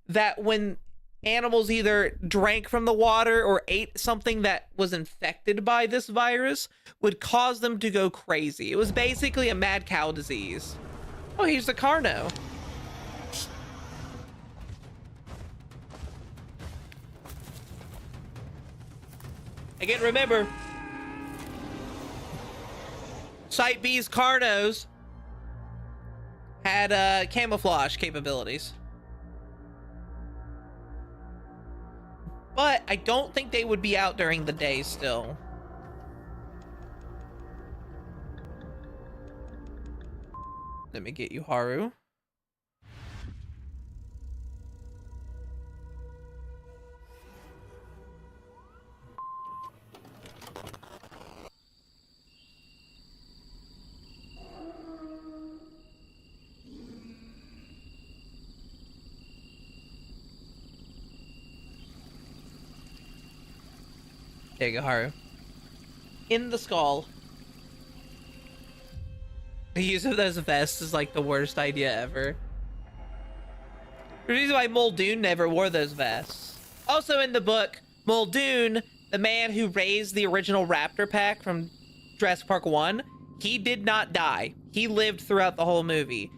that when animals either drank from the water or ate something that was infected by this virus would cause them to go crazy. It was basically a mad cow disease. Oh, here's the Carno. Again, remember, Site B's Carnos had camouflage capabilities. But I don't think they would be out during the day still. Let me get you, Haru. There you go, Haru. In the skull. The use of those vests is like the worst idea ever. The reason why Muldoon never wore those vests. Also in the book, Muldoon, the man who raised the original Raptor pack from Jurassic Park 1, he did not die. He lived throughout the whole movie.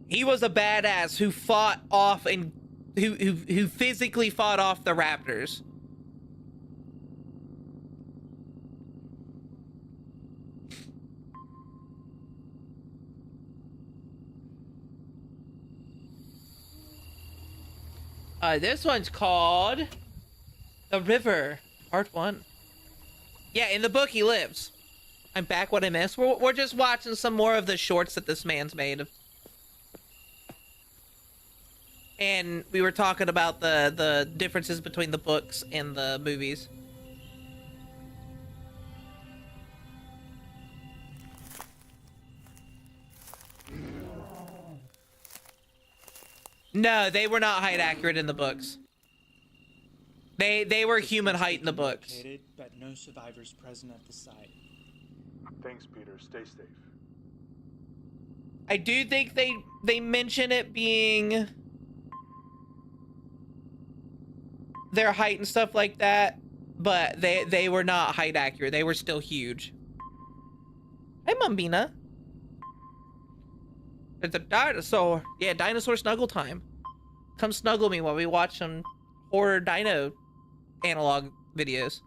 He was a badass who fought off and who physically fought off the raptors. This one's called The River, Part 1. Yeah, in the book he lives. I'm back. What I missed. We're just watching some more of the shorts that this man's made. And we were talking about the differences between the books and the movies. No, they were not height accurate in the books. They were human height in the books. But no survivors present at the site. Thanks, Peter. Stay safe. I do think they mention it being their height and stuff like that, but they were not height accurate. They were still huge. Hey, Mambina. It's a dinosaur. Yeah, dinosaur snuggle time. Come snuggle me while we watch some horror dino analog videos.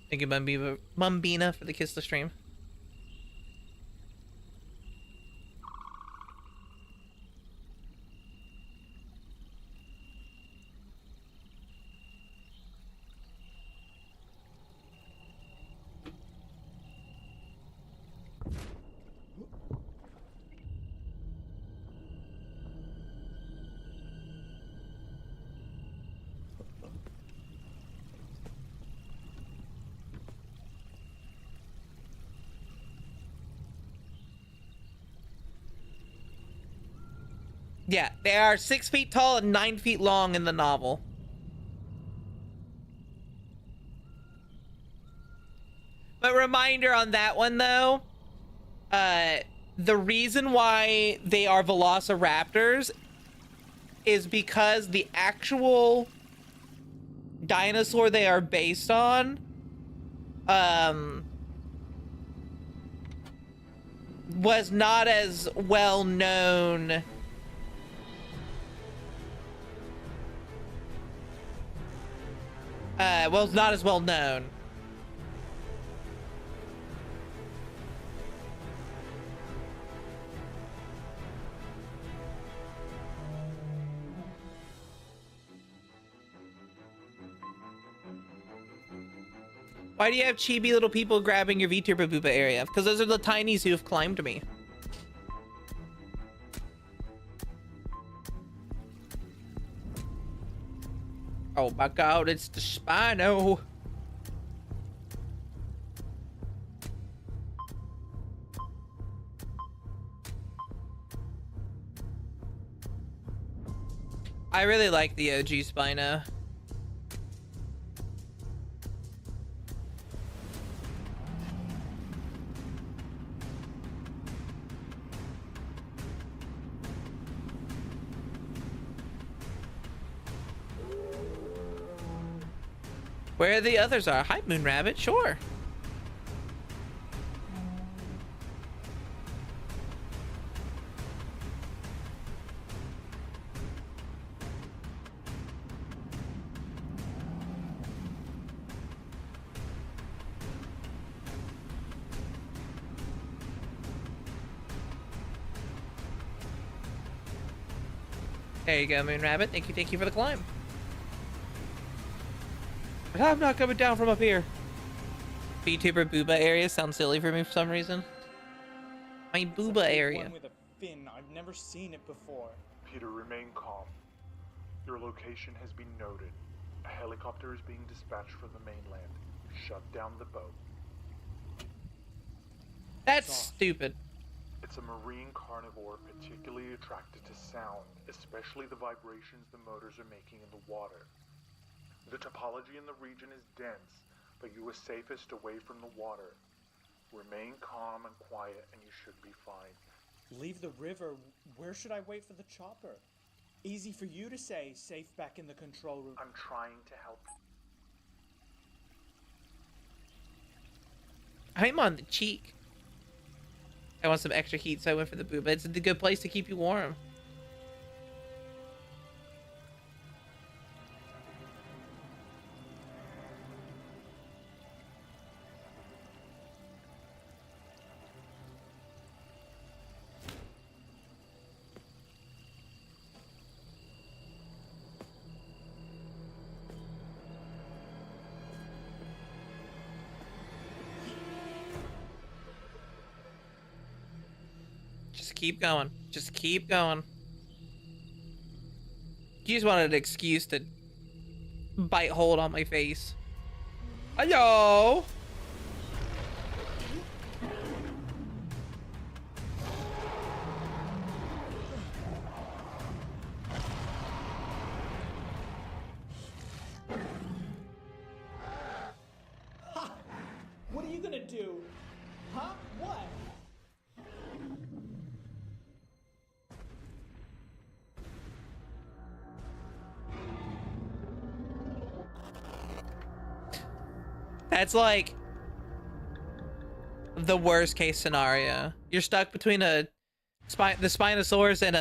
Thank you, Mumbina, for the kiss to stream. Yeah, they are 6 feet tall and 9 feet long in the novel. But reminder on that one though, the reason why they are velociraptors is because the actual dinosaur they are based on was not as well known it's not as well known. Why do you have chibi little people grabbing your VTuber Booba area? Because those are the tinies who have climbed me. Oh my god, it's the Spino. I really like the OG Spino. Where the others are. Hi, Moon Rabbit. Sure. There you go, Moon Rabbit. Thank you for the climb. But I'm not coming down from up here. VTuber Booba area sounds silly for me for some reason. My Booba area. One with a fin. I've never seen it before. Peter, remain calm. Your location has been noted. A helicopter is being dispatched from the mainland. Shut down the boat. That's stupid. It's a marine carnivore particularly attracted to sound, especially the vibrations the motors are making in the water. The topology in the region is dense, but you are safest away from the water. Remain calm and quiet and you should be fine. Leave the river. Where should I wait for the chopper? Easy for you to say, safe back in the control room. I'm trying to help you. I'm on the cheek. I want some extra heat, so I went for the Booba. It's a good place to keep you warm. Just keep going. Just keep going. You just wanted an excuse to bite hold on my face. Hello? Ha! What are you gonna do? Huh? What? That's like the worst case scenario. You're stuck between the Spinosaurus and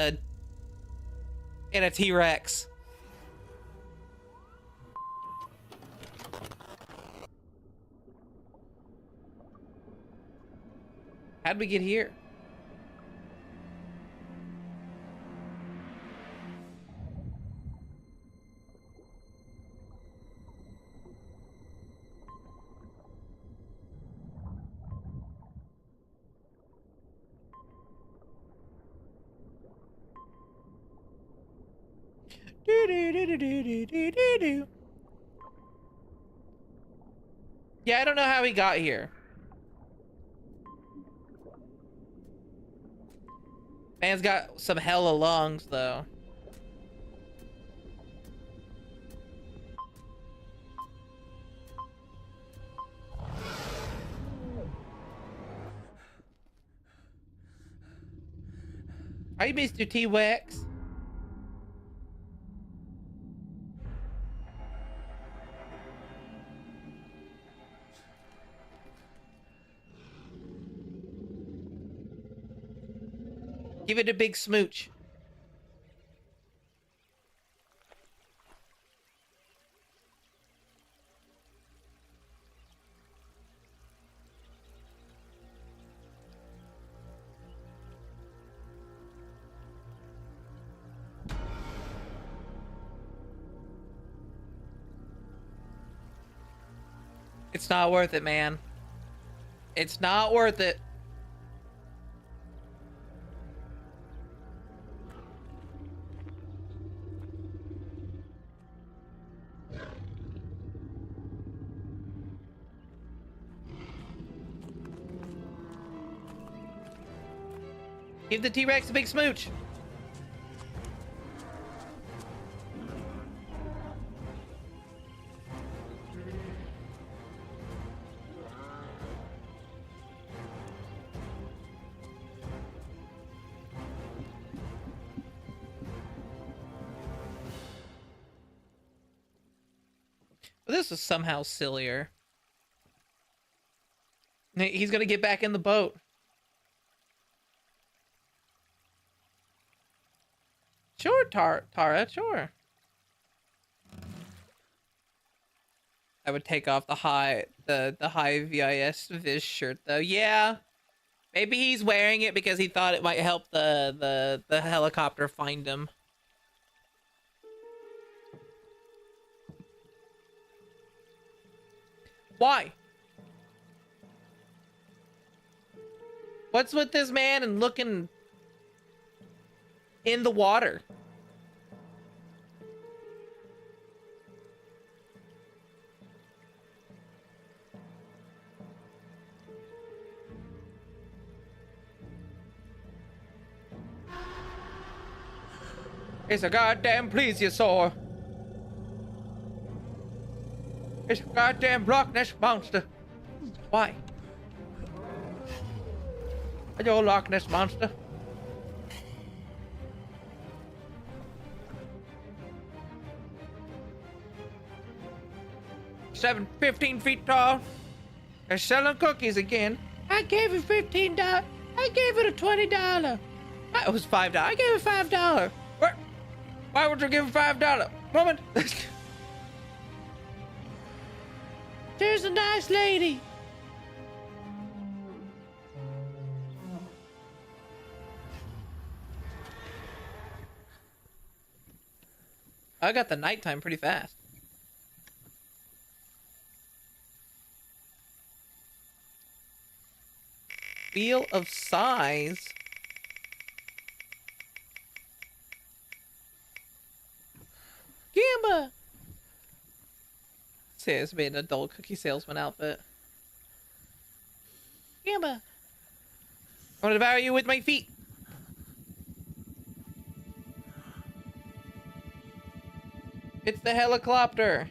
a T-Rex. How'd we get here? Yeah, I don't know how he got here. Man's got some hella lungs, though. Hi, Mr. T-Wex. Give it a big smooch. It's not worth it, man. It's not worth it. Give the T-Rex a big smooch. But this is somehow sillier. He's gonna get back in the boat. Sure, Tara, sure. I would take off the high VIS Viz shirt though. Yeah. Maybe he's wearing it because he thought it might help the helicopter find him. Why? What's with this man and looking in the water? It's a goddamn plesiosaur. It's a goddamn Loch Ness monster. Why? Hello, Loch Ness monster. Seven, 15 feet tall. They're selling cookies again. I gave it $15. I gave it a $20. It was $5. I gave it $5. What? Why would you give it $5? Woman. There's a nice lady. I got the nighttime pretty fast. Wheel of size. Gamba. Says be an adult cookie salesman outfit. Gamba. I want to devour you with my feet. It's the helicopter.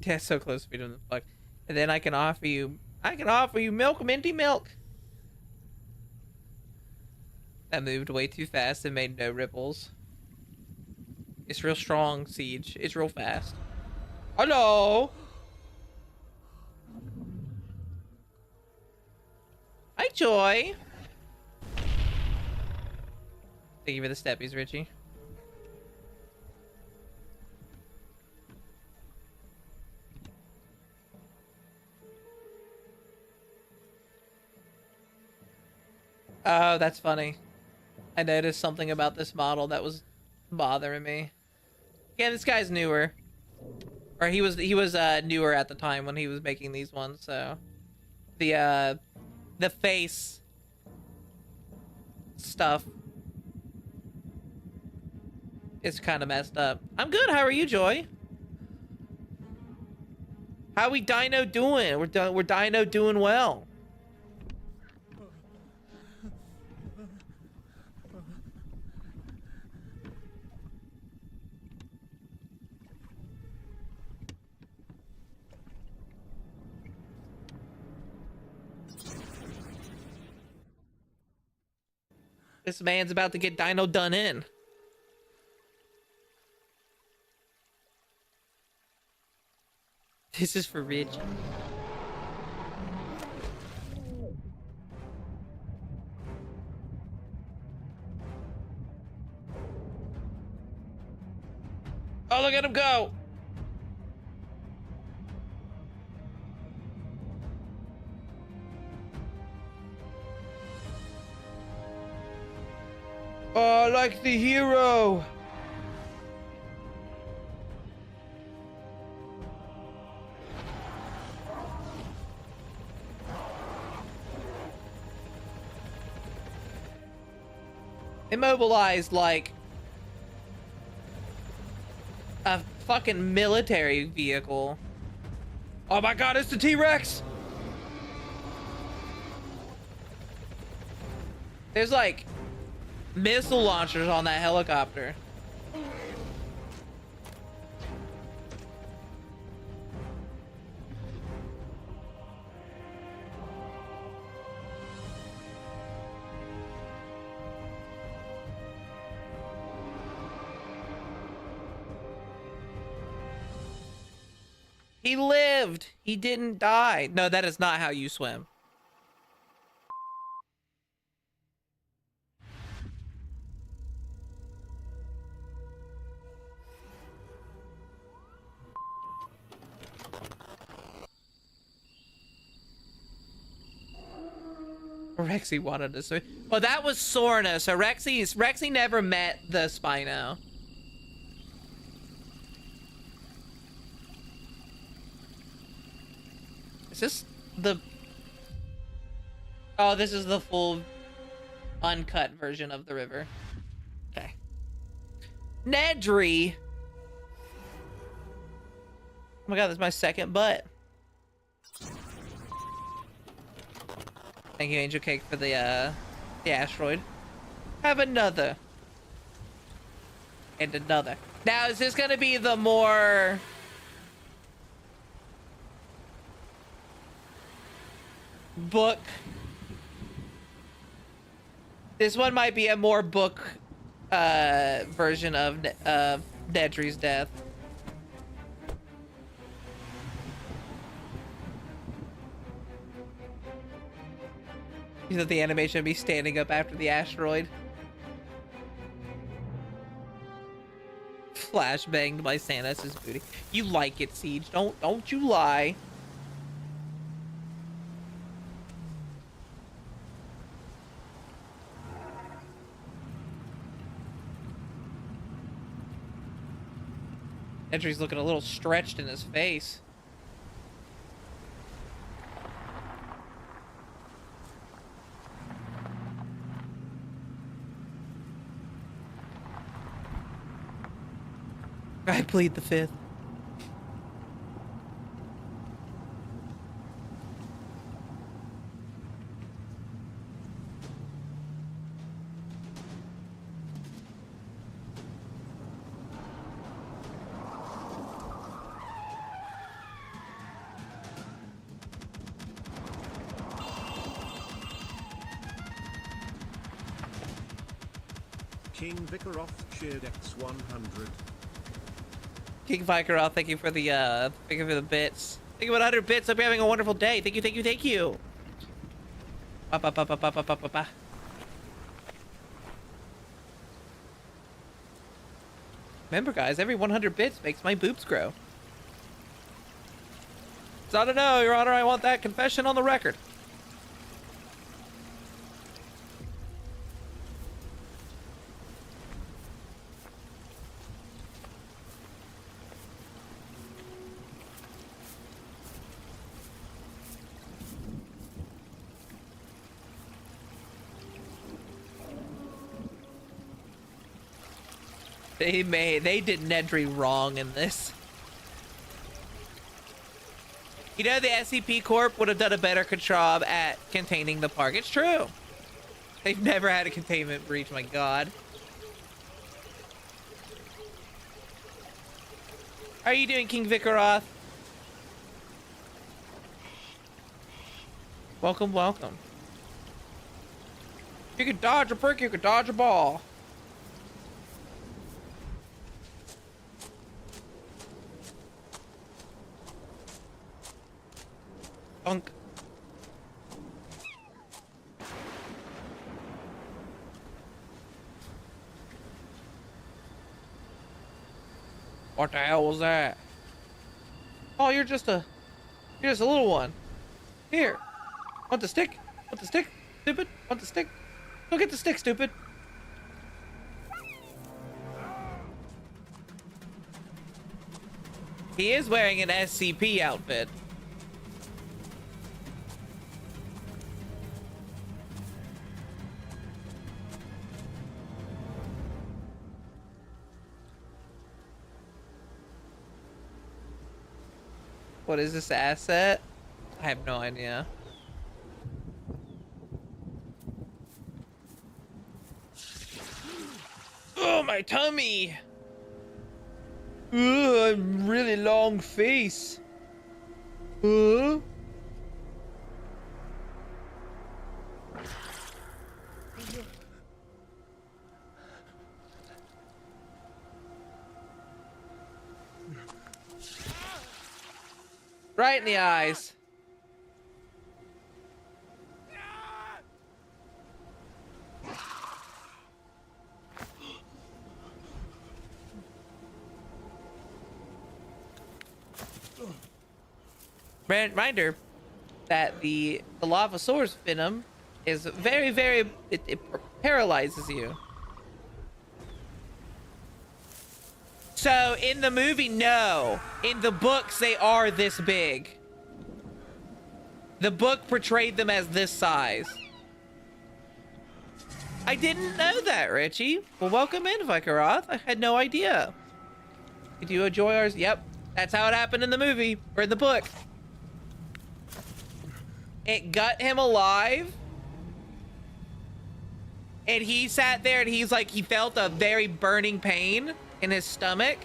Yeah, so close to beating the fuck. And then I can offer you milk, minty milk. That moved way too fast and made no ripples. It's real strong, Siege. It's real fast. Hello. Hi, Joy. Thank you for the steppies, Richie. Oh, that's funny. I noticed something about this model that was bothering me. Yeah, this guy's newer. Or he was newer at the time when he was making these ones, so the face stuff is kind of messed up. I'm good. How are you, Joy? How we Dino doing? We're Dino doing well. This man's about to get Dino done in. This is for Rich. Oh, look at him go! Oh, like the hero! Immobilized like a fucking military vehicle. Oh my god, it's the T-Rex! There's like missile launchers on that helicopter. He lived. He didn't die. No, that is not how you swim. Rexy wanted to swim. Well, that was Sorna. So Rexy never met the Spino. Is this the... Oh, this is the full uncut version of the river. Okay. Nedry! Oh my god, that's my second butt. Thank you, Angel Cake, for the asteroid. Have another. And another. Now, is this gonna be the more... book? This one might be a more book version of Nedry's death. You said the animation would be standing up after the asteroid. Flash banged by Sanos's booty. You like it, Siege. Don't you lie. Nedry's looking a little stretched in his face. I plead the fifth. King Vikaroff cheered X100. King Vikaroff, thank you for the bits. Thank you for 100 bits. Hope you're having a wonderful day. Thank you. Ba, ba, ba, ba, ba, ba, ba, ba, ba. Remember, guys, every 100 bits makes my boobs grow. So I don't know, Your Honor. I want that confession on the record. They did Nedry wrong in this. You know, the SCP Corp would have done a better job at containing the park. It's true. They've never had a containment breach, my god. How are you doing, King Vikaroth? Welcome, welcome. You could dodge a brick, you could dodge a ball. Unk. What the hell was that? Oh, you're just a little one. Here. Want the stick? Want the stick? Stupid? Want the stick? Go get the stick, stupid. He is wearing an SCP outfit. What is this asset? I have no idea. Oh, my tummy! Ugh, a really long face. Huh? Right in the eyes. Reminder that the lava source venom is very, very, it paralyzes you. So in the movie, no. In the books, they are this big. The book portrayed them as this size. I didn't know that, Richie. Well, welcome in, Vikaroth. I had no idea. Did you enjoy ours? Yep. That's how it happened in the movie, or in the book. It gut him alive. And he sat there and he's like, he felt a very burning pain in his stomach.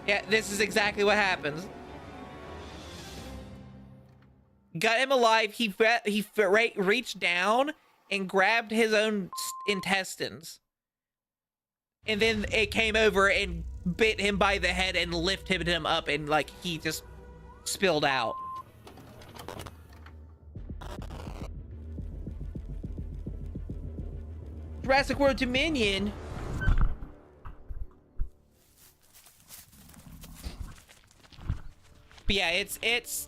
Yeah, this is exactly what happens. Gut him alive. He reached down and grabbed his own intestines. And then it came over and bit him by the head and lifted him up, and like he just spilled out. Jurassic World Dominion. But yeah, it's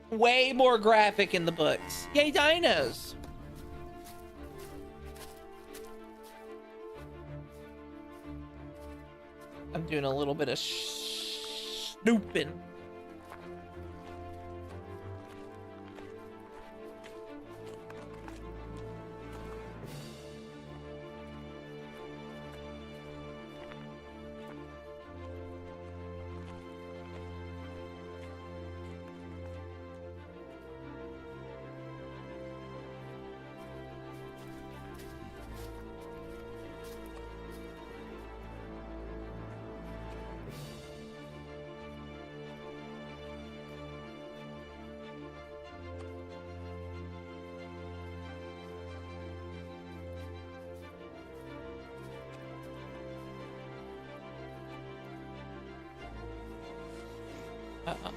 way more graphic in the books. Yay, dinos! I'm doing a little bit of snooping.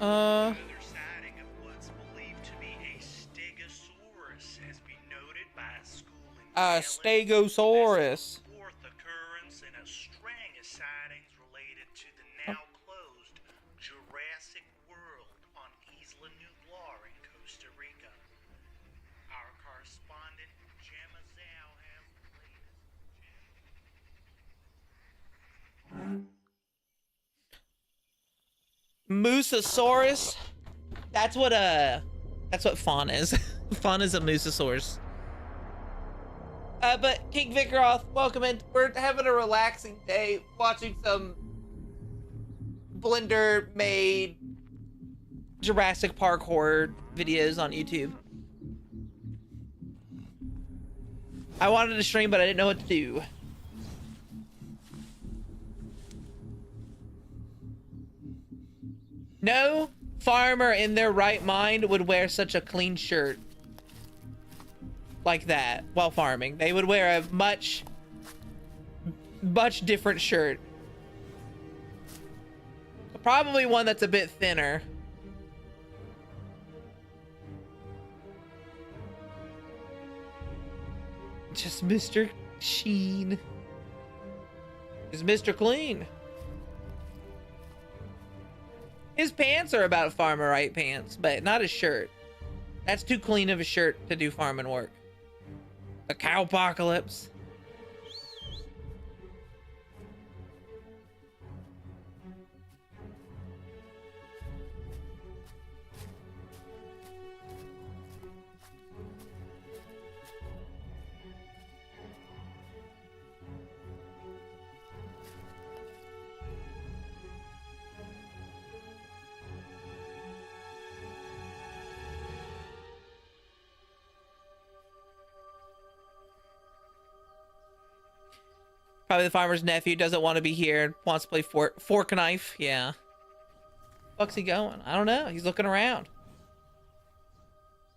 Another sighting of what's believed to be a Stegosaurus has been noted by a school in Stegosaurus. Fourth occurrence in a string of sightings related to the now closed Jurassic World on Isla Nublar in Costa Rica. Our correspondent Gemma Zhao has the latest. Mosasaurus. That's what Fawn is. Fawn is a Mosasaurus. But King Vikaroth, welcome in. We're having a relaxing day, watching some Blender made Jurassic Park horror videos on YouTube. I wanted to stream, but I didn't know what to do. No farmer in their right mind would wear such a clean shirt like that while farming. They would wear a much different shirt. Probably one that's a bit thinner. Just Mr. Sheen is Mr. Clean. His pants are about farmer right pants, but not his shirt. That's too clean of a shirt to do farming work. The cowpocalypse. Probably the farmer's nephew doesn't want to be here and wants to play fork knife. Yeah. Fuck's he going? I don't know. He's looking around.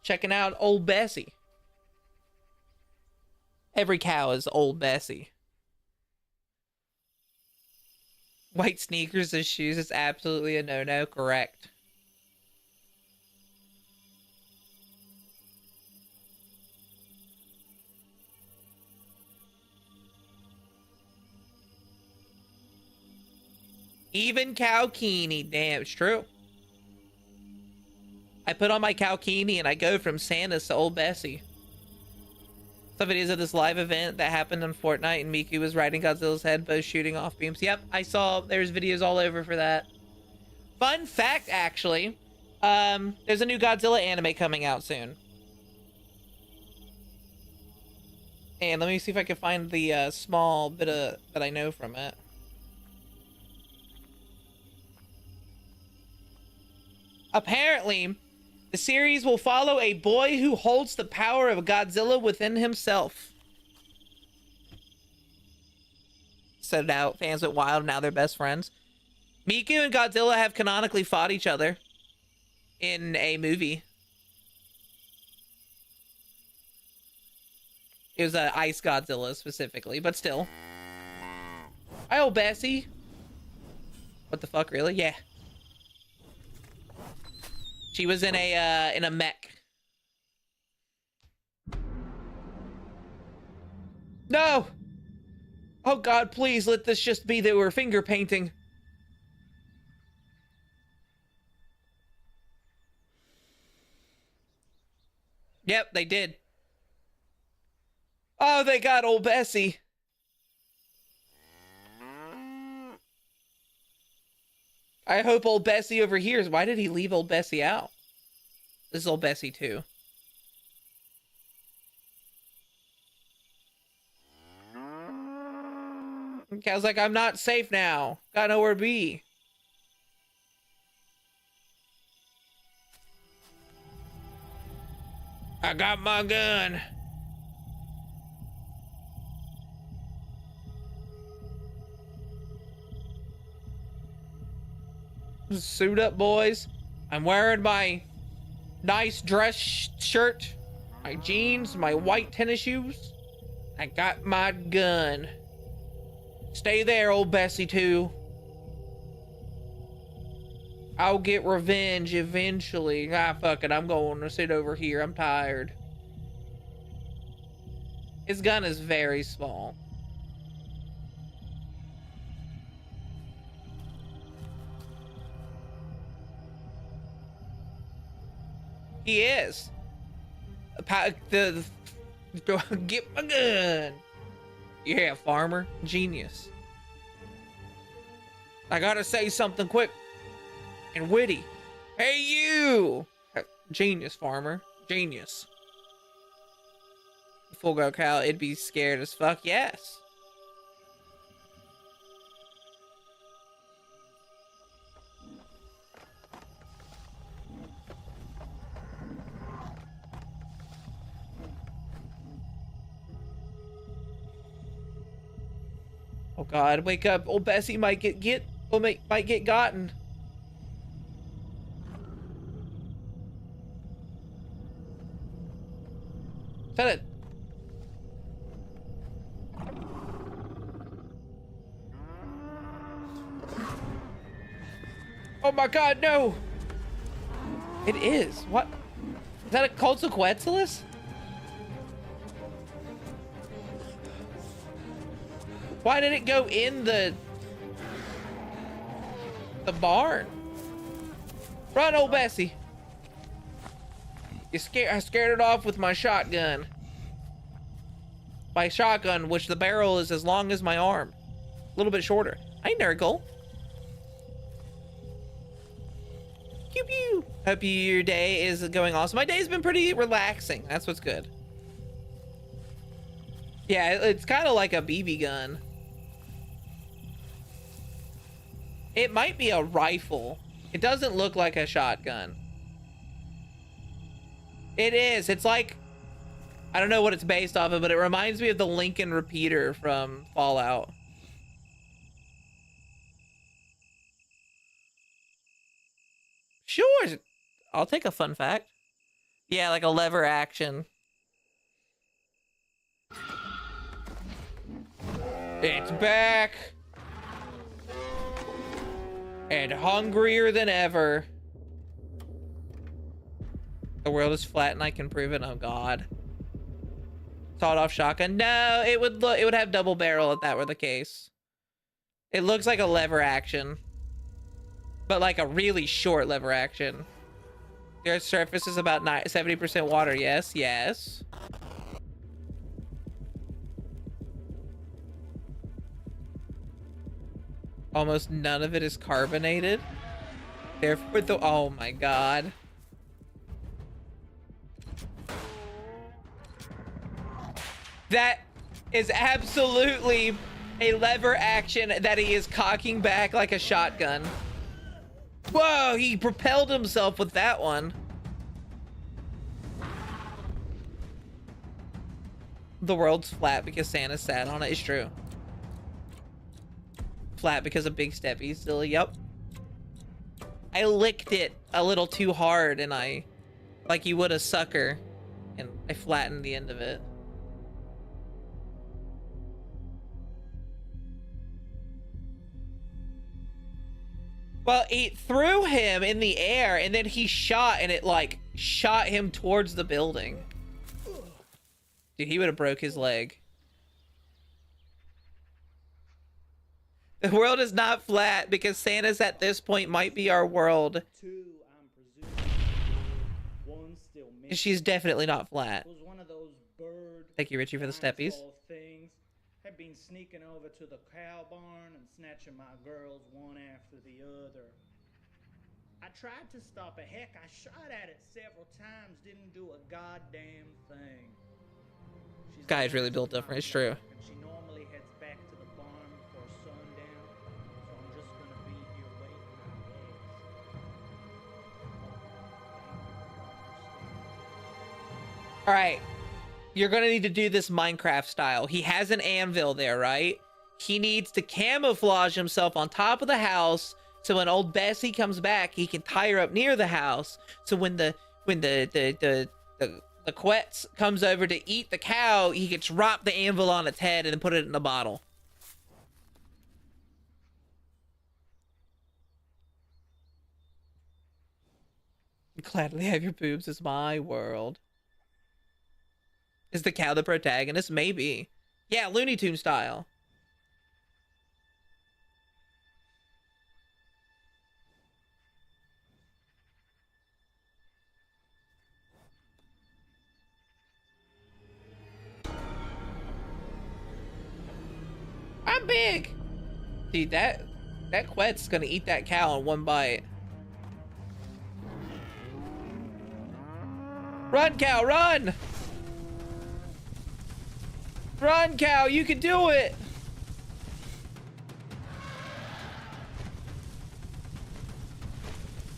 Checking out old Bessie. Every cow is old Bessie. White sneakers as shoes is absolutely a no-no. Correct. Even Cowkini. Damn, it's true. I put on my Cowkini and I go from Santa's to old Bessie. Some videos of this live event that happened on Fortnite and Miku was riding Godzilla's head, both shooting off beams. Yep, I saw there's videos all over for that. Fun fact, actually. There's a new Godzilla anime coming out soon. And let me see if I can find the small bit of that I know from it. Apparently, the series will follow a boy who holds the power of Godzilla within himself. Set it out. Fans went wild. Now they're best friends. Miku and Godzilla have canonically fought each other in a movie. It was Ice Godzilla specifically, but still. Hi, old Bessie. What the fuck, really? Yeah. She was in a mech. No! Oh God, please let this just be that we're finger painting. Yep, they did. Oh, they got old Bessie. I hope old Bessie overhears. Why did he leave old Bessie out? This is old Bessie too. I was like, I'm not safe now. Got nowhere to be. I got my gun. Suit up, boys. I'm wearing my nice dress shirt, my jeans, my white tennis shoes. I got my gun. Stay there, old Bessie, too. I'll get revenge eventually. Ah, fuck it. I'm going to sit over here. I'm tired. His gun is very small. He is. Get my gun. Yeah, farmer. Genius. I gotta say something quick and witty. Hey, you! Genius, farmer. Genius. full grown cow, it'd be scared as fuck. Yes. Oh God, wake up. Old Bessie might might get gotten. Shut it. Oh my God, no. It is. What? Is that a Quetzalcoatlus? Why did it go in the barn? Run, old Bessie. I scared it off with my shotgun. My shotgun, which the barrel is as long as my arm. A little bit shorter. Hi, Nurgle. Pew pew. Hope your day is going awesome. My day's been pretty relaxing. That's what's good. Yeah, it's kind of like a BB gun. It might be a rifle. It doesn't look like a shotgun. It is. It's like, I don't know what it's based off of, but it reminds me of the Lincoln repeater from Fallout. Sure. I'll take a fun fact. Yeah, like a lever action. It's back. And hungrier than ever. The world is flat and I can prove it. Oh God. Sawed-off shotgun. No, it would have double barrel if that were the case. It looks like a lever action, but like a really short lever action. The Earth's surface is about 70% water. Yes, yes. Almost none of it is carbonated. Therefore, oh my God. That is absolutely a lever action that he is cocking back like a shotgun. Whoa, he propelled himself with that one. The world's flat because Santa sat on it. It's true. Flat because of Big Steppy still. Yep. I licked it a little too hard and like you would a sucker, and I flattened the end of it. Well, it threw him in the air and then he shot and it like shot him towards the building. Dude, he would have broke his leg. The world is not flat because Santa's at this point might be our world. She's definitely not flat. Thank you, Richie, for the steppies. Had been sneaking over to the cow barn and snatching my girls one after the other. I tried to stop it. Heck, I shot at it several times, didn't do a goddamn thing. She's Guy's really built different. It's true. And she normally heads back to the barn for sundown, so I'm just gonna be here waiting, I guess. All right. You're gonna need to do this Minecraft style. He has an anvil there, right? He needs to camouflage himself on top of the house so when old Bessie comes back, he can tie her up near the house. So when the Quetz comes over to eat the cow, he can drop the anvil on its head and then put it in a bottle. Gladly have your boobs is my world. Is the cow the protagonist? Maybe. Yeah, Looney Tunes style. I'm big. Dude, that Quet's gonna eat that cow in one bite. Run, cow, run! Run, cow, you can do it.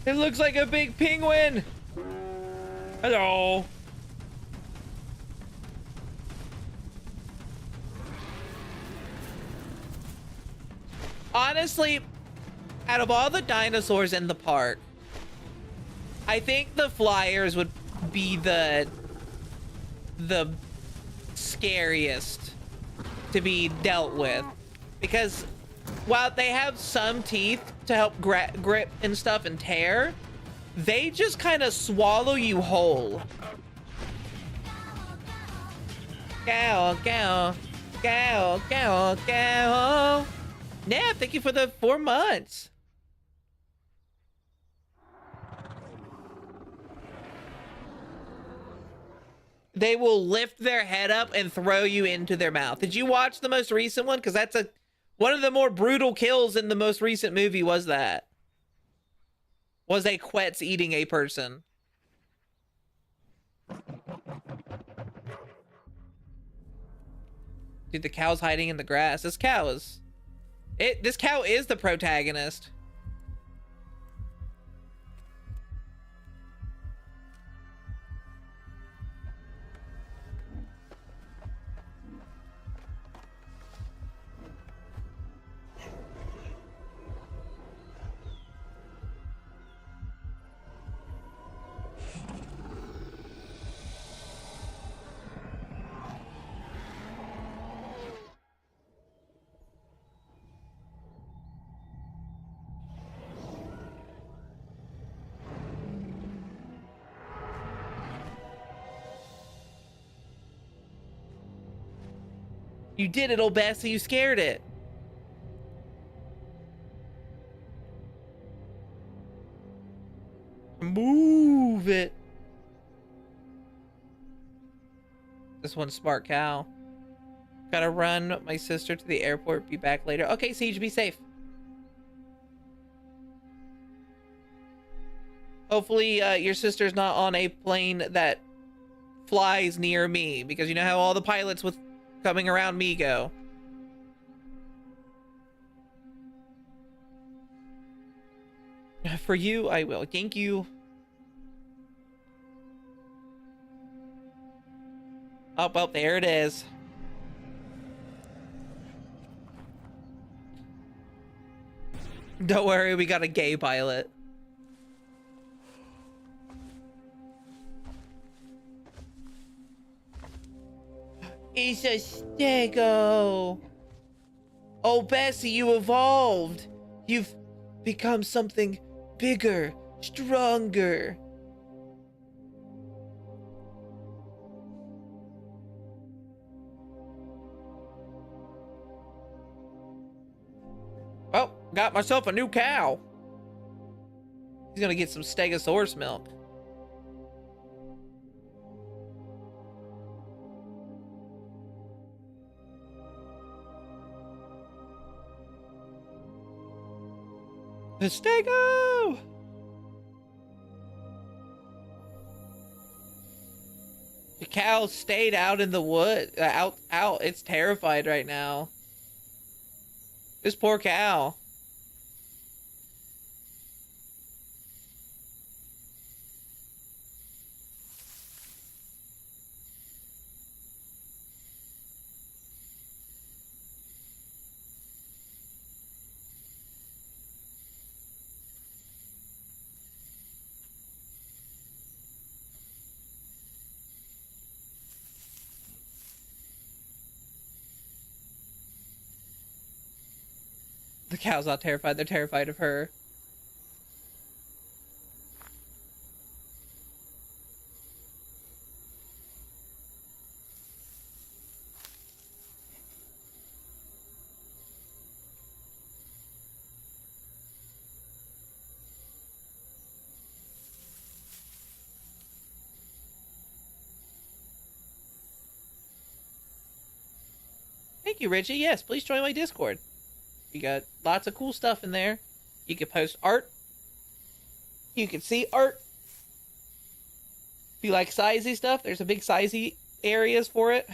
It looks like a big penguin. Hello. Honestly, out of all the dinosaurs in the park, I think the flyers would be the scariest to be dealt with, because while they have some teeth to help grip and stuff and tear, they just kind of swallow you whole. Cow, cow, cow, cow, cow. Yeah, thank you for the 4 months. They will lift their head up and throw you into their mouth. Did you watch the most recent one? Because that's one of the more brutal kills in the most recent movie. Was a Quetz eating a person. Dude, the cow's hiding in the grass. This cow is the protagonist. You did it, old Bessie. You scared it. Move it. This one's smart cow. Gotta run my sister to the airport. Be back later. Okay, Siege, be safe. Hopefully, your sister's not on a plane that flies near me, because you know how all the pilots with coming around me go. For you, I will. Thank you. Oh, well, there it is. Don't worry, we got a gay pilot. It's a stego. Oh, Bessie, you evolved. You've become something bigger, stronger. Well, got myself a new cow. He's gonna get some Stegosaurus milk. The Stego! The cow stayed out in the wood. Out. It's terrified right now. This poor cow. The cow's not terrified. They're terrified of her. Thank you, Richie. Yes, please join my Discord. You got lots of cool stuff in there. You can post art. You can see art. If you like sizey stuff, there's a big sizey areas for it.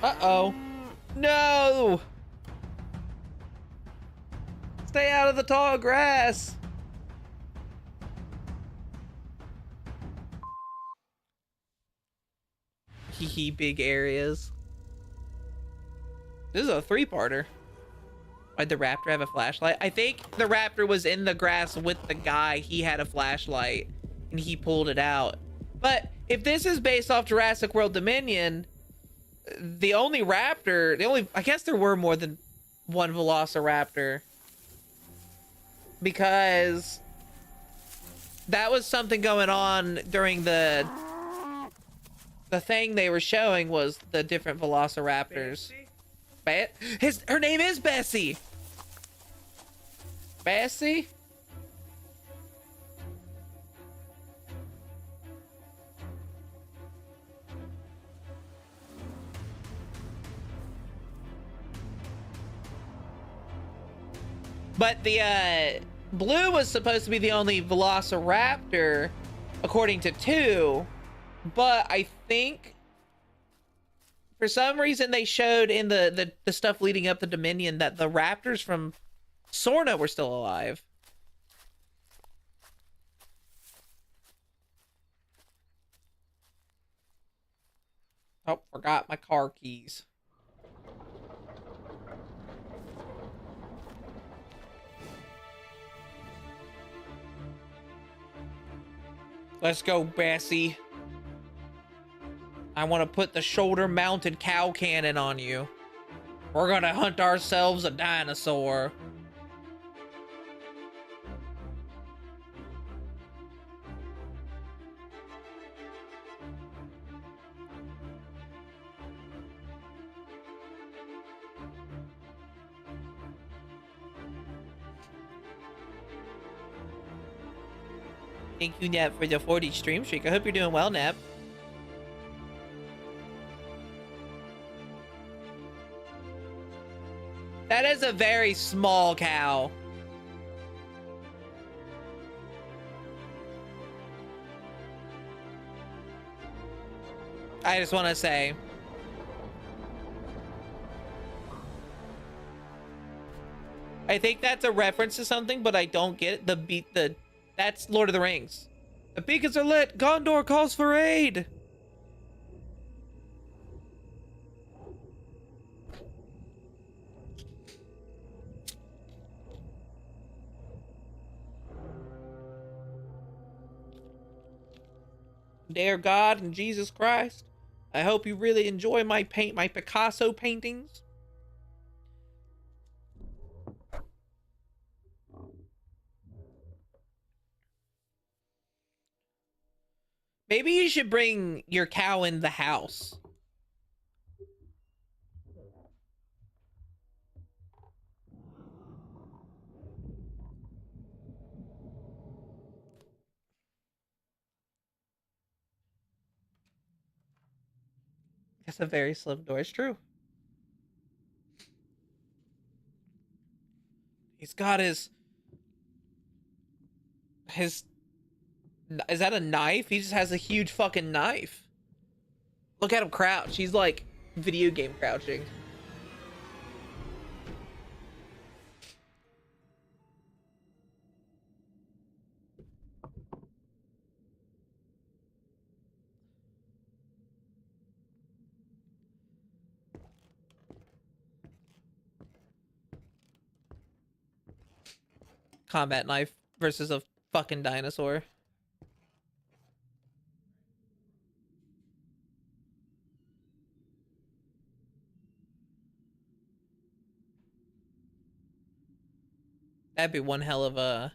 Uh-oh. No! Stay out of the tall grass! Hee hee, big areas. This is a three-parter. Why'd the raptor have a flashlight? I think the raptor was in the grass with the guy. He had a flashlight and he pulled it out. But if this is based off Jurassic World Dominion, the only raptor, I guess there were more than one Velociraptor, because that was something going on during the thing they were showing was the different Velociraptors. Her name is Bessie. Bessie? But the Blue was supposed to be the only Velociraptor, according to 2. But I think for some reason they showed in the stuff leading up to Dominion that the raptors from Sorna were still alive. Oh, forgot my car keys. Let's go, Bessie. I want to put the shoulder-mounted cow cannon on you. We're gonna hunt ourselves a dinosaur. Thank you, Nap, for the 40 stream streak. I hope you're doing well, Nap. That is a very small cow. I just want to say. I think that's a reference to something, but I don't get it. That's Lord of the Rings. The beacons are lit. Gondor calls for aid. Dear God and Jesus Christ, I hope you really enjoy my Picasso paintings. Maybe you should bring your cow in the house. That's a very slim door. It's true. He's got his... Is that a knife? He just has a huge fucking knife. Look at him crouch. He's like video game crouching. Combat knife versus a fucking dinosaur. That'd be one hell of a...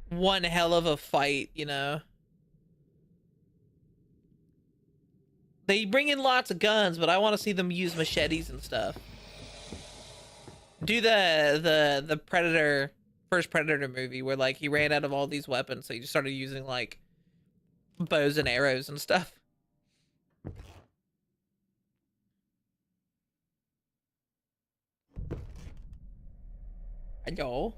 one hell of a fight, you know? They bring in lots of guns, but I want to see them use machetes and stuff. Do the Predator, first Predator movie where like he ran out of all these weapons, so he just started using like bows and arrows and stuff. Hello.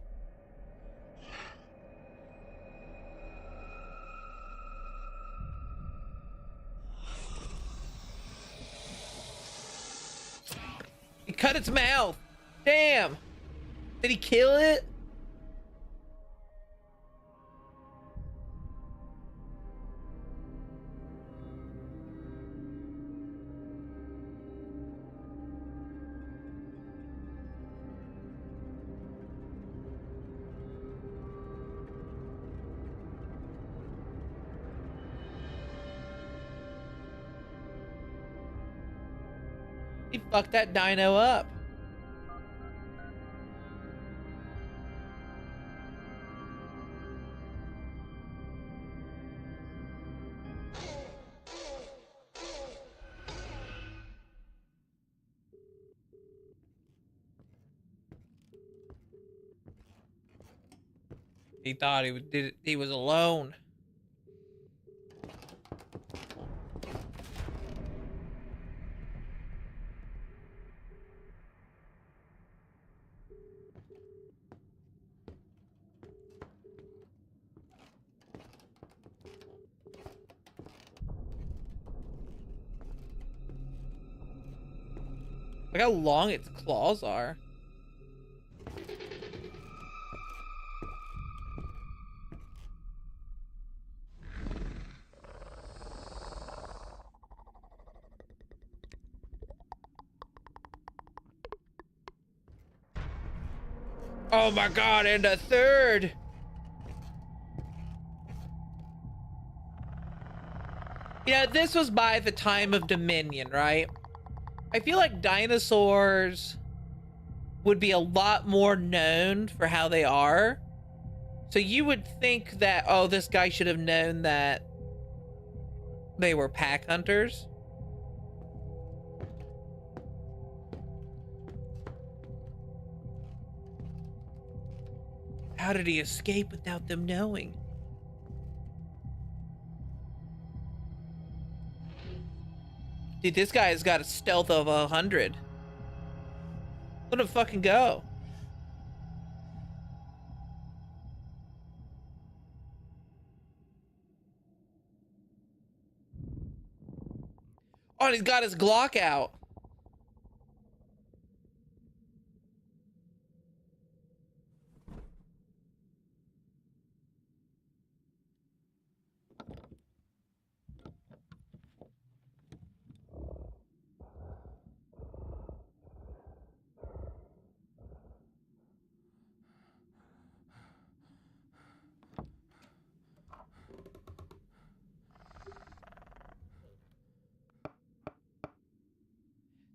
cut its mouth. Damn. Did he kill it? He fucked that dino up. He thought he was alone. Look how long its claws are. Oh my god, and a third! Yeah, this was by the time of Dominion, right? I feel like dinosaurs would be a lot more known for how they are. So you would think that, oh, this guy should have known that they were pack hunters. How did he escape without them knowing? Dude, this guy has got a stealth of 100. Let him fucking go. Oh, and he's got his Glock out.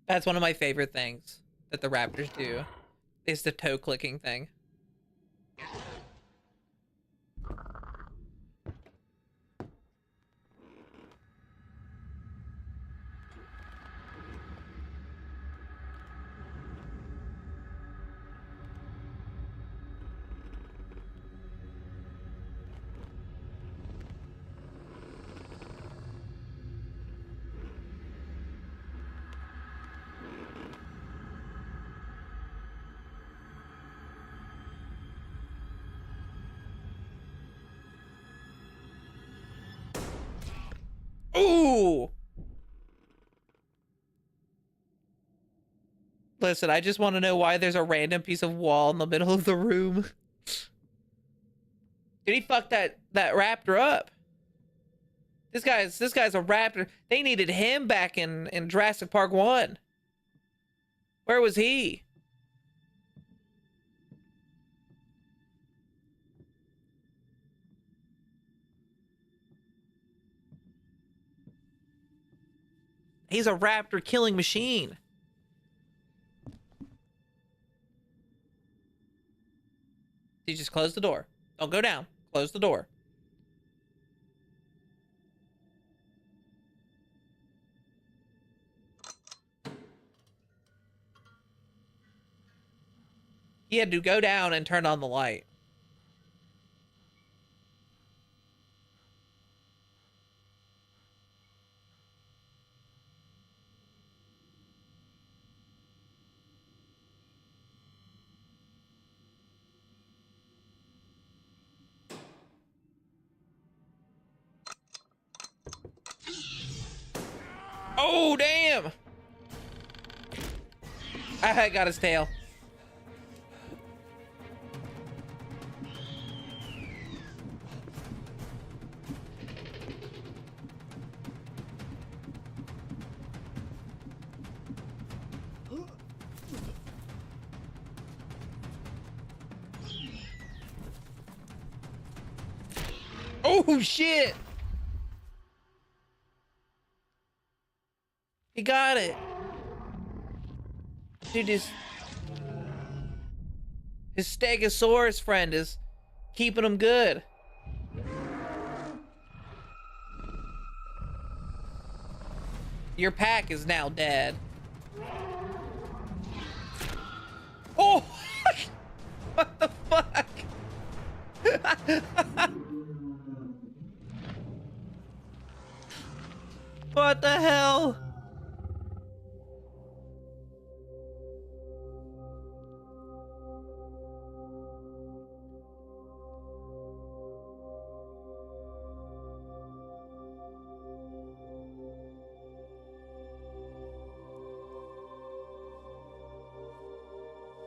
That's one of my favorite things that the raptors do, is the toe clicking thing. Ooh! Listen, I just want to know why there's a random piece of wall in the middle of the room. Did he fuck that raptor up? This guy's a raptor. They needed him back in Jurassic Park 1. Where was he? He's a raptor killing machine. You just close the door. Don't go down. Close the door. He had to go down and turn on the light. Oh, damn! I got his tail. Oh shit! He got it. Dude, his Stegosaurus friend is keeping him good. Your pack is now dead. Oh! What the fuck? What the hell?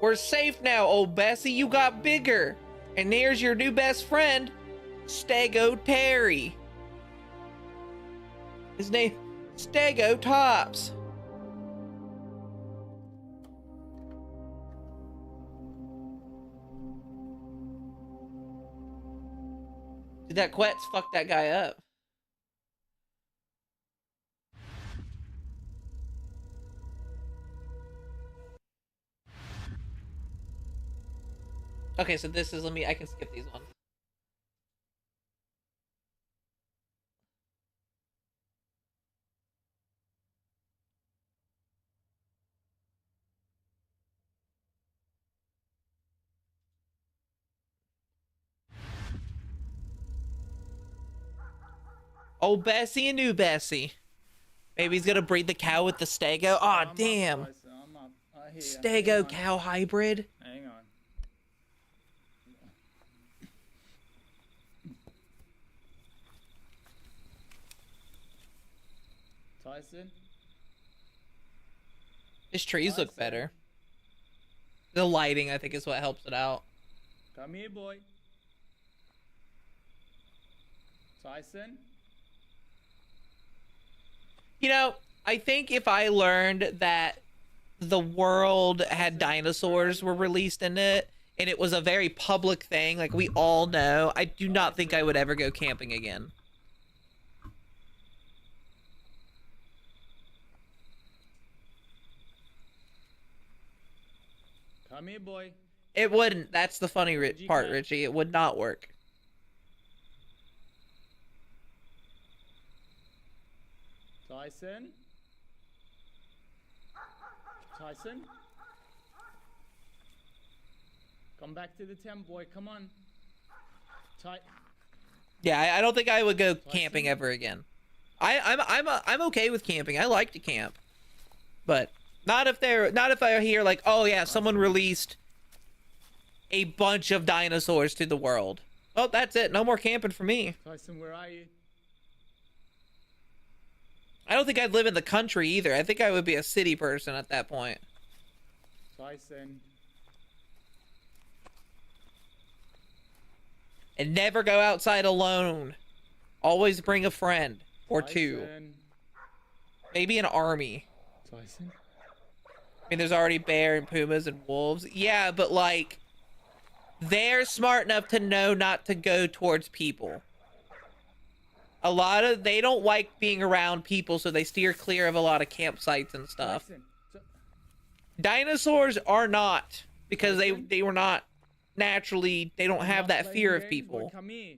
We're safe now, old Bessie. You got bigger. And there's your new best friend, Stego Terry. His name, Stego Tops. Did that Quetz fuck that guy up? Okay, so this is, I can skip these ones. Old Bessie and new Bessie. Maybe he's gonna breed the cow with the Stego. Aw, oh, damn. Stego cow hybrid. Hang on. Tyson? His trees look better. The lighting, I think, is what helps it out. Come here, boy. Tyson? You know, I think if I learned that the world had dinosaurs were released in it, and it was a very public thing, like we all know, I do not think I would ever go camping again. Come here, boy. It wouldn't. That's the funny part, Richie. It would not work. Tyson? Tyson? Come back to the tent, boy. Come on. Yeah, I don't think I would go camping ever again. I'm okay with camping. I like to camp, but not if I hear like, oh yeah, someone released a bunch of dinosaurs to the world. Oh, that's it. No more camping for me. Tyson, where are you? I don't think I'd live in the country either. I think I would be a city person at that point. Tyson. And never go outside alone. Always bring a friend or two. Maybe an army. Tyson. I mean, there's already bear and pumas and wolves. Yeah, but like, they're smart enough to know not to go towards people. They don't like being around people, so they steer clear of a lot of campsites and stuff. Tyson. Dinosaurs are not, because they were not naturally, they don't have that fear of people. Come here.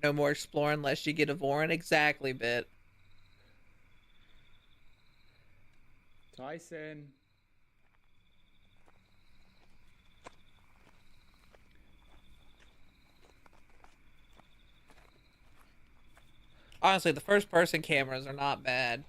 No more exploring unless you get a Voron. Exactly, Bit. Tyson. Honestly, the first-person cameras are not bad.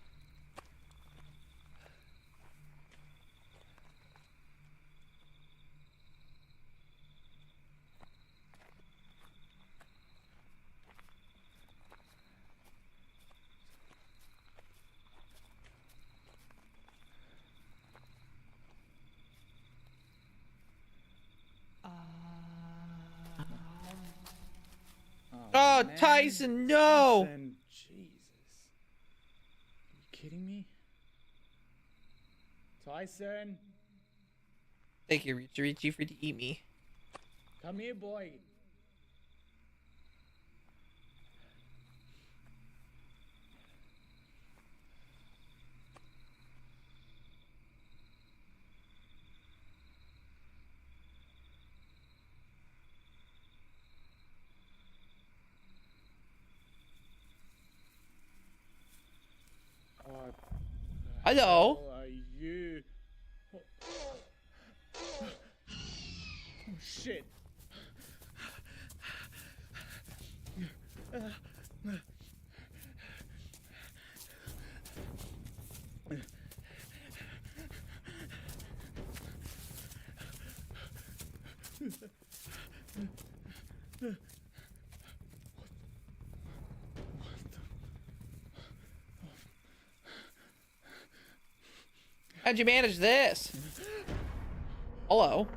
Oh, Man, Tyson, no! Tyson, Jesus. Are you kidding me? Tyson, Thank you, Richie, for to eat me. come here, boy. What the Hello. hell are you? Oh shit. How'd you manage this? Hello.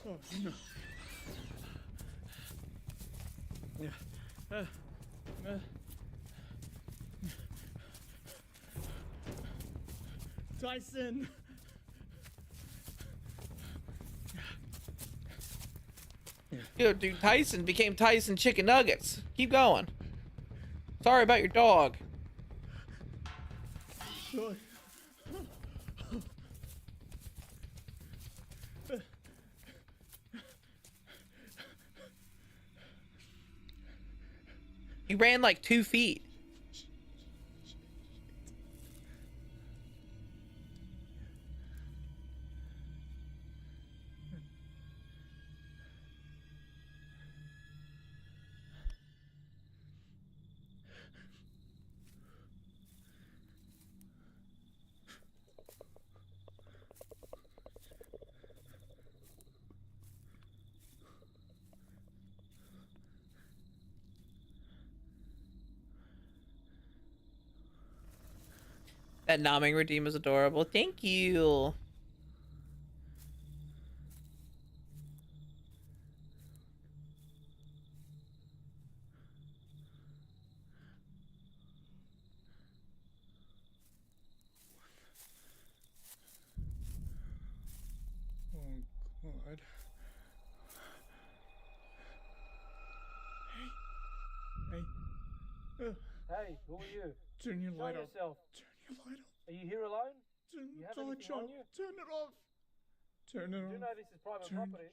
Oh no. Tyson. Yo, dude, Tyson became Tyson Chicken Nuggets. Keep going. Sorry about your dog. He ran like 2 feet. That Naming redeem is adorable. Thank you. Oh God. Hey. Hey, who are you? Turn your Show light off. yourself. Turn your light off. Are you here alone? Turn You the have torch anything on off. you? Turn it off. Turn it You off. do know this is private Turn. property.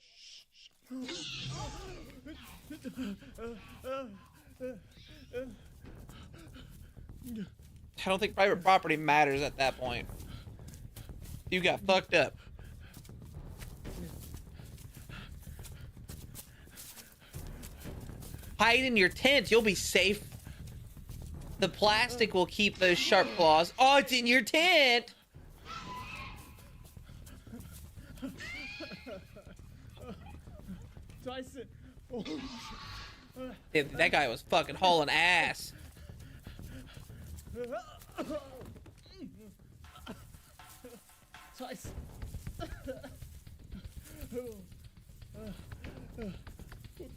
I don't think private property matters at that point. You got fucked up. Hide in your tent. You'll be safe. The plastic will keep those sharp claws. Oh, it's in your tent. Tyson. Oh, Dude, that guy was fucking hauling ass. Tyson. What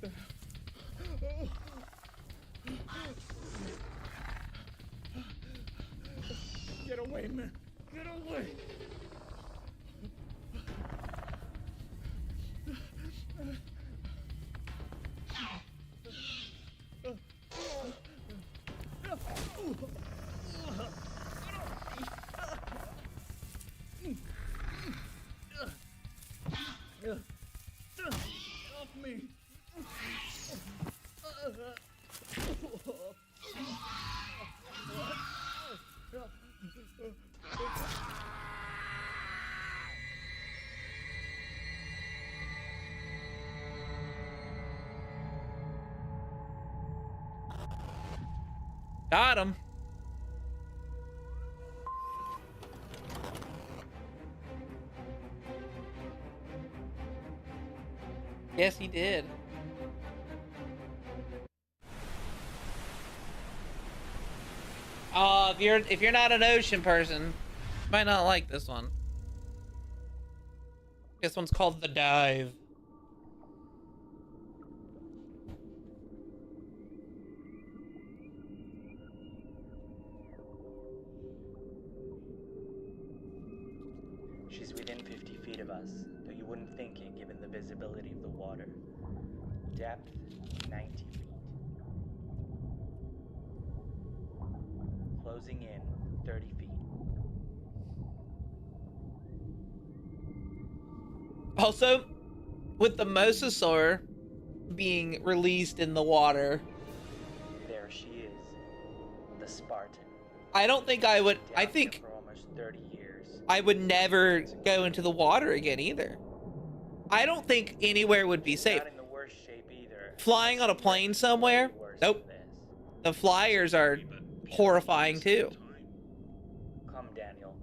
the hell? Get away, man. Get away. Off me. Got him. Yes, he did. Oh, if you're not an ocean person, you might not like this one. This one's called The Dive. She's within 50 feet of us, though you wouldn't think it given the visibility of the water. Depth, 90 feet. Closing in, 30 feet. Also, with the mosasaur being released in the water, There she is, the Spartan. I don't think I would. I Down think here for almost 30 years. I would never go into the water again either. I don't think anywhere would be safe. Not in the worst shape either. Flying on a plane somewhere? Worse Nope. than this. The flyers are horrifying too. Come, Daniel.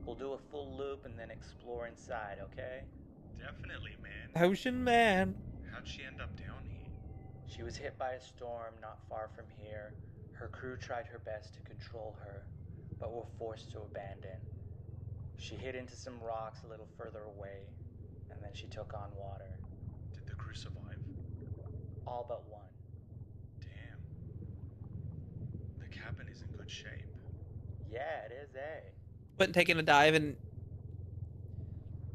We'll do a full loop and then explore inside, okay? Definitely, man. Ocean man. How'd she end up down here? She was hit by a storm not far from here. Her crew tried her best to control her, but were forced to abandon. She hit into some rocks a little further away, and then she took on water. Did the crew survive? All but one. Damn. The cabin is in good shape. Yeah, it is, eh? Went taking a dive, and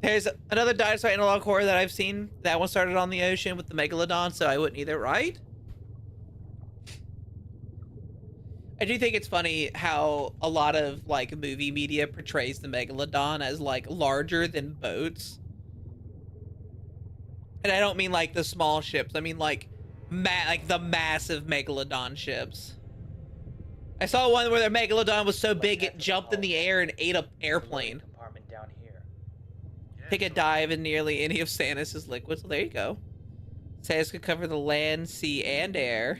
there's another dinosaur analog horror that I've seen. That one started on the ocean with the megalodon, so I wouldn't either, right? I do think it's funny how a lot of like movie media portrays the megalodon as like larger than boats. And I don't mean like the small ships. I mean like like the massive megalodon ships. I saw one where their megalodon was so big it jumped in the air and ate an airplane. Compartment down here. Take a dive in nearly any of Sanus's liquids. Well, there you go. Sanus could cover the land, sea, and air.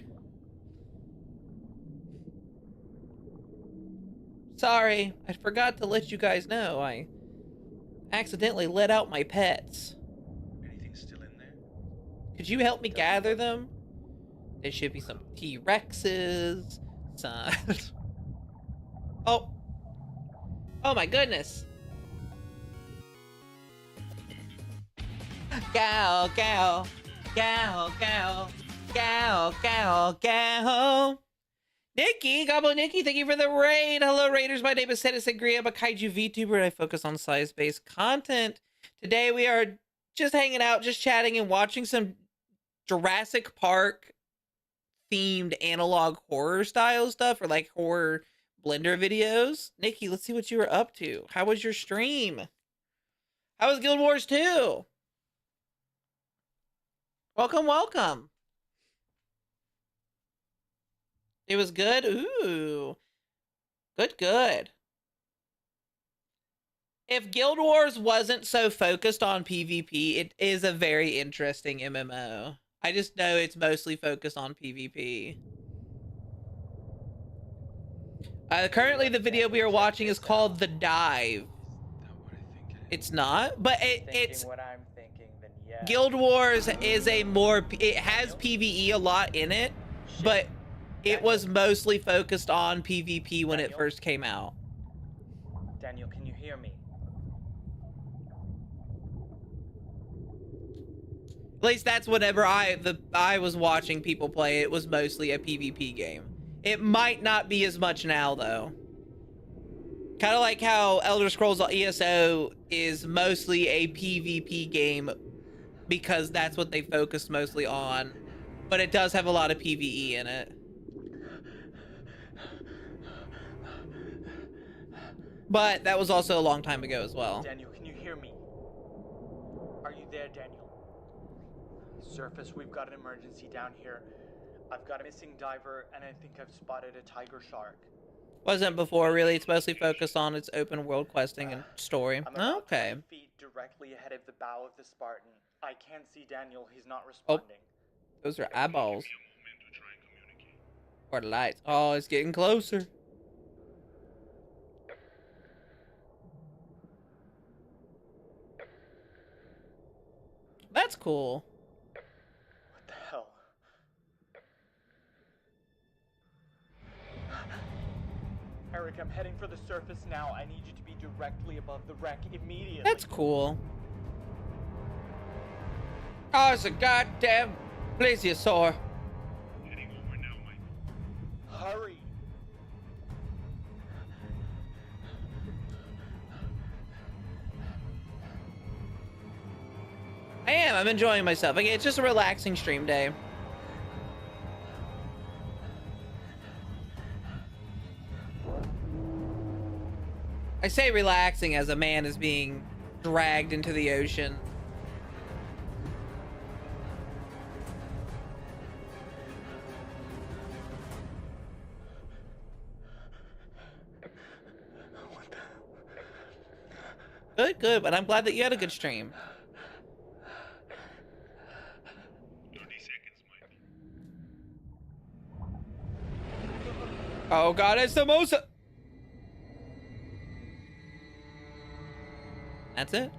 Sorry, I forgot to let you guys know. I accidentally let out my pets. Anything still in there? Could you help me gather them? There should be some T-Rexes, some... Oh. Oh my goodness. Gal, gal, gal, gal, gal, gal, gal. Nikki, Gobble Nikki, thank you for the raid. Hello, Raiders. My name is Senus Agria. I'm a kaiju VTuber and I focus on size-based content. Today we are just hanging out, just chatting and watching some Jurassic Park themed analog horror style stuff or like horror Blender videos. Nikki, let's see what you were up to. How was your stream? How was Guild Wars 2? Welcome, welcome. It was good? Ooh. Good, good. If Guild Wars wasn't so focused on PvP, it is a very interesting MMO. I just know it's mostly focused on PvP. Currently, the video we are watching is called The Dive. It's not, but it's... what I'm thinking, then yeah. Guild Wars is a more... It has PvE a lot in it, but it was mostly focused on PvP when it first came out. Daniel, can you hear me? At least that's whenever I was watching people play, it was mostly a PvP game. It might not be as much now, though. Kind of like how Elder Scrolls ESO is mostly a PvP game because that's what they focus mostly on. But it does have a lot of PvE in it. But that was also a long time ago as well. Daniel, can you hear me? Are you there, Daniel? Surface, we've got an emergency down here. I've got a missing diver, and I think I've spotted a tiger shark. Wasn't before, really. It's mostly focused on its open world questing and story. I'm about Okay. 20 feet directly ahead of the bow of the Spartan. I can't see Daniel. He's not responding. Those are eyeballs. Or lights. Oh, it's getting closer. That's cool. What the hell? Rick, I'm heading for the surface now. I need you to be directly above the wreck immediately. That's cool. Oh, it's a goddamn plesiosaur. Heading over now, Michael. Hurry! I am. I'm enjoying myself. Like, it's just a relaxing stream day. I say relaxing as a man is being dragged into the ocean. Good, good, but I'm glad that you had a good stream. 30 seconds, Mike. Oh god, it's the most... That's it?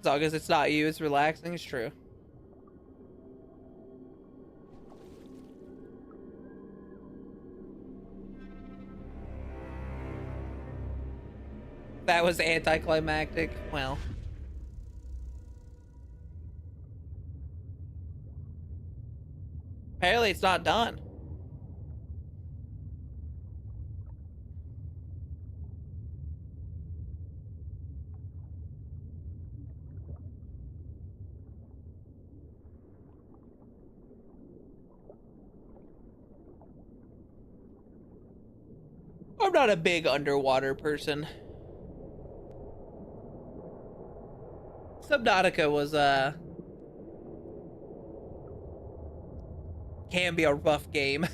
As long as it's not you, it's relaxing, it's true. That was anticlimactic. Well. Apparently it's not done. I'm not a big underwater person. Subnautica was can be a rough game.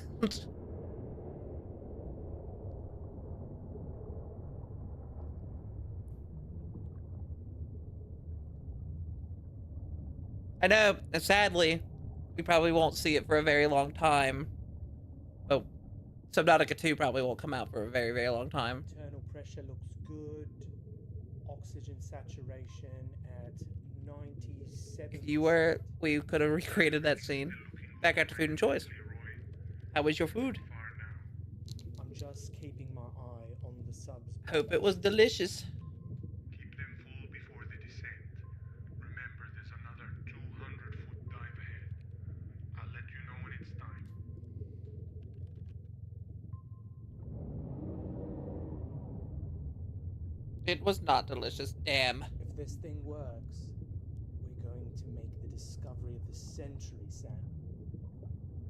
I know, sadly, we probably won't see it for a very long time. Oh, Subnautica 2 probably won't come out for a very, very long time. Internal pressure looks good. Oxygen saturation at 97. If you were, we could have recreated that scene. Back after food and choice. How was your food? I'm just keeping my eye on the subs. Hope it was delicious. Keep them full before they descend. Remember, there's another 200-foot dive ahead. I'll let you know when it's time. It was not delicious, damn. If this thing works, we're going to make the discovery of the century, Sam.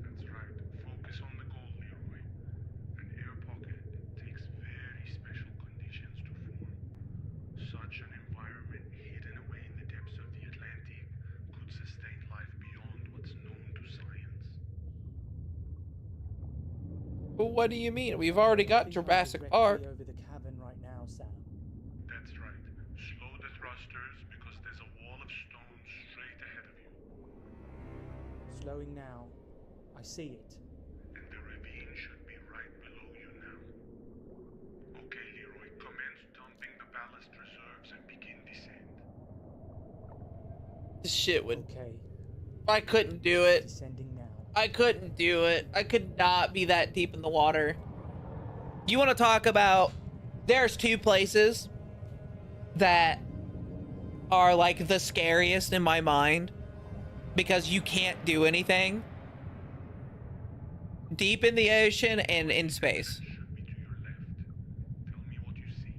That's right. Focus on the goal, Leroy. An air pocket takes very special conditions to form. Such an environment hidden away in the depths of the Atlantic could sustain life beyond what's known to science. But what do you mean? We've already got Jurassic Park. Over the cavern right now, Sam. That's right. Slow the thrusters because there's a wall of stone straight ahead of you. Slowing now. I see it. And the ravine should be right below you now. Okay, Leroy, commence dumping the ballast reserves and begin descent. This shit would... Okay. I couldn't do it. Descending now. I couldn't do it. I could not be that deep in the water. You want to talk about... There's two places that are like the scariest in my mind because you can't do anything. Deep in the ocean and in space. Should be to your left. Tell me what you see.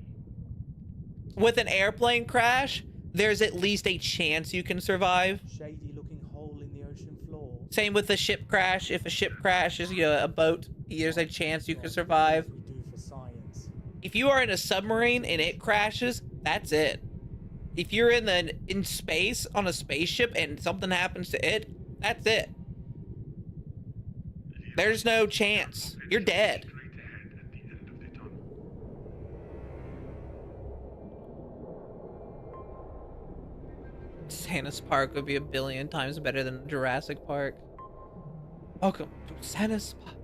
With an airplane crash, there's at least a chance you can survive. Shady looking hole in the ocean floor. Same with the ship crash. If a ship crashes, you know, a boat, there's a chance you can survive. We do for science. If you are in a submarine and it crashes, that's it. If you're in space on a spaceship and something happens to it, that's it. There's no chance. You're dead. Straight ahead at the end of the tunnel. Santa's Park would be a billion times better than Jurassic Park. Welcome to Santa's Park.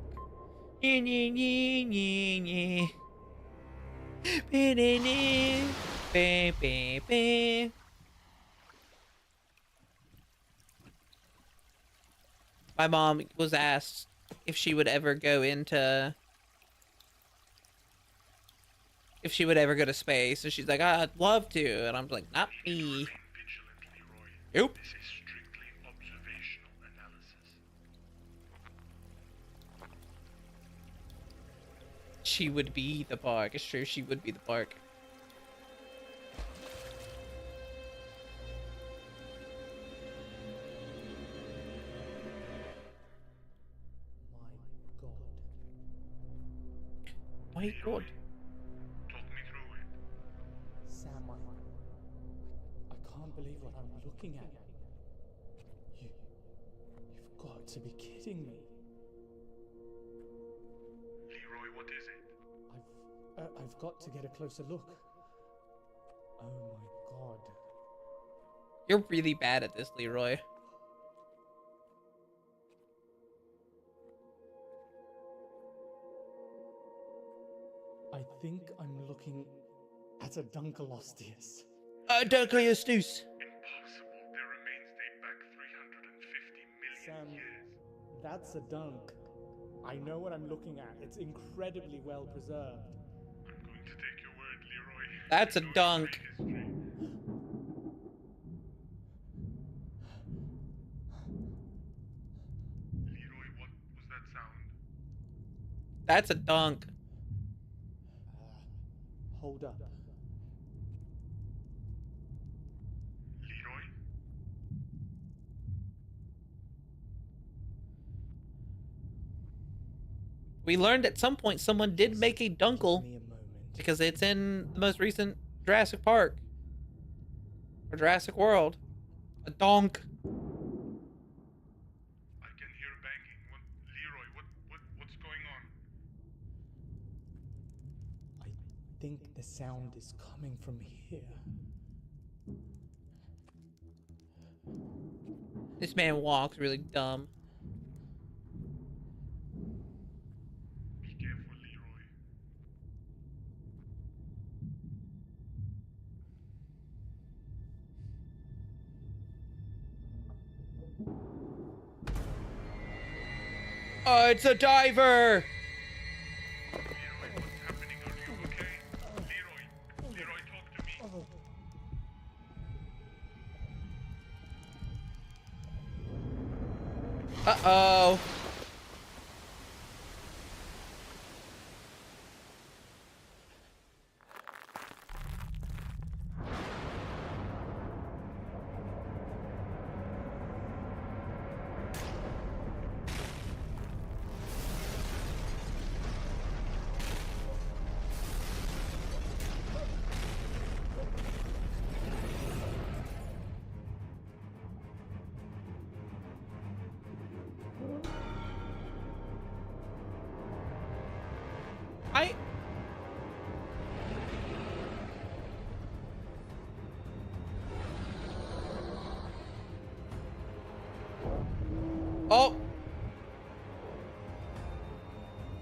My mom was asked if she would ever go into if she would ever go to space. And she's like, I'd love to. And I'm like, not me. Remain vigilant, Leroy. Nope. This is strictly observational analysis. She would be the bark. It's true, she would be the bark. My God. My God. Talk me through it. Sam, I can't believe what I'm looking at. You've got to be kidding me. Leroy, what is it? I've got to get a closer look. Oh my God. You're really bad at this, Leroy. I think I'm looking at a Dunkleosteus. Dunkleosteus. Impossible. Their remains date back 350 million Sam, years. that's a dunk. I know what I'm looking at. It's incredibly well preserved. I'm going to take your word, Leroy. That's a You're going dunk. to make history. Leroy, what was that sound? That's a dunk. Hold up. Leroy? We learned at some point someone did make a Dunkel Give me a moment. because it's in the most recent Jurassic Park or Jurassic World. A donk. I can hear banging. Leroy, what's going on? I think the sound is coming from here. This man walks really dumb. Be careful, Leroy. Oh, it's a diver! Leroy, what's happening? Are you okay? Leroy, talk to me. Uh-oh. I... Oh!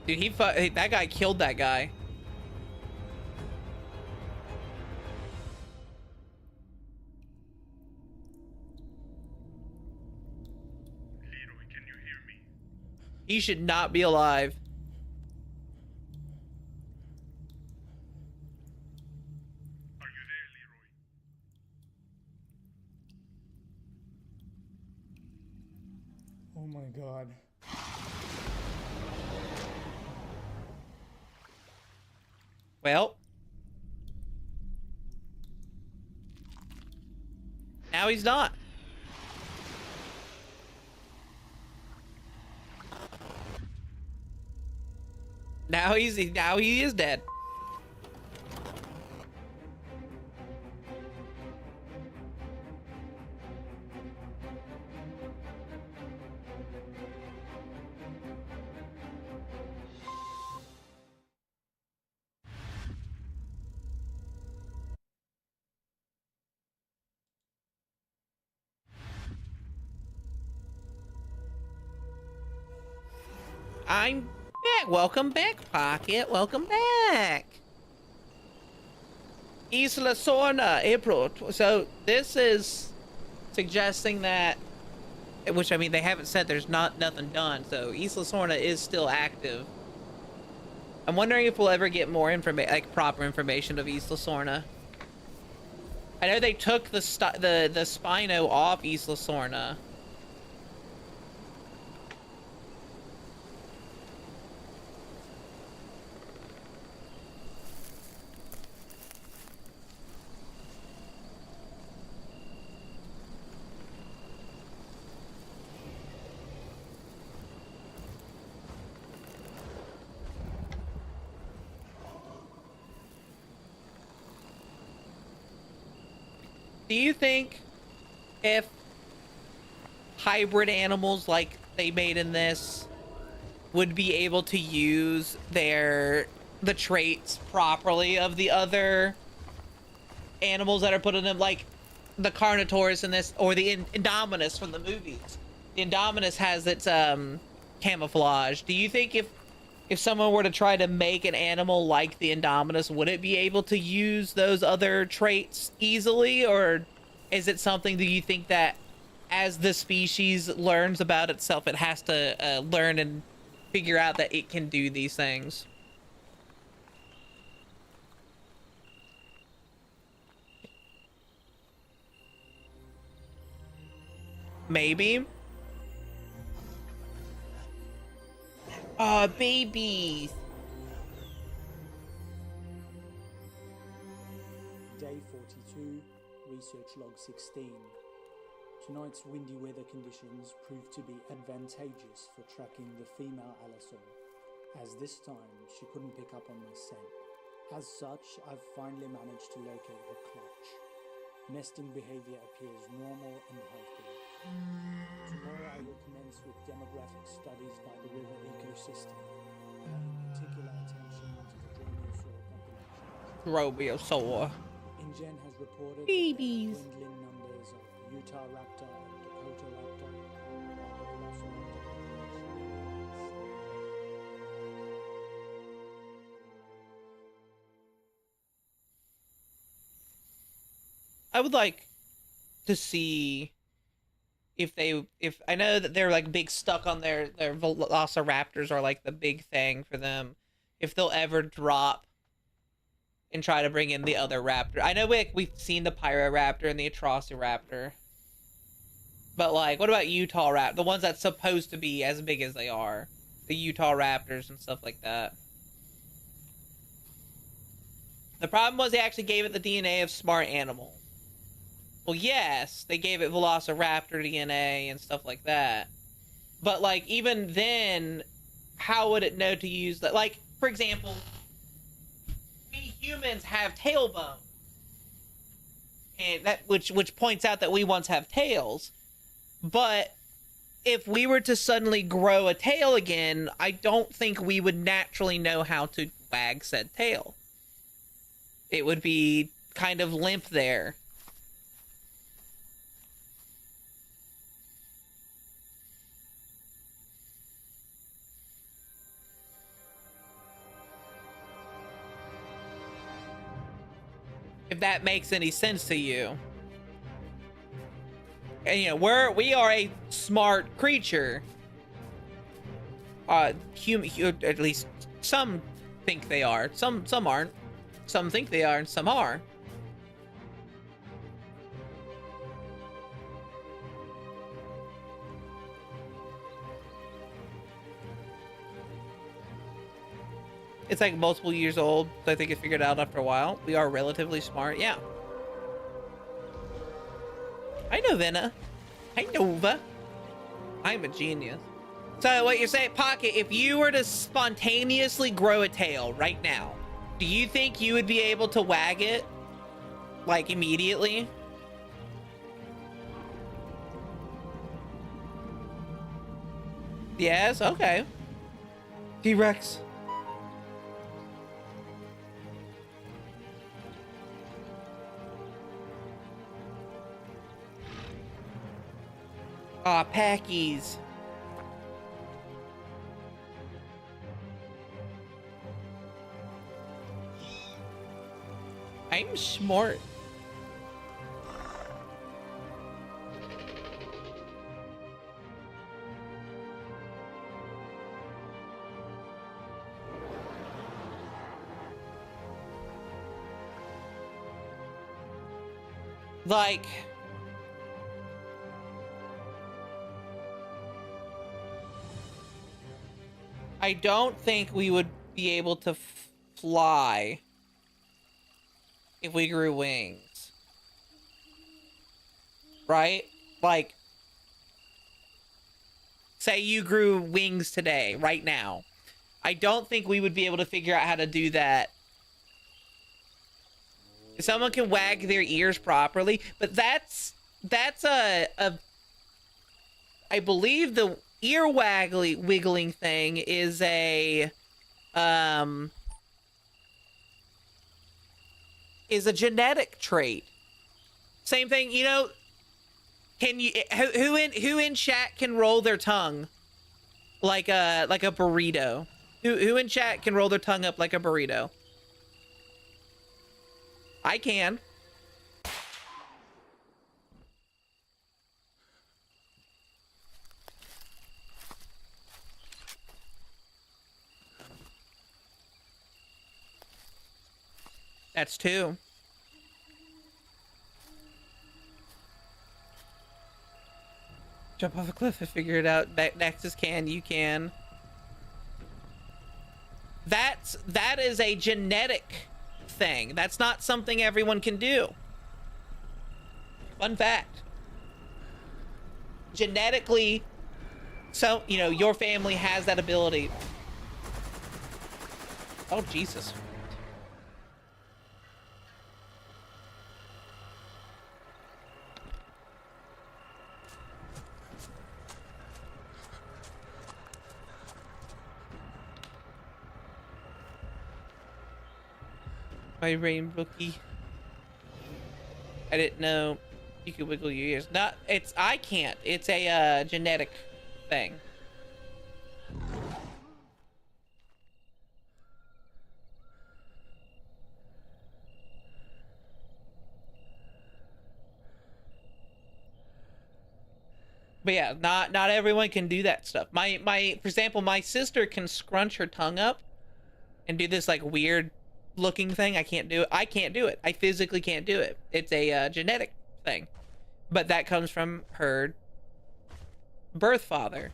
Dude, hey, that guy killed that guy. Leroy, can you hear me? He should not be alive. Are you there, Leroy? Oh my God. Well. Now he's not. Now he is dead. I'm back. Welcome back, Pocket. Welcome back. Isla Sorna, April. So this is suggesting that, which I mean, they haven't said there's nothing done. So Isla Sorna is still active. I'm wondering if we'll ever get more information, like proper information of Isla Sorna. I know they took the Spino off Isla Sorna. Do you think if hybrid animals like they made in this would be able to use the traits properly of the other animals that are put in them, like the Carnotaurus in this, or the Indominus from the movies? The Indominus has its camouflage. Do you think if someone were to try to make an animal like the Indominus, would it be able to use those other traits easily? Or is it something that you think that as the species learns about itself, it has to learn and figure out that it can do these things? Maybe. Oh, babies. Day 42, Research Log 16. Tonight's windy weather conditions proved to be advantageous for tracking the female allosaur, as this time she couldn't pick up on my scent. As such, I've finally managed to locate her clutch. Nesting behavior appears normal and healthy. Tomorrow I will commence with demographic studies by the river ecosystem, paying particular attention to the dromaeosaur population. Dromaeosaur. InGen has reported babies. That there are dwindling numbers of Utah raptor and Dakota raptor, while the velociraptor I would like to see if I know that they're like big stuck on their velociraptors are like the big thing for them. If they'll ever drop and try to bring in the other raptor. I know we've seen the Pyroraptor and the Atrociraptor. But like, what about Utah Raptor? The ones that's supposed to be as big as they are. The Utah Raptors and stuff like that. The problem was they actually gave it the DNA of smart animal. Well, yes, they gave it Velociraptor DNA and stuff like that. But, like, even then, how would it know to use that? Like, for example, we humans have tailbone. And that, which points out that we once have tails. But if we were to suddenly grow a tail again, I don't think we would naturally know how to wag said tail. It would be kind of limp there. If that makes any sense to you. And, you know, we are a smart creature. At least some think they are. Some aren't. Some think they are and some are. It's like multiple years old, so I think it figured it out after a while. We are relatively smart, yeah. I know Vena. I Nova. I'm a genius. So what you're saying, Pocket, if you were to spontaneously grow a tail right now, do you think you would be able to wag it? Like immediately? Yes, okay. T-Rex. Aw, Packies. I'm smart. Like, I don't think we would be able to fly if we grew wings. Right? Like, say you grew wings today, right now. I don't think we would be able to figure out how to do that. Someone can wag their ears properly, but that's a I believe the ear wiggling thing is a genetic trait. Same thing, you know. Can you who in chat can roll their tongue like a burrito? Who in chat can roll their tongue up like a burrito? I can. That's 2. Jump off a cliff and figure it out. Nexus can, you can. That is a genetic thing. That's not something everyone can do. Fun fact. Genetically, so, you know, your family has that ability. Oh, Jesus. My brain rookie. I didn't know you could wiggle your ears. Not, it's, I can't. It's a genetic thing. But yeah, not everyone can do that stuff. For example, my sister can scrunch her tongue up and do this like weird looking thing. I can't do it. I can't do it. I physically can't do it. It's a genetic thing, but that comes from her birth father.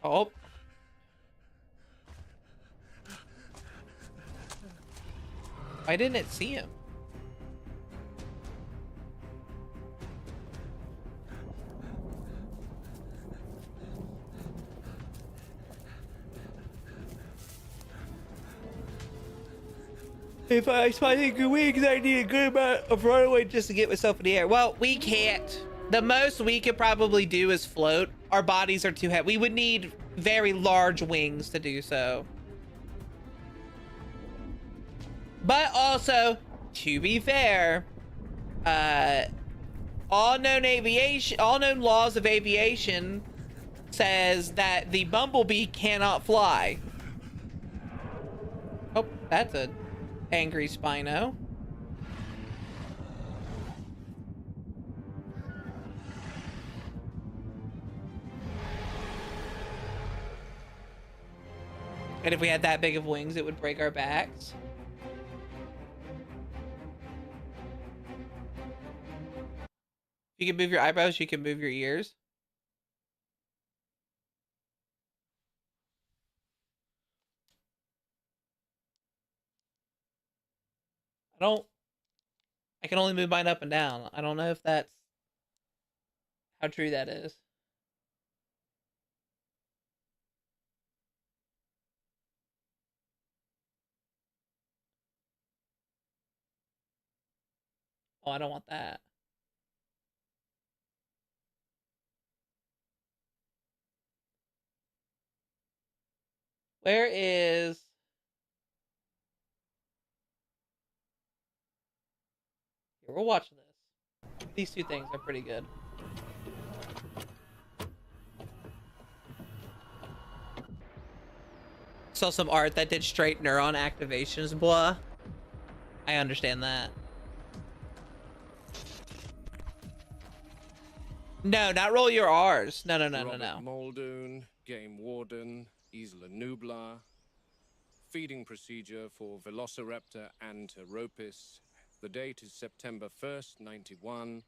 Oh, why didn't it see him? If I spy good wings, I need a good amount of runaway just to get myself in the air. Well, we can't. The most we could probably do is float. Our bodies are too heavy. We would need very large wings to do so. But also, to be fair, all known laws of aviation says that the bumblebee cannot fly. Oh, that's a angry Spino. And if we had that big of wings, it would break our backs. You can move your eyebrows, you can move your ears. I can only move mine up and down. I don't know if that's how true that is. Oh, I don't want that. Where is... Here, we're watching this. These two things are pretty good. Saw some art that did straight neuron activations, blah. I understand that. No, not roll your R's. No. Muldoon, Game Warden, Isla Nublar. feeding procedure for Velociraptor anteropis. The date is September 1st, 91.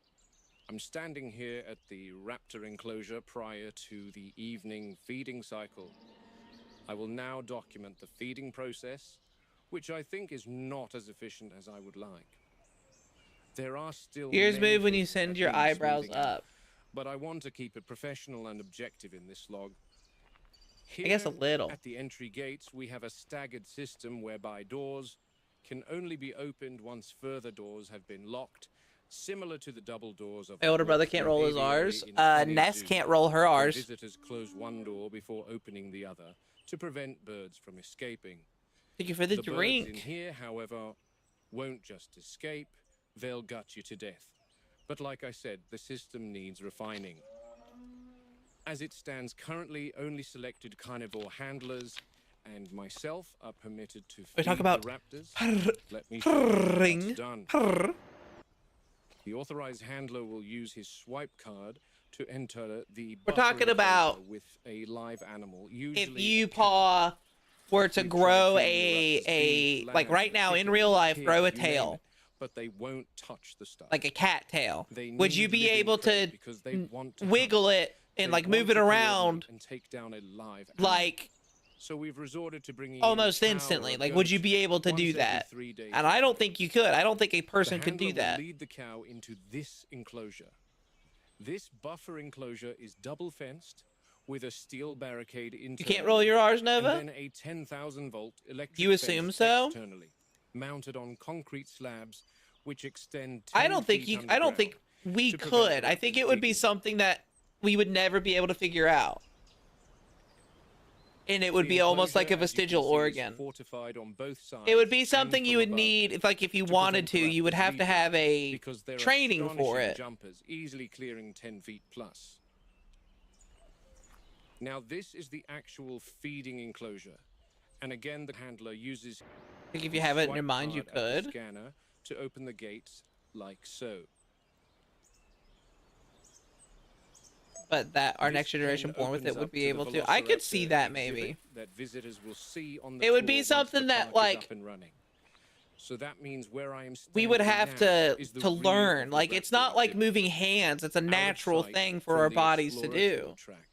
I'm standing here at the raptor enclosure prior to the evening feeding cycle. I will now document the feeding process, which I think is not as efficient as I would like. There are still Ears many move when you things send that your need eyebrows smoothing out, up. but I want to keep it professional and objective in this log. I guess a Here, little. At the entry gates, we have a staggered system whereby doors can only be opened once further doors have been locked, similar to the double doors of My older brother Watford can't roll his Aviary R's. in any Ness zoo, can't roll her where R's. Visitors close one door before opening the other to prevent birds from escaping. Thank you for the Birds in drink. here, however, won't just escape, they'll gut you to death. But like I said, the system needs refining. As it stands currently, only selected carnivore handlers and myself are permitted to feed We talk about the raptors. Let me show you how purring. that's done. The authorized handler will use his swipe card to enter the We're buffer talking about enclosure with a live animal. If Usually you paw were to We've grow tried feeding the raptors beef, like lamb, right now in chicken, real life, pig, grow a you name tail, it, but they won't touch the stuff. like a cat tail. They Would you need be living able prey to because they want to wiggle hunt. it and They like want move it to coordinate around and take down a live animal. like So we've resorted to bringing almost in a cow instantly? or a Like, would you goat be able to once do every that? 3 days. And I don't think you could. I don't think a The person could do handler will that. lead the cow into this enclosure. This buffer enclosure is double fenced with a steel barricade internally. You can't roll your R's, Nova? And then a 10,000 volt electric You assume fence so? externally, mounted on concrete slabs which extend 10 I don't think feet you. I don't think underground we to prevent could. I think raptors it would be digging. something that we would never be able to figure out. And it would The be almost like a enclosure, as you can vestigial see, is organ. fortified on both sides It would be and something from you would above need if, like, if you to wanted prevent to, you would raptors have to leaving, have a because they're training for astonishing it. Jumpers, easily clearing 10 feet plus. Now this is the actual feeding enclosure, and again the handler uses. I think if you have it in your swipe mind, you card at the could. Scanner to open the gates like so. But that our This next generation pen born with opens it would up be to the able to. I could see Velociraptor that exhibit maybe. That visitors will see on the It would be tour once something the that, park is like, up and running. So that means where I am We would standing have now to is the to rear learn. of the Like, it's raptor not like exhibit. moving hands. It's a Out of natural sight thing for from our the bodies to explorer do. tour track.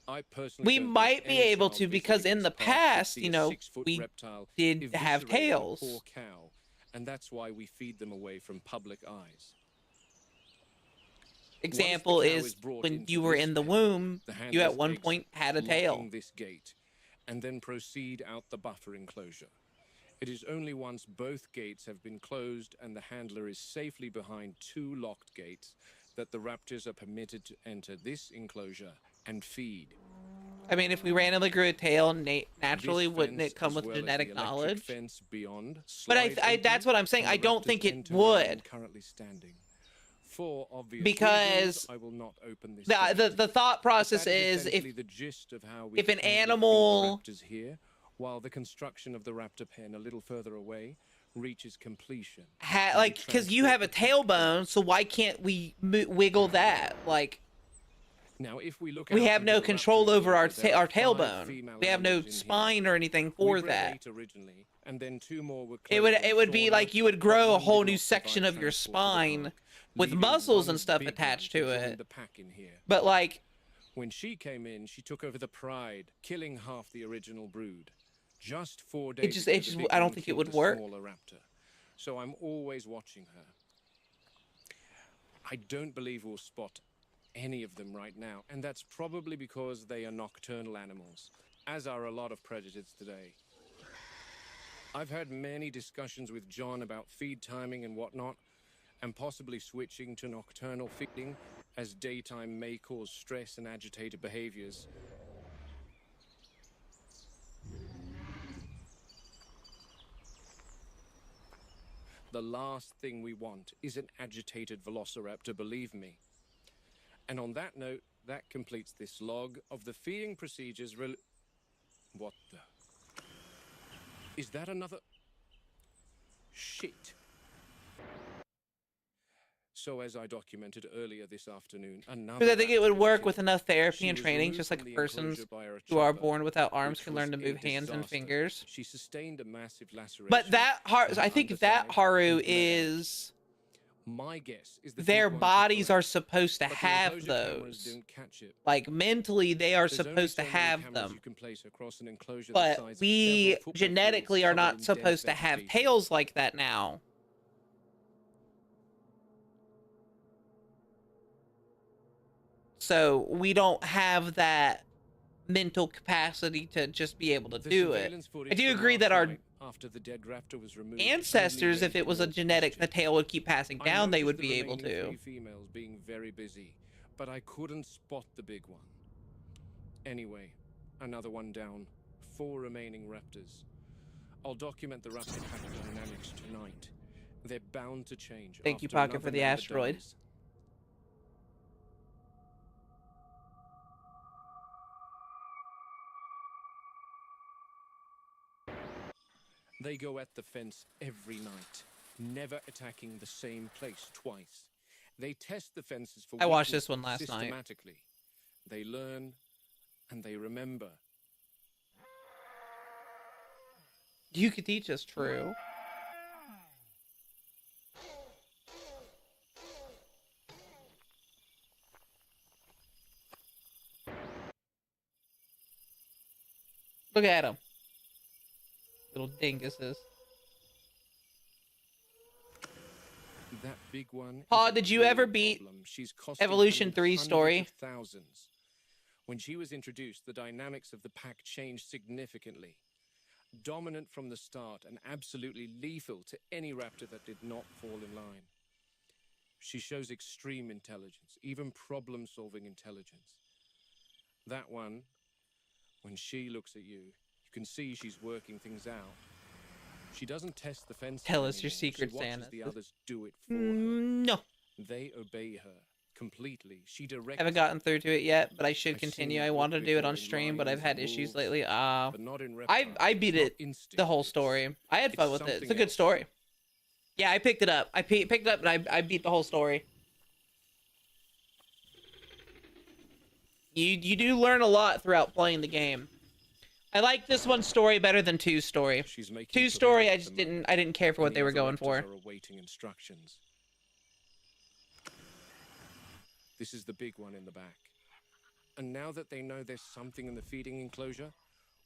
I personally We don't think might be any able child to because visiting in the this park should past, see you a know, 6-foot we reptile did have eviscerate a tails. poor cow, and that's why we feed them away from public eyes. Example cow is is brought when into you were this in the pen, womb, the you at handlers one exit, point had a locking tail. this gate, and then proceed out the buffer enclosure. It is only once both gates have been closed and the handler is safely behind 2 locked gates that the raptors are permitted to enter this enclosure and feed. I mean, if we randomly grew a tail, naturally, This wouldn't fence, it come as with well as the genetic electric knowledge? fence beyond, But slides that's open what I'm saying. and I the don't raptors think it enter where I am would. currently standing. For obvious Because reasons, I will not open this The gate. thought But process that is essentially if the gist of how we if an currently feed the animal- raptors here, while the construction of the raptor pen a little further away reaches completion. like because you have a tailbone, so why can't we wiggle that? Like, Now, if we look we out have into no the control raptor over our enclosure, there are 5 tailbone. female We have no animals in here. spine or anything We for bred that. 8 originally, and then 2 more were It would closed with be fauna, like you would but grow a one whole did new not section provide of your transport to the spine park, with leaving muscles one and stuff big one attached to to join it. the pack in here. But like, When she came in, she took over the pride, killing half the original brood. Just 4 days just- ago, it the just- big I don't one think it killed would the work. smaller raptor. So I'm always watching her. I don't believe we'll spot any of them right now, and that's probably because they are nocturnal animals, as are a lot of predators today. I've had many discussions with John about feed timing and whatnot, and possibly switching to nocturnal feeding, as daytime may cause stress and agitated behaviors. The last thing we want is an agitated velociraptor, believe me. And on that note, that completes this log of the feeding procedures. What the? Is that another? Shit. So as I documented earlier this afternoon, another Because I think it would raptor was work killed. with enough therapy She and was training, removed just from like the persons enclosure by a who are chopper, born without arms which can was learn to a move hands and disaster. fingers. She sustained a massive laceration. But that to her I think that underside Haru and bled out. is My guess is the their big ones are bodies correct, are supposed to but the have enclosure cameras those. don't catch it. Like mentally, they are There's only supposed so to many have cameras them. you can place across an enclosure the But size of we several football genetically fields are covered not in dense supposed to have vegetation. tails like that now. So we don't have that mental capacity to just be able to The do it. surveillance footage I do from agree last that our night, after the dead raptor was removed, ancestors, only if it raised was a more genetic, the questions. tail would keep passing I down, they noticed would the be able remaining to. 3 females being very busy, but I couldn't spot the big one. Anyway, another one down. 4 remaining raptors. I'll document the raptor pack dynamics tonight. They're bound to change. Thank you, after Pocket, another for the member asteroid. dies. They go at the fence every night, never attacking the same place twice. They test the fences for I watched weakness this one last night. systematically. They learn and they remember. You could teach us, true. Look at him. Little dinguses. That big one. Paul, is a did you real ever beat problem. She's costing Evolution Henry 3 story? hundreds of thousands. When she was introduced, the dynamics of the pack changed significantly. Dominant from the start and absolutely lethal to any raptor that did not fall in line. She shows extreme intelligence, even problem-solving intelligence. That one, when she looks at you, you can see she's working things out. She doesn't test the fence. Tell us your secret, she watches Santa. the others do it for her. No. They obey her completely. She directs. Haven't gotten through to it yet, but I should I've seen continue. it I look wanted to do it before on in stream, but I've lions had and issues wolves, lately. but not in I reptiles. beat Not it instinct. the whole story. I had fun It's with it. It's a something good else. story. Yeah, I picked it up. I picked it up and I beat the whole story. You do learn a lot throughout playing the game. I like this one's story better than 2's story. She's making 2's progress story, I at just the moment, didn't care for what and they the were other going raptors for. are awaiting instructions. This is the big one in the back. And now that they know there's something in the feeding enclosure,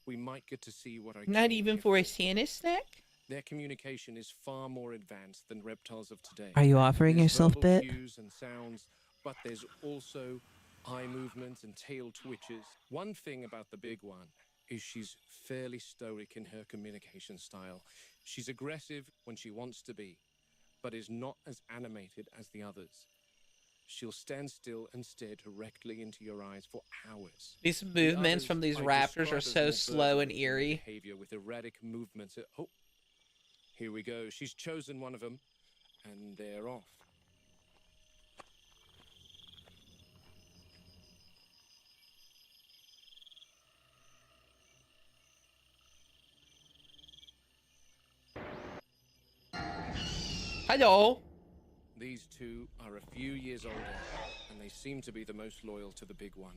we might get to see what I Not came even here for a Santa snack? Their communication is far more advanced than reptiles of today. Are you offering There's yourself, verbal Bit? cues and sounds, but there's also eye movements and tail twitches. One thing about the big one is she's fairly stoic in her communication style. She's aggressive when she wants to be, but is not as animated as the others. She'll stand still and stare directly into your eyes for hours. These The movements others from these I raptors describe are as so more slow and vertical in eerie. behavior with erratic movements. Oh, here we go. She's chosen one of them, and they're off. Hello. These two are a few years older, and they seem to be the most loyal to the big one.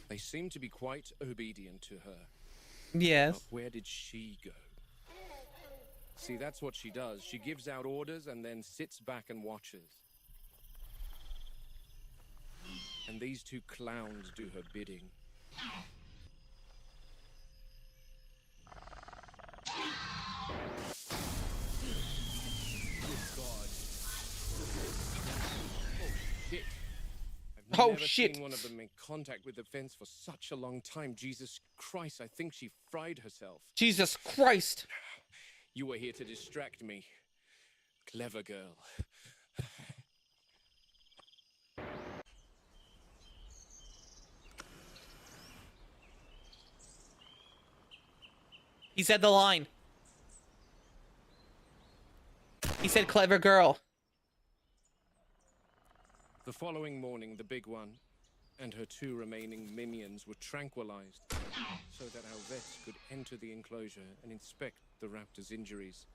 They seem to be quite obedient to her. Yes. But where did she go? See, that's what she does. She gives out orders and then sits back and watches. And these two clowns do her bidding. Good God. Oh, shit. I've Oh, never shit. seen one of them make contact with the fence for such a long time. Jesus Christ, I think she fried herself. Jesus Christ. You were here to distract me. Clever girl. He said the line. He said clever girl. The following morning, the big one and her two remaining minions were tranquilized so that our vets could enter the enclosure and inspect the raptor's injuries.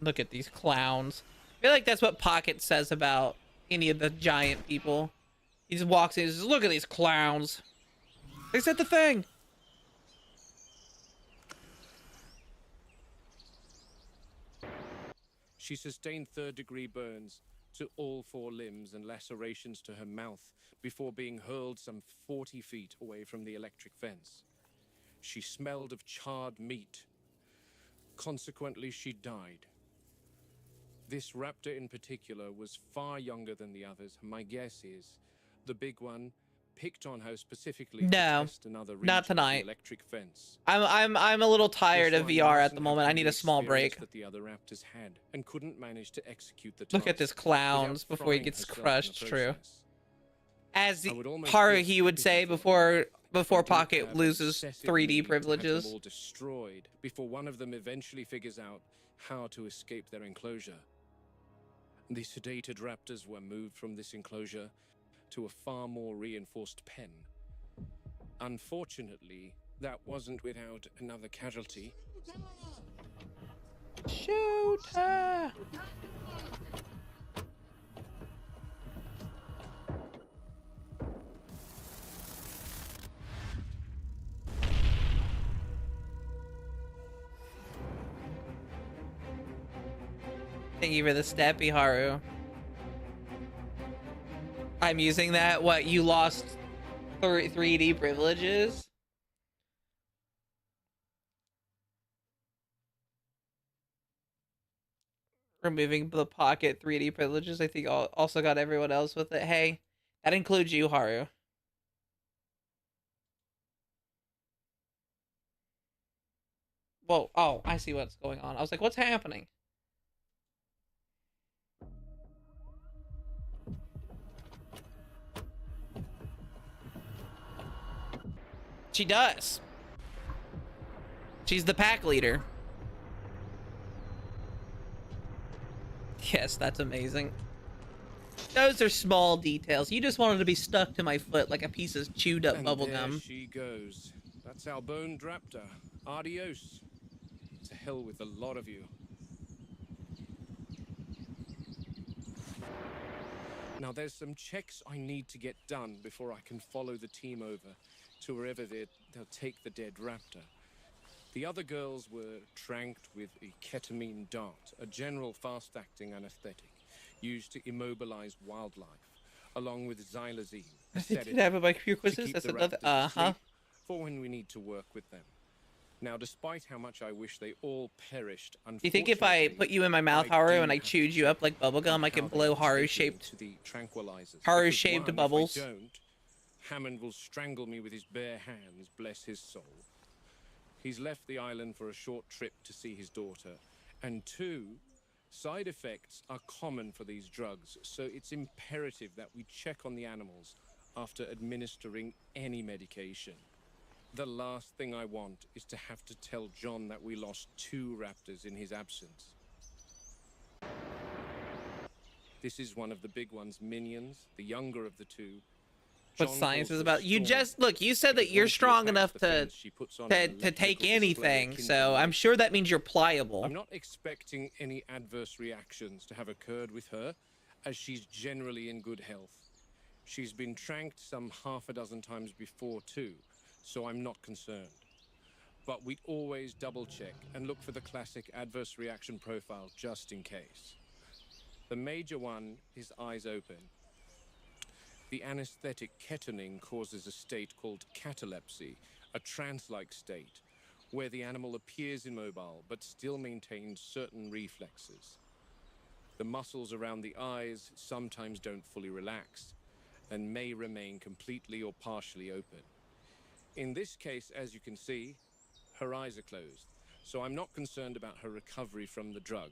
Look at these clowns. I feel like that's what Pocket says about any of the giant people. He just walks in and says, look at these clowns. They said the thing. She sustained third-degree burns to all 4 limbs and lacerations to her mouth before being hurled some 40 feet away from the electric fence. She smelled of charred meat. Consequently, she died. This raptor in particular was far younger than the others. My guess is the big one picked on her specifically to test another region not of the tonight. electric fence. I'm a little tired This of one VR at mustn't the moment. have I need a the small experience break. that the other raptors had and couldn't manage to execute the Look at task this clowns without before he frying gets herself in the crushed. True. process. As the I would almost Haruhi give would say before to Pocket have loses excessive 3D need to have privileges. them all destroyed before one of them eventually figures out how to escape their enclosure. The sedated raptors were moved from this enclosure to a far more reinforced pen. Unfortunately, that wasn't without another casualty. Shoot her! Thank you for the steppy, Haru. I'm using that. What, you lost 3D privileges? Removing the Pocket 3D privileges, I think also got everyone else with it. Hey, that includes you, Haru. Whoa, oh, I see what's going on. I was like, what's happening? She does. She's the pack leader. Yes, that's amazing. Those are small details. You just wanted to be stuck to my foot like a piece of chewed up bubble There gum. she goes. That's our bone raptor. Adios. To hell with a lot of you. Now there's some checks I need to get done before I can follow the team over to wherever they'll take the dead raptor. The other girls were tranked with a ketamine dart, a general fast-acting anesthetic used to immobilize wildlife, along with xylazine. a I did sedative, have it by Q to quizzes. keep That's the another. raptors asleep for when we need to work with them. Now, despite how much I wish they all perished, Do you think if I put you in my mouth, Haru, and I do chewed you up like bubblegum, I can blow Haru-shaped to the tranquilizers. Haru-shaped Because, one, bubbles? If I don't, Hammond will strangle me with his bare hands, bless his soul. He's left the island for a short trip to see his daughter. And 2, side effects are common for these drugs, so it's imperative that we check on the animals after administering any medication. The last thing I want is to have to tell John that we lost 2 raptors in his absence. This is one of the big one's minions, the younger of the 2. What John science calls is her about? You Storm. just look. You said that Because you're when she strong attacks enough the to fence, she puts on an to take electrical display anything. akin So to I'm sure that means you're pliable. I'm not expecting any adverse reactions to have occurred with her, as she's generally in good health. She's been tranked some half a dozen times before too, so I'm not concerned. But we always double check and look for the classic adverse reaction profile just in case. The major one is eyes open. The anesthetic ketamine causes a state called catalepsy, a trance-like state, where the animal appears immobile but still maintains certain reflexes. The muscles around the eyes sometimes don't fully relax and may remain completely or partially open. In this case, as you can see, her eyes are closed, so I'm not concerned about her recovery from the drug.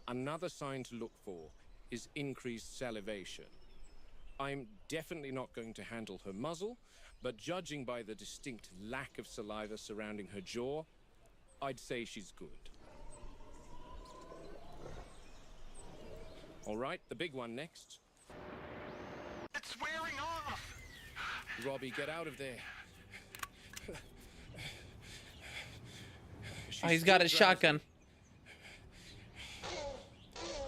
Another sign to look for is increased salivation. I'm definitely not going to handle her muzzle, but judging by the distinct lack of saliva surrounding her jaw, I'd say she's good. All right, the big one next. It's wearing off! Robbie, get out of there. Oh, he's got his shotgun.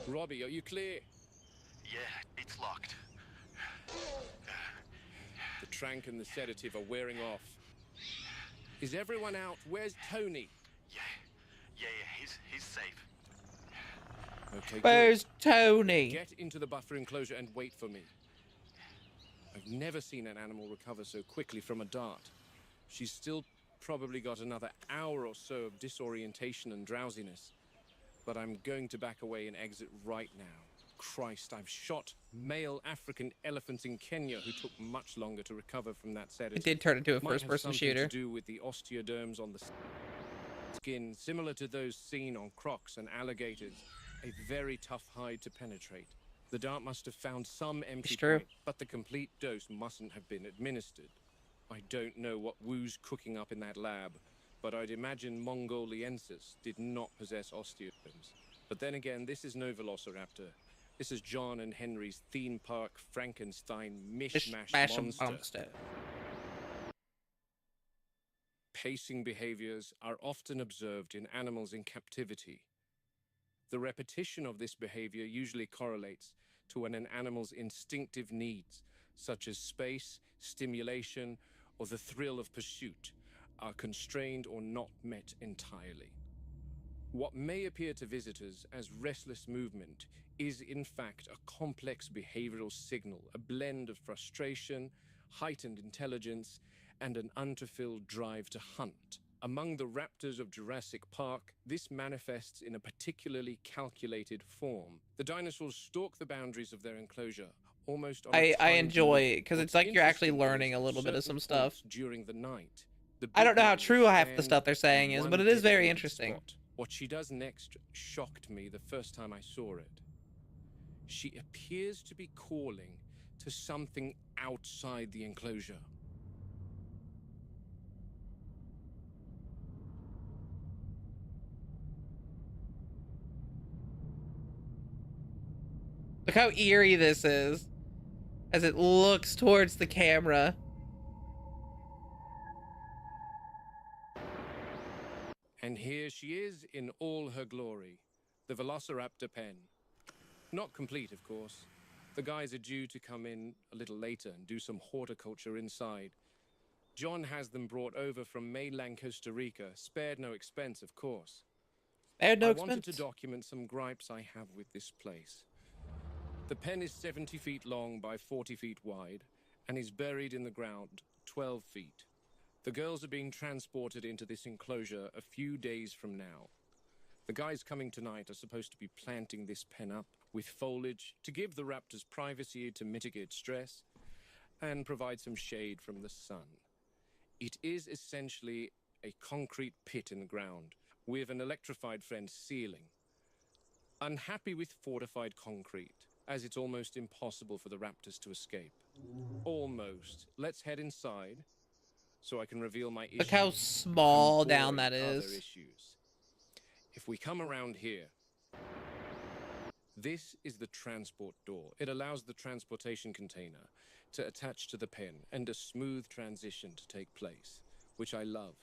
Robbie, are you clear? Yeah, it's locked. The trank and the sedative are wearing off. Is everyone out? Where's Tony? Yeah, he's safe. Okay, Where's good. Tony? Get into the buffer enclosure and wait for me. I've never seen an animal recover so quickly from a dart. She's still probably got another hour or so of disorientation and drowsiness. But I'm going to back away and exit right now. Christ, I've shot male African elephants in Kenya who took much longer to recover from that sedative. It did turn into a Might have first-person something shooter. to do with the osteoderms on the skin, similar to those seen on crocs and alligators. A very tough hide to penetrate. The dart must have found some empty point, but the complete dose mustn't have been administered. I don't know what Wu's cooking up in that lab, but I'd imagine Mongoliensis did not possess osteoderms. But then again, this is no Velociraptor. This is John and Henry's theme park Frankenstein mishmash monster. Pacing behaviors are often observed in animals in captivity. The repetition of this behavior usually correlates to an animal's instinctive needs, such as space, stimulation, or the thrill of pursuit, are constrained or not met entirely. What may appear to visitors as restless movement is in fact a complex behavioral signal, a blend of frustration, heightened intelligence, and an unfulfilled drive to hunt. Among the raptors of Jurassic Park, this manifests in a particularly calculated form. The dinosaurs stalk the boundaries of their enclosure, almost on a I time enjoy limit. it because it's What's like you're actually interesting learning a is little bit of certain some stuff. points during the night, the I don't know how big true ones half the stand stuff they're saying in is, one but it is very dedicated interesting. spot. What she does next shocked me the first time I saw it. She appears to be calling to something outside the enclosure. Look how eerie this is as it looks towards the camera. And here she is in all her glory, the Velociraptor pen. Not complete, of course. The guys are due to come in a little later and do some horticulture inside. John has them brought over from mainland Costa Rica, spared no expense, of course. Spared no I expense. wanted to document some gripes I have with this place. The pen is 70 feet long by 40 feet wide and is buried in the ground 12 feet. The girls are being transported into this enclosure a few days from now. The guys coming tonight are supposed to be planting this pen up with foliage to give the raptors privacy to mitigate stress and provide some shade from the sun. It is essentially a concrete pit in the ground with an electrified fence ceiling. Unhappy with fortified concrete, as it's almost impossible for the raptors to escape. Almost. Let's head inside so I can reveal my issues. Look how small and down that boring other is. issues. If we come around here, this is the transport door. It allows the transportation container to attach to the pen and a smooth transition to take place, which I love.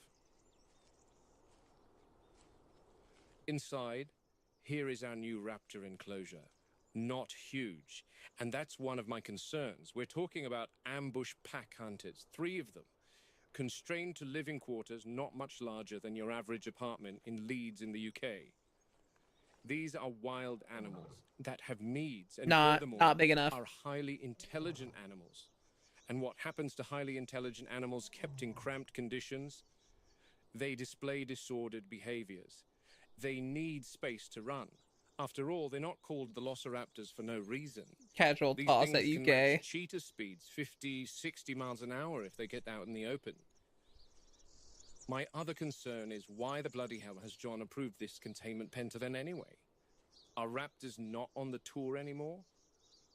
Inside, here is our new raptor enclosure. Not huge, and that's one of my concerns. We're talking about ambush pack hunters, 3 of them, constrained to living quarters not much larger than your average apartment in Leeds in the UK. These are wild animals that have needs and furthermore not big enough. are highly intelligent animals. And what happens to highly intelligent animals kept in cramped conditions? They display disordered behaviors. They need space to run. After all, they're not called Velociraptors for no reason. Casual These toss things at can UK. match cheetah speeds, 50, 60 miles an hour if they get out in the open. My other concern is why the bloody hell has John approved this containment pen to them anyway? Are raptors not on the tour anymore?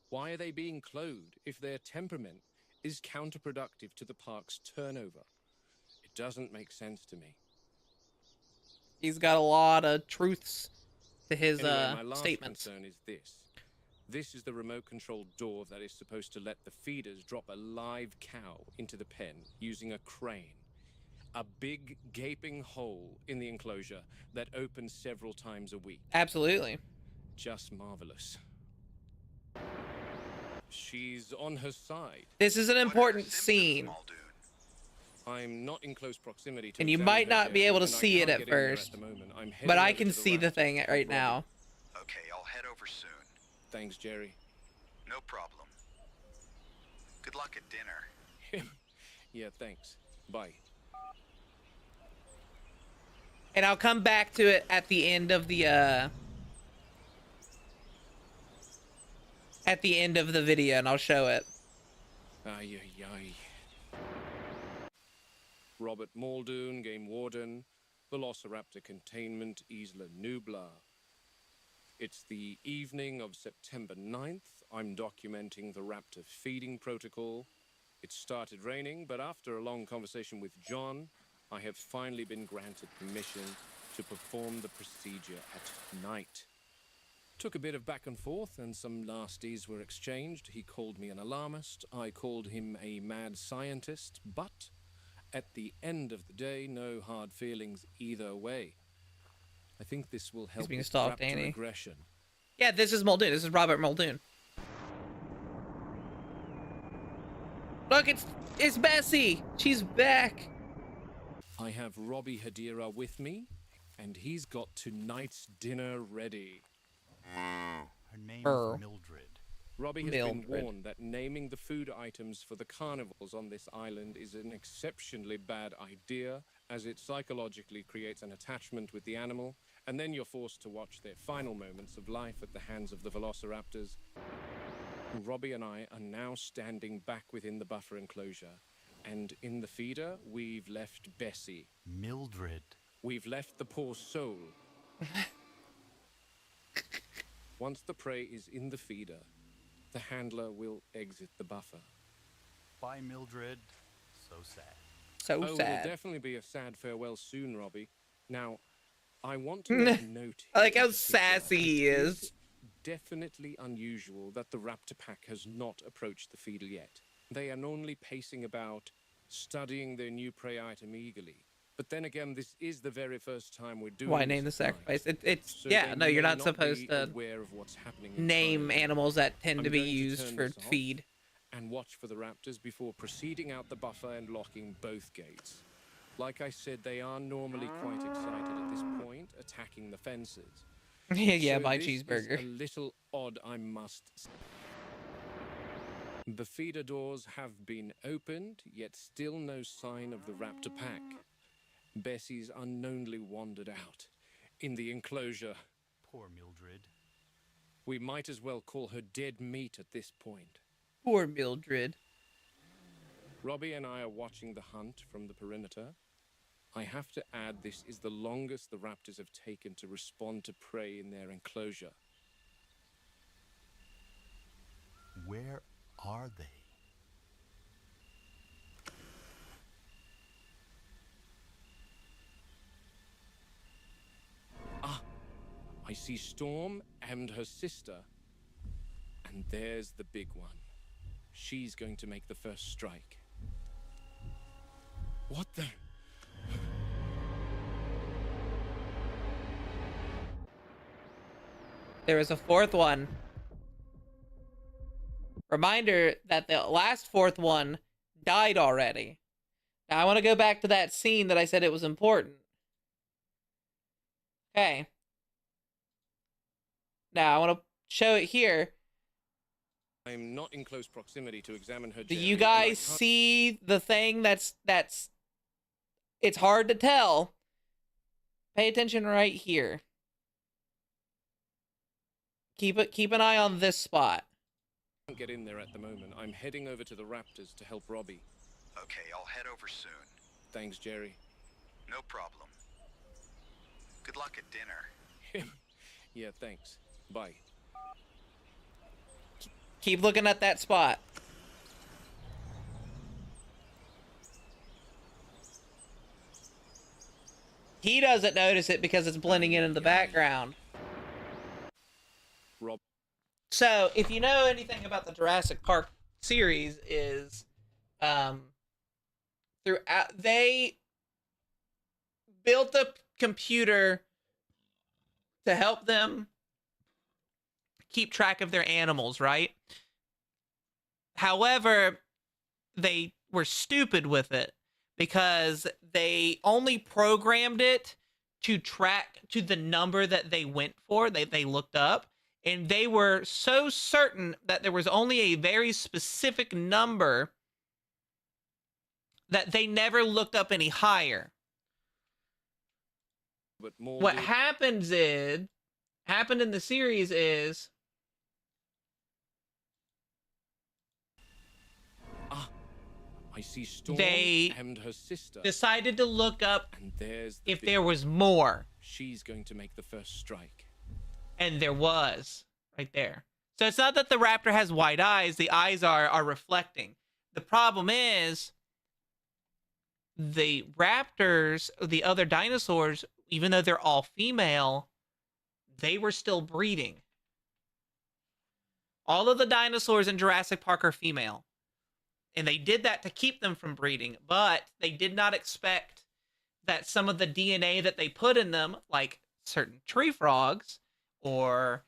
Why are they being cloned if their temperament is counterproductive to the park's turnover? It doesn't make sense to me. He's got a lot of truths to his Anyway, my last statements. concern is this. This is the remote-controlled door that is supposed to let the feeders drop a live cow into the pen using a crane. A big, gaping hole in the enclosure that opens several times a week. Absolutely. just marvelous. She's on her side. This is an important scene. I'm not in close proximity to And you examine might her not be able to and I see it can't at get in there first. the moment. I'm But heading I over can to the see the Raptors thing to help right Robbie. now. Okay, I'll head over soon. Thanks, Jerry. No problem. Good luck at dinner. Yeah, thanks. Bye. And I'll come back to it at the end of the video, and I'll show it. Ay, ay, ay. Robert Muldoon, Game Warden, Velociraptor Containment, Isla Nublar. It's the evening of September 9th. I'm documenting the raptor feeding protocol. It started raining, but after a long conversation with John, I have finally been granted permission to perform the procedure at night. Took a bit of back and forth, and some nasties were exchanged. He called me an alarmist. I called him a mad scientist, but at the end of the day, no hard feelings either way. I think this will help being with stalked, raptor Annie. aggression. Yeah, this is Muldoon. This is Robert Muldoon. Look, it's Bessie. She's back. I have Robbie Hadira with me, and he's got tonight's dinner ready. Her name Her. is Mildred. Robbie has been Mildred. warned that naming the food items for the carnivores on this island is an exceptionally bad idea, as it psychologically creates an attachment with the animal, and then you're forced to watch their final moments of life at the hands of the velociraptors. Robbie and I are now standing back within the buffer enclosure, and in the feeder, we've left Bessie. Mildred. We've left the poor soul. Once the prey is in the feeder, the handler will exit the buffer. Bye, Mildred. So sad. So It'll sad. definitely be a sad farewell soon, Robbie. Now, I want to make note. I like here how in particular, sassy he it is. Definitely unusual that the raptor pack has not approached the feeder yet. They are only pacing about, studying their new prey item eagerly. But then again, this is the very first time we're doing Why name the this tonight. sacrifice? It's So yeah. they No, you're may not supposed be to aware of what's happening in the name trial. animals that tend I'm to be going used turn for this off feed. and watch for the raptors before proceeding out the buffer and locking both gates. Like I said, they are normally quite excited at this point, attacking the fences. Yeah, So my this cheeseburger. is a little odd, I must say. The feeder doors have been opened, yet still no sign of the raptor pack. Bessie's unknownly wandered out. In the enclosure, Poor Mildred. we might as well call her dead meat at this point. Poor Mildred. Robbie and I are watching the hunt from the perimeter. I have to add, this is the longest the raptors have taken to respond to prey in their enclosure. Where are they? I see Storm and her sister. And there's the big one. She's going to make the first strike. What the? There is a fourth one. Reminder that the last fourth one died already. Now I want to go back to that scene that I said it was important. Okay. Now I want to show it here. I'm not in close proximity to examine her. Do Jerry, you and I guys can't- see the thing that's it's hard to tell. Pay attention right here. Keep an eye on this spot. Can't get in there at the moment. I'm heading over to the raptors to help Robbie. Okay, I'll head over soon. Thanks, Jerry. No problem. Good luck at dinner. Yeah, thanks. Bye. Keep looking at that spot. He doesn't notice it because it's blending in the background. Rob. So, if you know anything about the Jurassic Park series, is throughout they built a computer to help them keep track of their animals, right? However, they were stupid with it because they only programmed it to track to the number that they went for, they looked up, and they were so certain that there was only a very specific number that they never looked up any higher. But more What happened in the series is I see Storm they and her sister. decided to look up And there's the if big there was more. She's going to make the first strike. And there was, right there. So it's not that the raptor has white eyes. The eyes are reflecting. The problem is the raptors, the other dinosaurs, even though they're all female, they were still breeding. All of the dinosaurs in Jurassic Park are female. And they did that to keep them from breeding. But they did not expect that some of the DNA that they put in them, like certain tree frogs or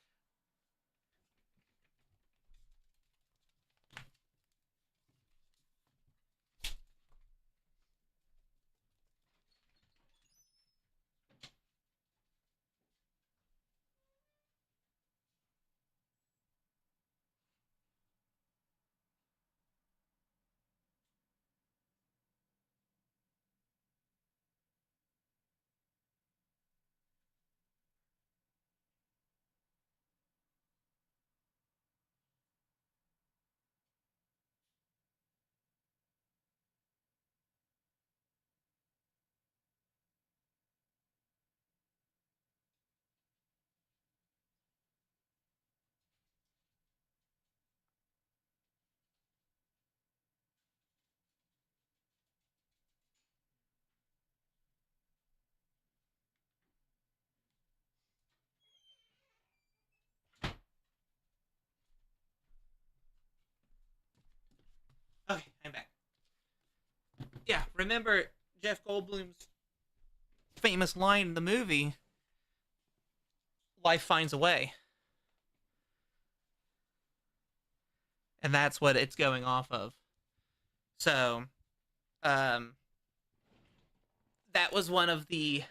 okay, I'm back. Yeah, remember Jeff Goldblum's famous line in the movie, life finds a way. And that's what it's going off of. So, that was one of the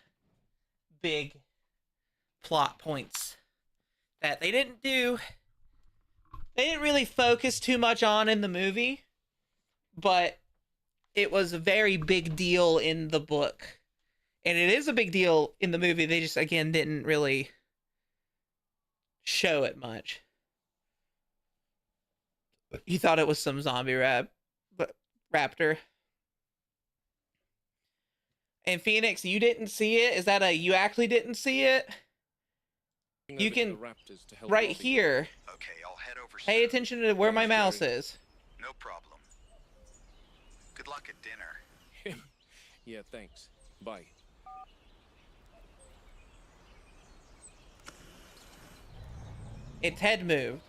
big plot points that they didn't really focus too much on in the movie, but it was a very big deal in the book. And it is a big deal in the movie. They just, again, didn't really show it much. You thought it was some zombie raptor. And Phoenix, you didn't see it? Is that you actually didn't see it? You can, right here. Okay, I'll head over Pay soon. attention to where my mouse is. No problem. Good luck at dinner. Yeah, thanks. Bye. Its head moved.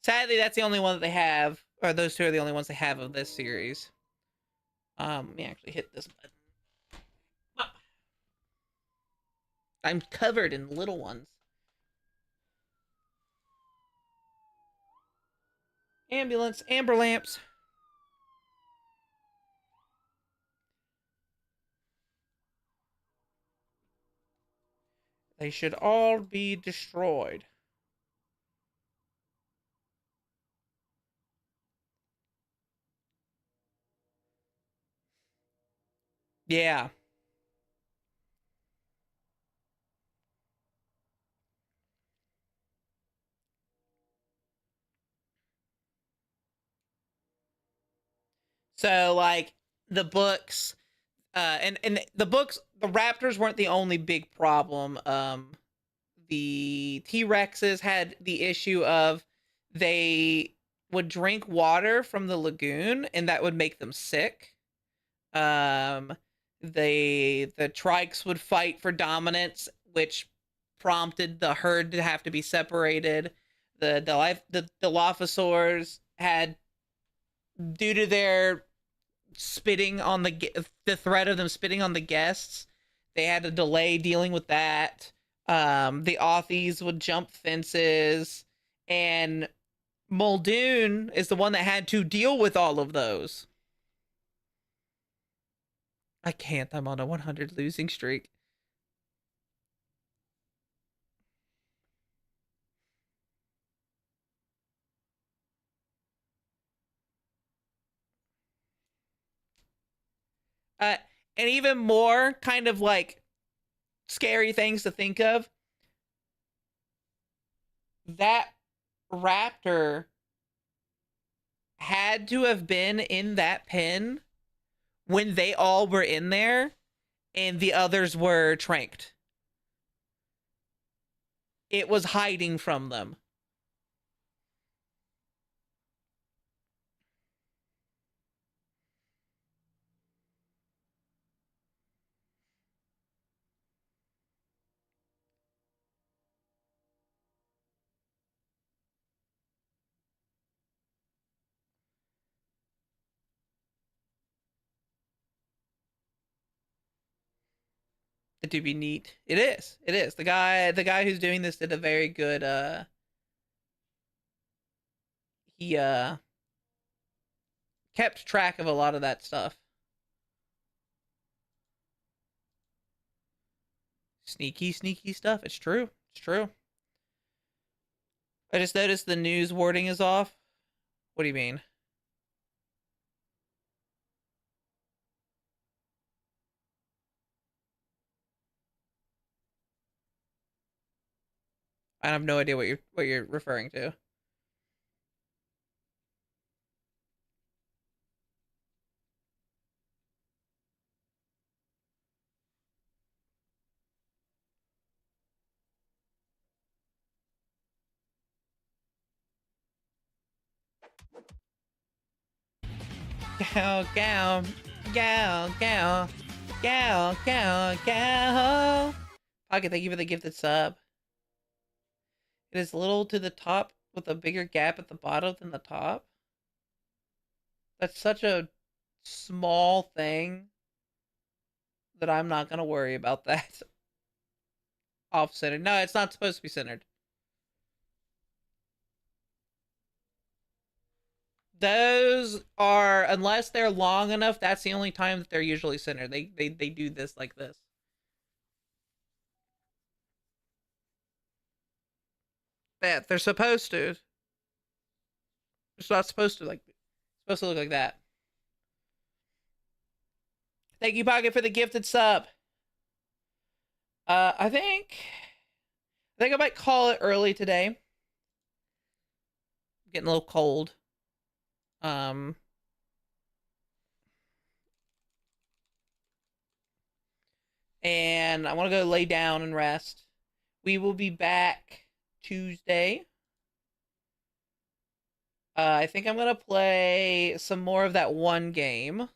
Sadly, that's the only one that they have, or those two are the only ones they have of this series. Let me actually hit this button. I'm covered in little ones. Ambulance, amber lamps. They should all be destroyed. Yeah. So, like, the books, and the books, the raptors weren't the only big problem. The T-Rexes had the issue of they would drink water from the lagoon, and that would make them sick. The Trikes would fight for dominance, which prompted the herd to have to be separated. The Dilophosaurs had, due to their spitting on the threat of them spitting on the guests, they had a delay dealing with that. The Aussies would jump fences, and Muldoon is the one that had to deal with all of those. I can't. I'm on a 100 losing streak. Uh, and even more kind of like scary things to think of. That raptor had to have been in that pen when they all were in there and the others were tranked. It was hiding from them. It do be neat. It is. It is. The guy who's doing this did a very good he kept track of a lot of that stuff. Sneaky stuff. It's true. It's true. I just noticed the news wording is off. What do you mean? I have no idea what you're referring to. Gal, gal, gal, gal, gal, gal, gal. Pocket, thank you for the gifted sub. It is little to the top with a bigger gap at the bottom than the top. That's such a small thing that I'm not going to worry about that. Off-centered. No, it's not supposed to be centered. Those are, unless they're long enough, that's the only time that they're usually centered. They do this like this. That they're supposed to. It's not supposed to it's supposed to look like that. Thank you, Pocket, for the gifted sub. I think I might call it early today. I'm getting a little cold. And I want to go lay down and rest. We will be back Tuesday. I think I'm gonna play some more of that one game.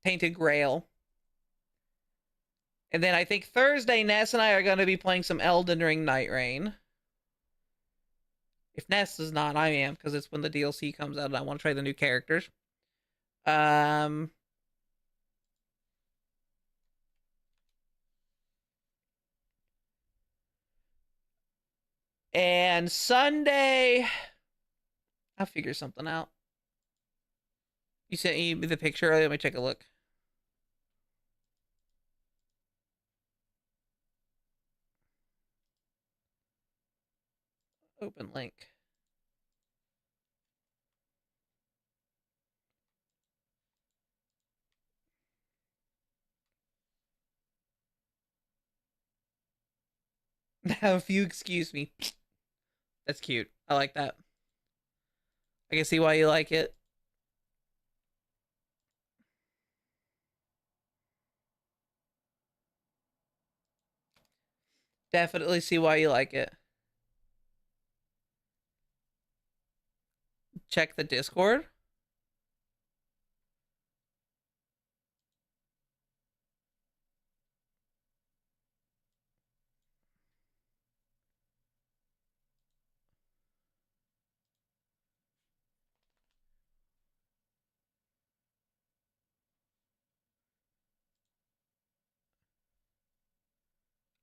Tainted Grail. And then I think Thursday, Ness and I are going to be playing some Elden Ring Night Rain. If Ness is not, I am, because it's when the DLC comes out and I want to try the new characters. And Sunday, I'll figure something out. You sent me the picture earlier. Let me take a look. Open link. Now, if you excuse me. That's cute. I like that. I can see why you like it. Definitely see why you like it. Check the Discord.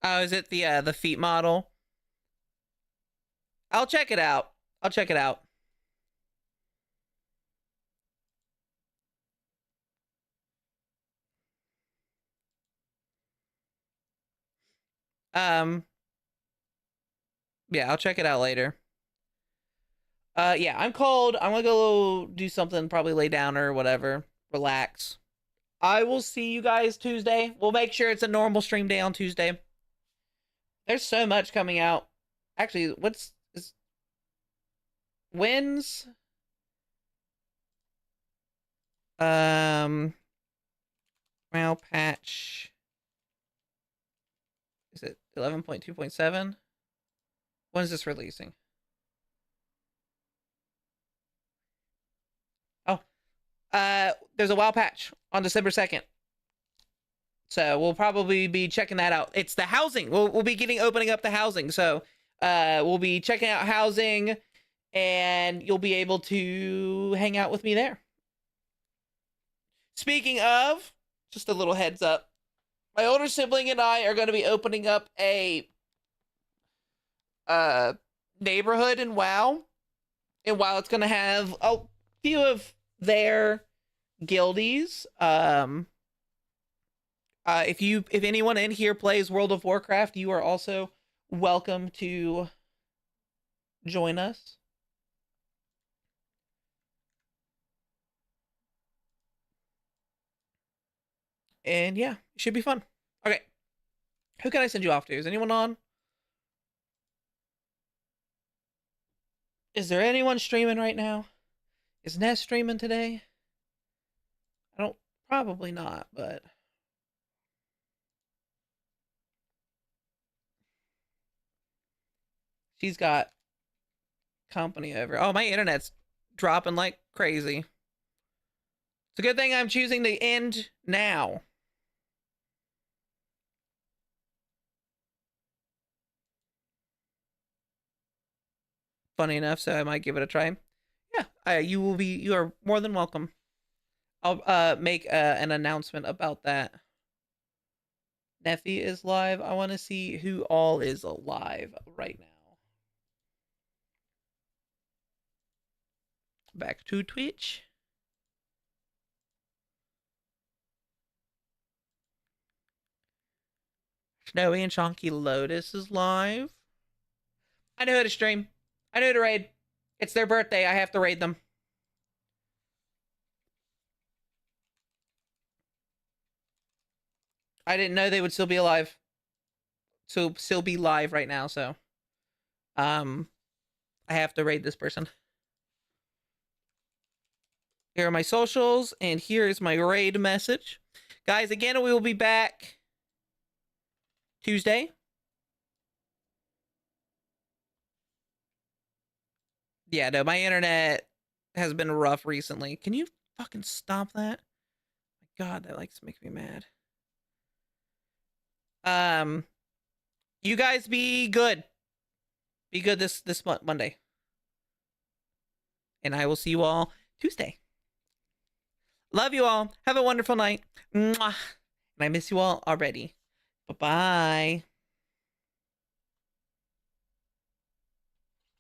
Oh, is it the feet model? I'll check it out. I'll check it out. Yeah, I'll check it out later. Yeah, I'm cold. I'm gonna go do something, probably lay down or whatever. Relax. I will see you guys Tuesday. We'll make sure it's a normal stream day on Tuesday. There's so much coming out. Actually, when's WoW patch? Is it 11.2.7? When is this releasing? Oh, there's a WoW patch on December 2nd. So we'll probably be checking that out. It's the housing. We'll be opening up the housing. So we'll be checking out housing, and you'll be able to hang out with me there. Speaking of, just a little heads up, my older sibling and I are going to be opening up a neighborhood in WoW. And while it's going to have a few of their guildies, if anyone in here plays World of Warcraft, you are also welcome to join us. And yeah, it should be fun. Okay. Who can I send you off to? Is anyone on? Is there anyone streaming right now? Is Ness streaming today? Probably not, but she's got company over. Oh, my internet's dropping like crazy. It's a good thing I'm choosing the end now. Funny enough, so I might give it a try. Yeah, you are more than welcome. I'll make an announcement about that. Neffy is live. I want to see who all is alive right now. Back to Twitch. Snowy and Chonky Lotus is live. I know how to stream. I know how to raid. It's their birthday. I have to raid them. I didn't know they would still be alive. So still be live right now, so I have to raid this person. Here are my socials, and here is my raid message. Guys, again, we will be back Tuesday. Yeah, no, my internet has been rough recently. Can you fucking stop that? My God, that likes to make me mad. You guys be good. Be good this Monday. And I will see you all Tuesday. Love you all. Have a wonderful night. Mwah. And I miss you all already. Bye-bye.